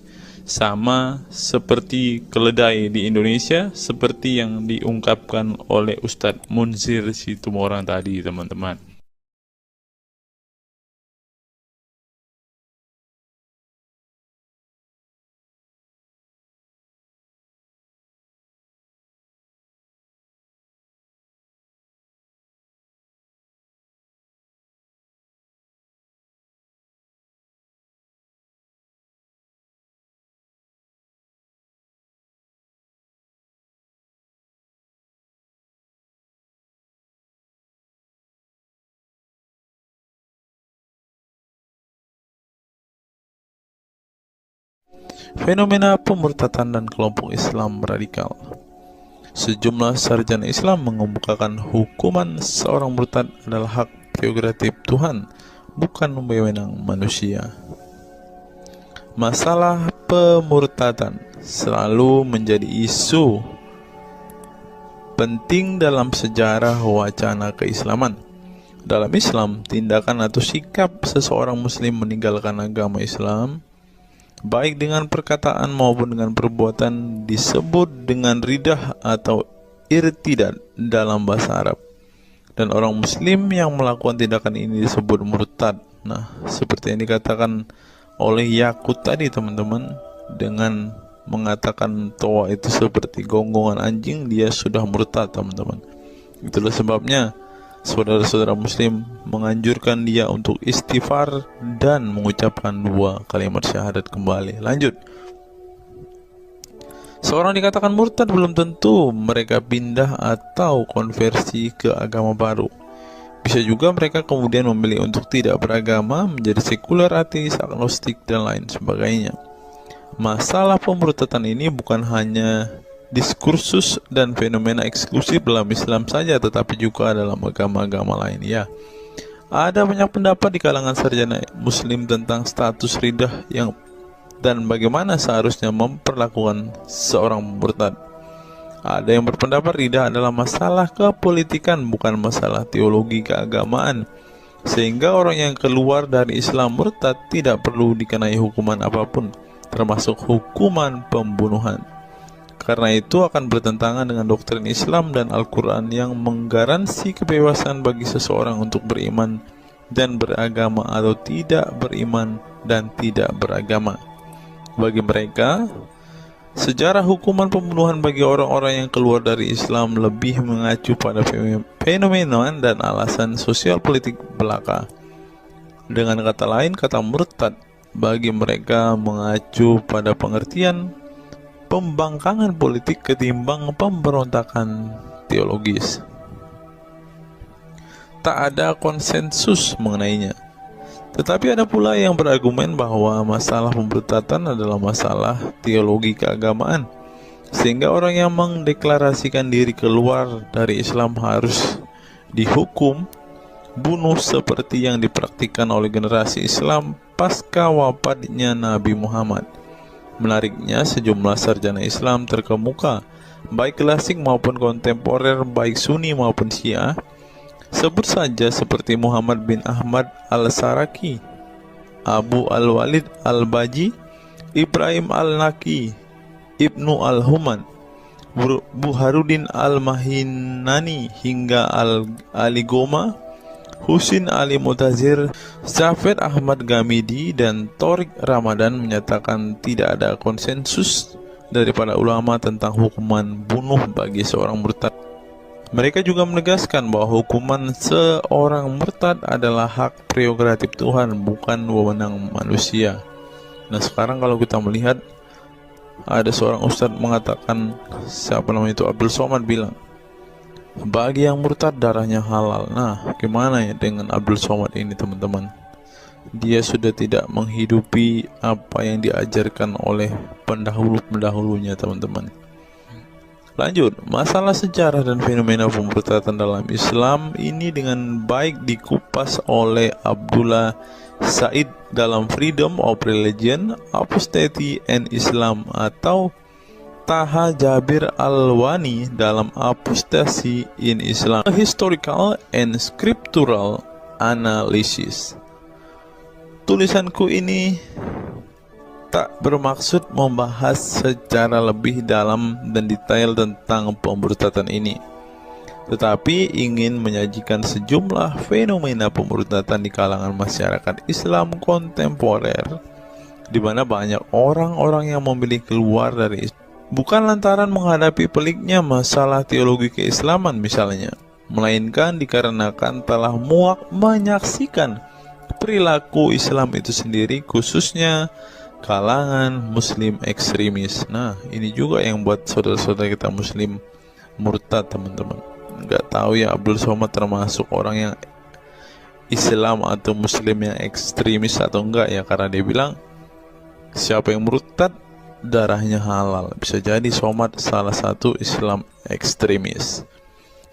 sama seperti keledai di Indonesia, seperti yang diungkapkan oleh Ustadz Munzir Situmorang tadi teman-teman. Fenomena pemurtadan dan kelompok Islam radikal. Sejumlah sarjana Islam mengemukakan hukuman seorang murtad adalah hak prerogatif Tuhan, bukan wewenang manusia. Masalah pemurtadan selalu menjadi isu penting dalam sejarah wacana keislaman. Dalam Islam, tindakan atau sikap seseorang muslim meninggalkan agama Islam, baik dengan perkataan maupun dengan perbuatan, disebut dengan ridah atau irtidad dalam bahasa Arab. Dan orang muslim yang melakukan tindakan ini disebut murtad. Nah, seperti yang dikatakan oleh Yakut tadi teman-teman, dengan mengatakan toa itu seperti gonggongan anjing, dia sudah murtad teman-teman. Itulah sebabnya saudara-saudara muslim menganjurkan dia untuk istighfar dan mengucapkan 2 kalimat syahadat kembali. Lanjut. Seorang dikatakan murtad belum tentu mereka pindah atau konversi ke agama baru. Bisa juga mereka kemudian memilih untuk tidak beragama, menjadi sekuler, ateis, agnostik, dan lain sebagainya. Masalah pemurtadan ini bukan hanya diskursus dan fenomena eksklusif dalam Islam saja, tetapi juga dalam agama-agama lain. Ya, ada banyak pendapat di kalangan sarjana muslim tentang status ridah dan bagaimana seharusnya memperlakukan seorang murtad. Ada yang berpendapat ridah adalah masalah kepolitikan, bukan masalah teologi keagamaan, sehingga orang yang keluar dari Islam murtad tidak perlu dikenai hukuman apapun, termasuk hukuman pembunuhan. Karena itu akan bertentangan dengan doktrin Islam dan Al-Quran yang menggaransi kebebasan bagi seseorang untuk beriman dan beragama atau tidak beriman dan tidak beragama. Bagi mereka, sejarah hukuman pembunuhan bagi orang-orang yang keluar dari Islam lebih mengacu pada fenomena dan alasan sosial politik belaka. Dengan kata lain, kata murtad bagi mereka mengacu pada pengertian pembangkangan politik ketimbang pemberontakan teologis. Tak ada konsensus mengenainya. Tetapi ada pula yang berargumen bahwa masalah pemurtadan adalah masalah teologi keagamaan, sehingga orang yang mendeklarasikan diri keluar dari Islam harus dihukum bunuh seperti yang dipraktikkan oleh generasi Islam pasca wafatnya Nabi Muhammad. Menariknya, sejumlah sarjana Islam terkemuka, baik klasik maupun kontemporer, baik Sunni maupun Syiah, sebut saja seperti Muhammad bin Ahmad al-Saraki, Abu al-Walid al-Baji, Ibrahim al-Naqi, Ibnu al-Human, Buharuddin al-Mahinani, hingga Ali Goma, Husin Ali Mutazir, Zafir Ahmad Gamidi, dan Torik Ramadan menyatakan tidak ada konsensus dari para ulama tentang hukuman bunuh bagi seorang murtad. Mereka juga menegaskan bahwa hukuman seorang murtad adalah hak prerogatif Tuhan, bukan wewenang manusia. Nah, sekarang kalau kita melihat, ada seorang ustadz mengatakan, siapa namanya itu, Abdul Somad bilang, bagi yang murtad darahnya halal. Nah, gimana ya dengan Abdul Somad ini teman-teman? Dia sudah tidak menghidupi apa yang diajarkan oleh pendahulu-pendahulunya teman-teman. Lanjut, masalah sejarah dan fenomena pemurtadan dalam Islam ini dengan baik dikupas oleh Abdullah Said dalam Freedom of Religion, Apostasy and Islam, atau Taha Jabir Al-Wani dalam Apostasy in Islam, A Historical and Scriptural Analysis. Tulisanku ini tak bermaksud membahas secara lebih dalam dan detail tentang pemurtadan ini, tetapi ingin menyajikan sejumlah fenomena pemurtadan di kalangan masyarakat Islam kontemporer, di mana banyak orang-orang yang memilih keluar dari Islam bukan lantaran menghadapi peliknya masalah teologi keislaman misalnya, melainkan dikarenakan telah muak menyaksikan perilaku Islam itu sendiri, khususnya kalangan muslim ekstremis. Nah, ini juga yang buat saudara-saudara kita muslim murtad teman-teman. Nggak tahu ya Abdul Somad termasuk orang yang Islam atau muslim yang ekstremis atau enggak ya, karena dia bilang Siapa yang murtad, darahnya halal. Bisa jadi Somad salah satu Islam ekstremis.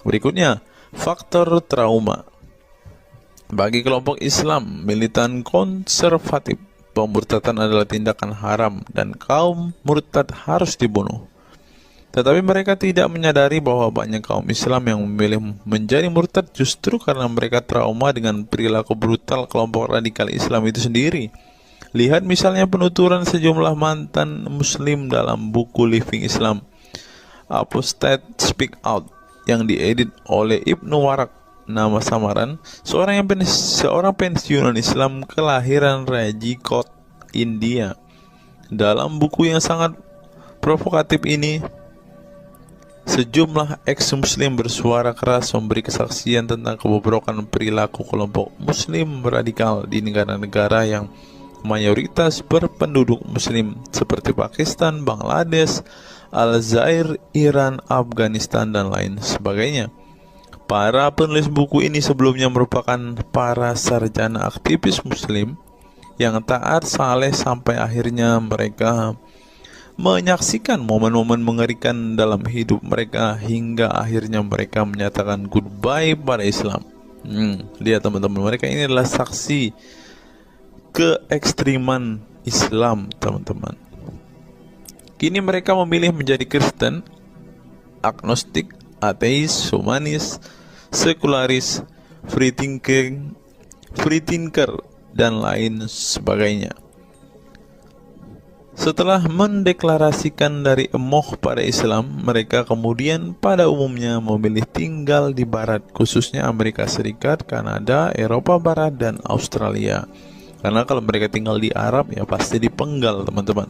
Berikutnya, faktor trauma. Bagi kelompok Islam militan konservatif, pemurtadan adalah tindakan haram dan kaum murtad harus dibunuh. Tetapi mereka tidak menyadari bahwa banyak kaum Islam yang memilih menjadi murtad justru karena mereka trauma dengan perilaku brutal kelompok radikal Islam itu sendiri. Lihat misalnya penuturan sejumlah mantan muslim dalam buku Living Islam, Apostate Speak Out, yang diedit oleh Ibnu Warak. Nama samaran seorang pensiunan Islam kelahiran Rajkot, India. Dalam buku yang sangat provokatif ini, sejumlah ex-muslim bersuara keras memberi kesaksian tentang kebobrokan perilaku kelompok muslim radikal di negara-negara yang mayoritas berpenduduk muslim seperti Pakistan, Bangladesh, Aljazair, Iran, Afghanistan, dan lain sebagainya. Para penulis buku ini sebelumnya merupakan para sarjana aktivis muslim yang taat saleh sampai akhirnya mereka menyaksikan momen-momen mengerikan dalam hidup mereka hingga akhirnya mereka menyatakan goodbye pada Islam. Lihat teman-teman, mereka ini adalah saksi keekstriman Islam, teman-teman. Kini mereka memilih menjadi Kristen, agnostik, ateis, humanis, sekularis, free thinker, dan lain sebagainya. Setelah mendeklarasikan dari emoh pada Islam, mereka kemudian pada umumnya memilih tinggal di Barat, khususnya Amerika Serikat, Kanada, Eropa Barat, dan Australia. Karena kalau mereka tinggal di Arab ya pasti dipenggal, teman-teman.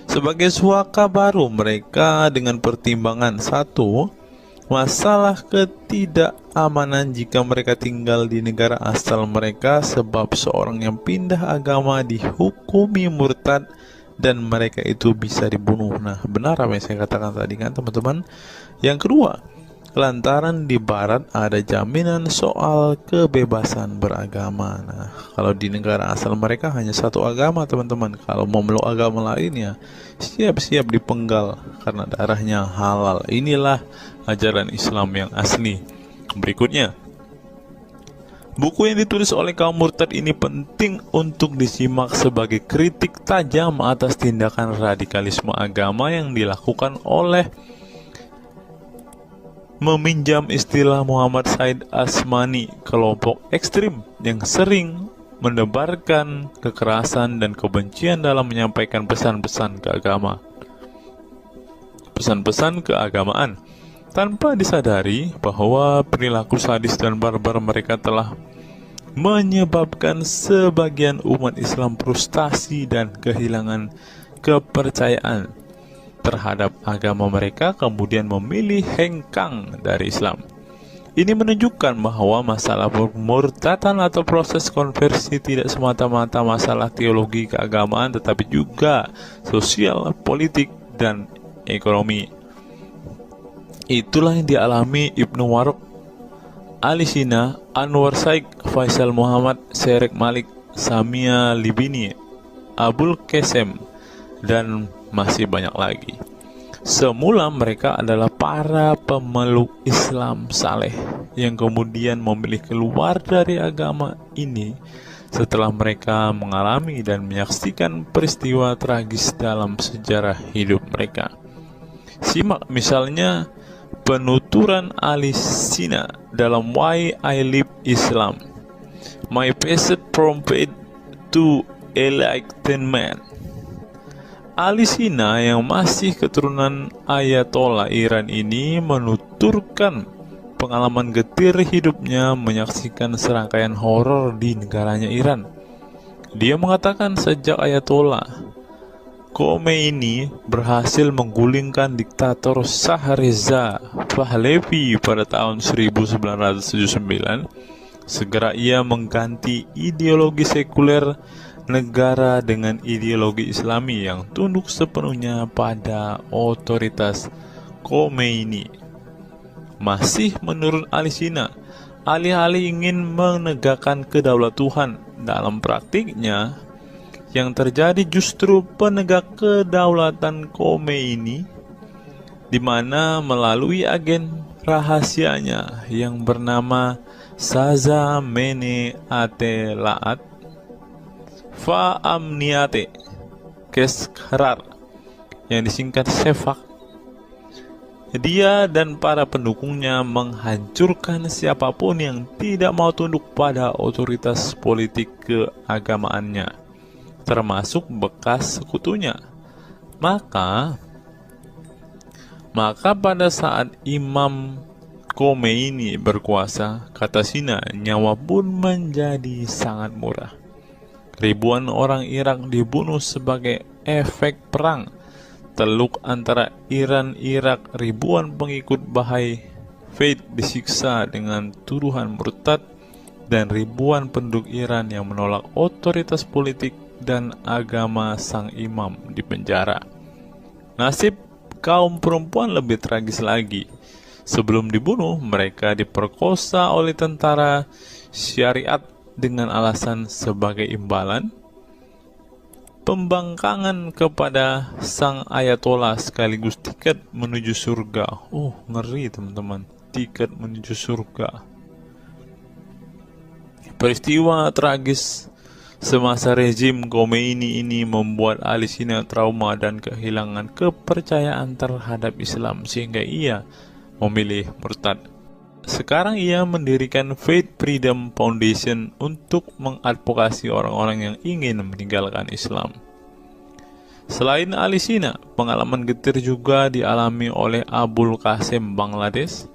Sebagai suaka baru mereka dengan pertimbangan satu, masalah ketidakamanan jika mereka tinggal di negara asal mereka, sebab seorang yang pindah agama dihukumi murtad dan mereka itu bisa dibunuh. Nah, benar apa yang saya katakan tadi kan, teman-teman. Yang kedua, lantaran di Barat ada jaminan soal kebebasan beragama. Nah, kalau di negara asal mereka hanya satu agama, teman-teman. Kalau mau meluk agama lainnya, siap-siap dipenggal karena darahnya halal. Inilah ajaran Islam yang asli. Berikutnya, buku yang ditulis oleh kaum murtad ini penting untuk disimak sebagai kritik tajam atas tindakan radikalisme agama yang dilakukan oleh, meminjam istilah Muhammad Said Asmani, kelompok ekstrim yang sering menebarkan kekerasan dan kebencian dalam menyampaikan pesan-pesan keagamaan tanpa disadari bahwa perilaku sadis dan barbar mereka telah menyebabkan sebagian umat Islam frustasi dan kehilangan kepercayaan terhadap agama mereka, kemudian memilih hengkang dari Islam. Ini menunjukkan bahwa masalah pemurtadan atau proses konversi tidak semata-mata masalah teologi keagamaan, tetapi juga sosial, politik, dan ekonomi. Itulah yang dialami Ibnu Warok, Ali Sina, Anwar Saik, Faisal Muhammad, Syarek Malik, Samia Libini, Abul Qasem, dan masih banyak lagi. Semula mereka adalah para pemeluk Islam saleh yang kemudian memilih keluar dari agama ini setelah mereka mengalami dan menyaksikan peristiwa tragis dalam sejarah hidup mereka. Simak misalnya penuturan Ali Sina dalam Why I Live Islam, My Passage from Faith to Enlightenment. Ali Sina yang masih keturunan Ayatollah Iran ini menuturkan pengalaman getir hidupnya menyaksikan serangkaian horor di negaranya Iran. Dia mengatakan sejak Ayatollah Khomeini berhasil menggulingkan diktator Shah Reza Pahlavi pada tahun 1979, segera ia mengganti ideologi sekuler negara dengan ideologi Islami yang tunduk sepenuhnya pada otoritas Khomeini. Masih menurut Ali Sina, alih-alih ingin menegakkan kedaulatan Tuhan, dalam praktiknya Yang terjadi justru penegak kedaulatan Khomeini, di mana melalui agen rahasianya yang bernama Saza Mene Ate Laat Fa Amniate Keskharar, yang disingkat SEFAK, dia dan para pendukungnya menghancurkan siapapun yang tidak mau tunduk pada otoritas politik keagamaannya, termasuk bekas sekutunya. Maka pada saat Imam Khomeini berkuasa, kata Sina, nyawa pun menjadi sangat murah. Ribuan orang Irak dibunuh sebagai efek perang. Teluk antara Iran-Irak, ribuan pengikut Bahai Faith disiksa dengan tuduhan murtad, dan ribuan penduduk Iran yang menolak otoritas politik dan agama sang imam dipenjara. Nasib kaum perempuan lebih tragis lagi. Sebelum dibunuh, mereka diperkosa oleh tentara syariat dengan alasan sebagai imbalan pembangkangan kepada sang ayatollah sekaligus tiket menuju surga. Ngeri teman-teman, tiket menuju surga. Peristiwa tragis semasa rezim Khomeini ini membuat Ali Sina trauma dan kehilangan kepercayaan terhadap Islam, sehingga ia memilih murtad. Sekarang ia mendirikan Faith Freedom Foundation untuk mengadvokasi orang-orang yang ingin meninggalkan Islam. Selain Ali Sina, pengalaman getir juga dialami oleh Abul Qasim Bangladesh,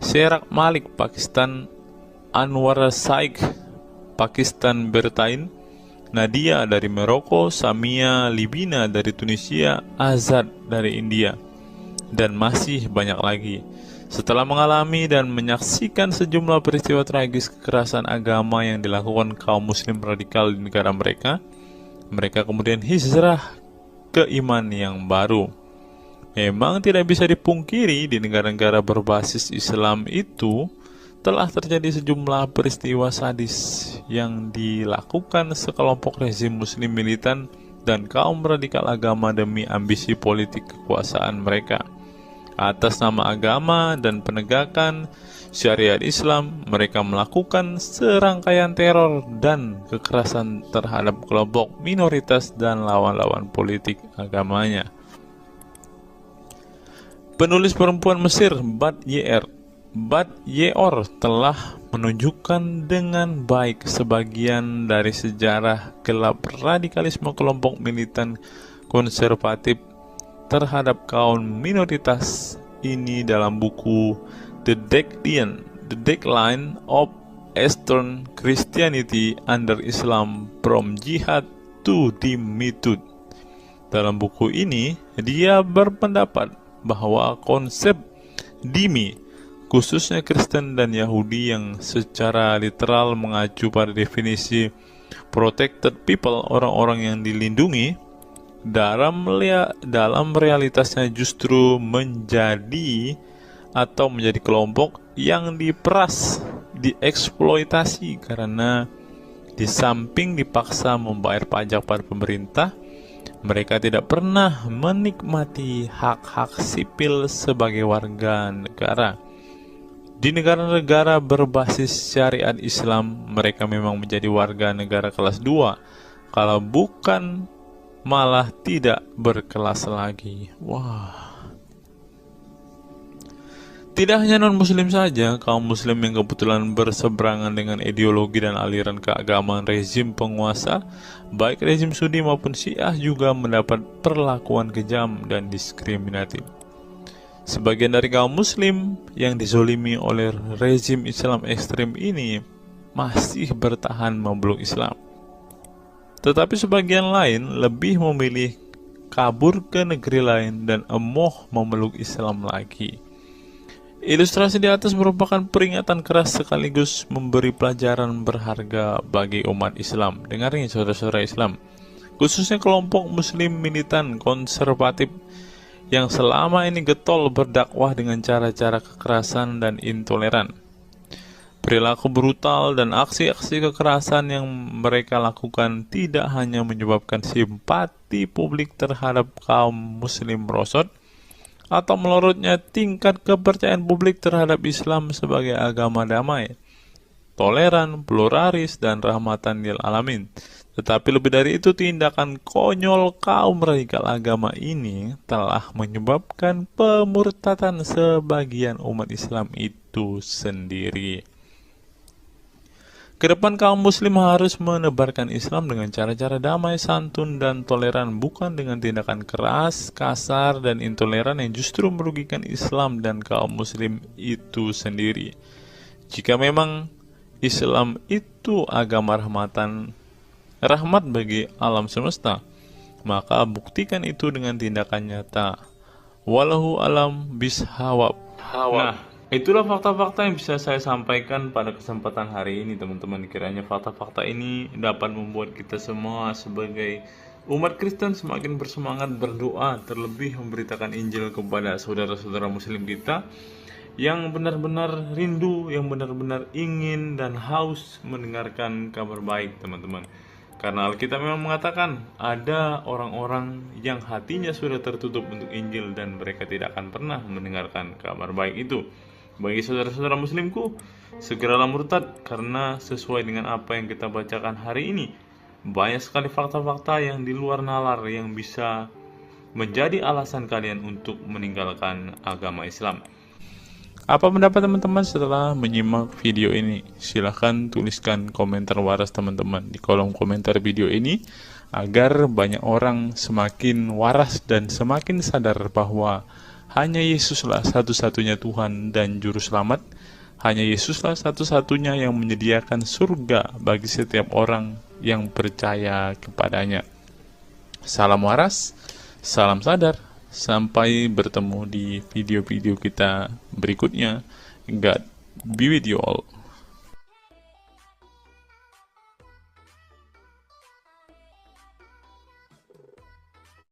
Sherak Malik Pakistan, Anwar Saik Pakistan Bertain, Nadia dari Maroko, Samia Libina dari Tunisia, Azad dari India, dan masih banyak lagi. Setelah mengalami dan menyaksikan sejumlah peristiwa tragis kekerasan agama yang dilakukan kaum muslim radikal di negara mereka, mereka kemudian hijrah ke iman yang baru. Memang tidak bisa dipungkiri di negara-negara berbasis Islam itu telah terjadi sejumlah peristiwa sadis yang dilakukan sekelompok rezim muslim militan dan kaum radikal agama demi ambisi politik kekuasaan mereka. Atas nama agama dan penegakan syariat Islam, mereka melakukan serangkaian teror dan kekerasan terhadap kelompok minoritas dan lawan-lawan politik agamanya. Penulis perempuan Mesir Bat Ye'or telah menunjukkan dengan baik sebagian dari sejarah gelap radikalisme kelompok militan konservatif terhadap kaum minoritas ini dalam buku The Decline of Eastern Christianity Under Islam From Jihad to Dhimmitud. Dalam buku ini, dia berpendapat bahwa konsep dhimmi, khususnya Kristen dan Yahudi yang secara literal mengacu pada definisi protected people, orang-orang yang dilindungi, dalam realitasnya justru menjadi kelompok yang diperas, dieksploitasi, karena di samping dipaksa membayar pajak pada pemerintah, mereka tidak pernah menikmati hak-hak sipil sebagai warga negara. Di negara-negara berbasis syariat Islam, mereka memang menjadi warga negara kelas 2, kalau bukan malah tidak berkelas lagi. Tidak hanya non-muslim saja, kaum muslim yang kebetulan berseberangan dengan ideologi dan aliran keagamaan rezim penguasa, baik rezim Sunni maupun Syiah, juga mendapat perlakuan kejam dan diskriminatif. Sebagian dari kaum muslim yang dizolimi oleh rezim Islam ekstrem ini masih bertahan memeluk Islam. Tetapi sebagian lain lebih memilih kabur ke negeri lain dan emoh memeluk Islam lagi. Ilustrasi di atas merupakan peringatan keras sekaligus memberi pelajaran berharga bagi umat Islam. Dengarnya saudara-saudara Islam, khususnya kelompok muslim militan konservatif yang selama ini getol berdakwah dengan cara-cara kekerasan dan intoleran. Perilaku brutal dan aksi-aksi kekerasan yang mereka lakukan tidak hanya menyebabkan simpati publik terhadap kaum muslim merosot, atau melorotnya tingkat kepercayaan publik terhadap Islam sebagai agama damai, toleran, pluralis, dan rahmatan lil alamin. Tetapi lebih dari itu, tindakan konyol kaum radikal agama ini telah menyebabkan pemurtadan sebagian umat Islam itu sendiri. Kedepan kaum muslim harus menebarkan Islam dengan cara-cara damai, santun, dan toleran, bukan dengan tindakan keras, kasar, dan intoleran yang justru merugikan Islam dan kaum muslim itu sendiri. Jika memang Islam itu agama rahmat bagi alam semesta, maka buktikan itu dengan tindakan nyata. Wallahu alam bishawab. Nah, itulah fakta-fakta yang bisa saya sampaikan pada kesempatan hari ini, teman-teman. Kiranya fakta-fakta ini dapat membuat kita semua sebagai umat Kristen semakin bersemangat berdoa, terlebih memberitakan Injil kepada saudara-saudara muslim kita yang benar-benar rindu, yang benar-benar ingin dan haus mendengarkan kabar baik, teman-teman. Karena Alkitab memang mengatakan ada orang-orang yang hatinya sudah tertutup untuk Injil dan mereka tidak akan pernah mendengarkan kabar baik itu. Bagi saudara-saudara muslimku, segeralah murtad, karena sesuai dengan apa yang kita bacakan hari ini, banyak sekali fakta-fakta yang di luar nalar yang bisa menjadi alasan kalian untuk meninggalkan agama Islam. Apa pendapat teman-teman setelah menyimak video ini? Silahkan tuliskan komentar waras teman-teman di kolom komentar video ini, agar banyak orang semakin waras dan semakin sadar bahwa hanya Yesuslah satu-satunya Tuhan dan Juru Selamat. Hanya Yesuslah satu-satunya yang menyediakan surga bagi setiap orang yang percaya kepadanya. Salam waras, salam sadar. Sampai bertemu di video-video kita berikutnya. God be with you all.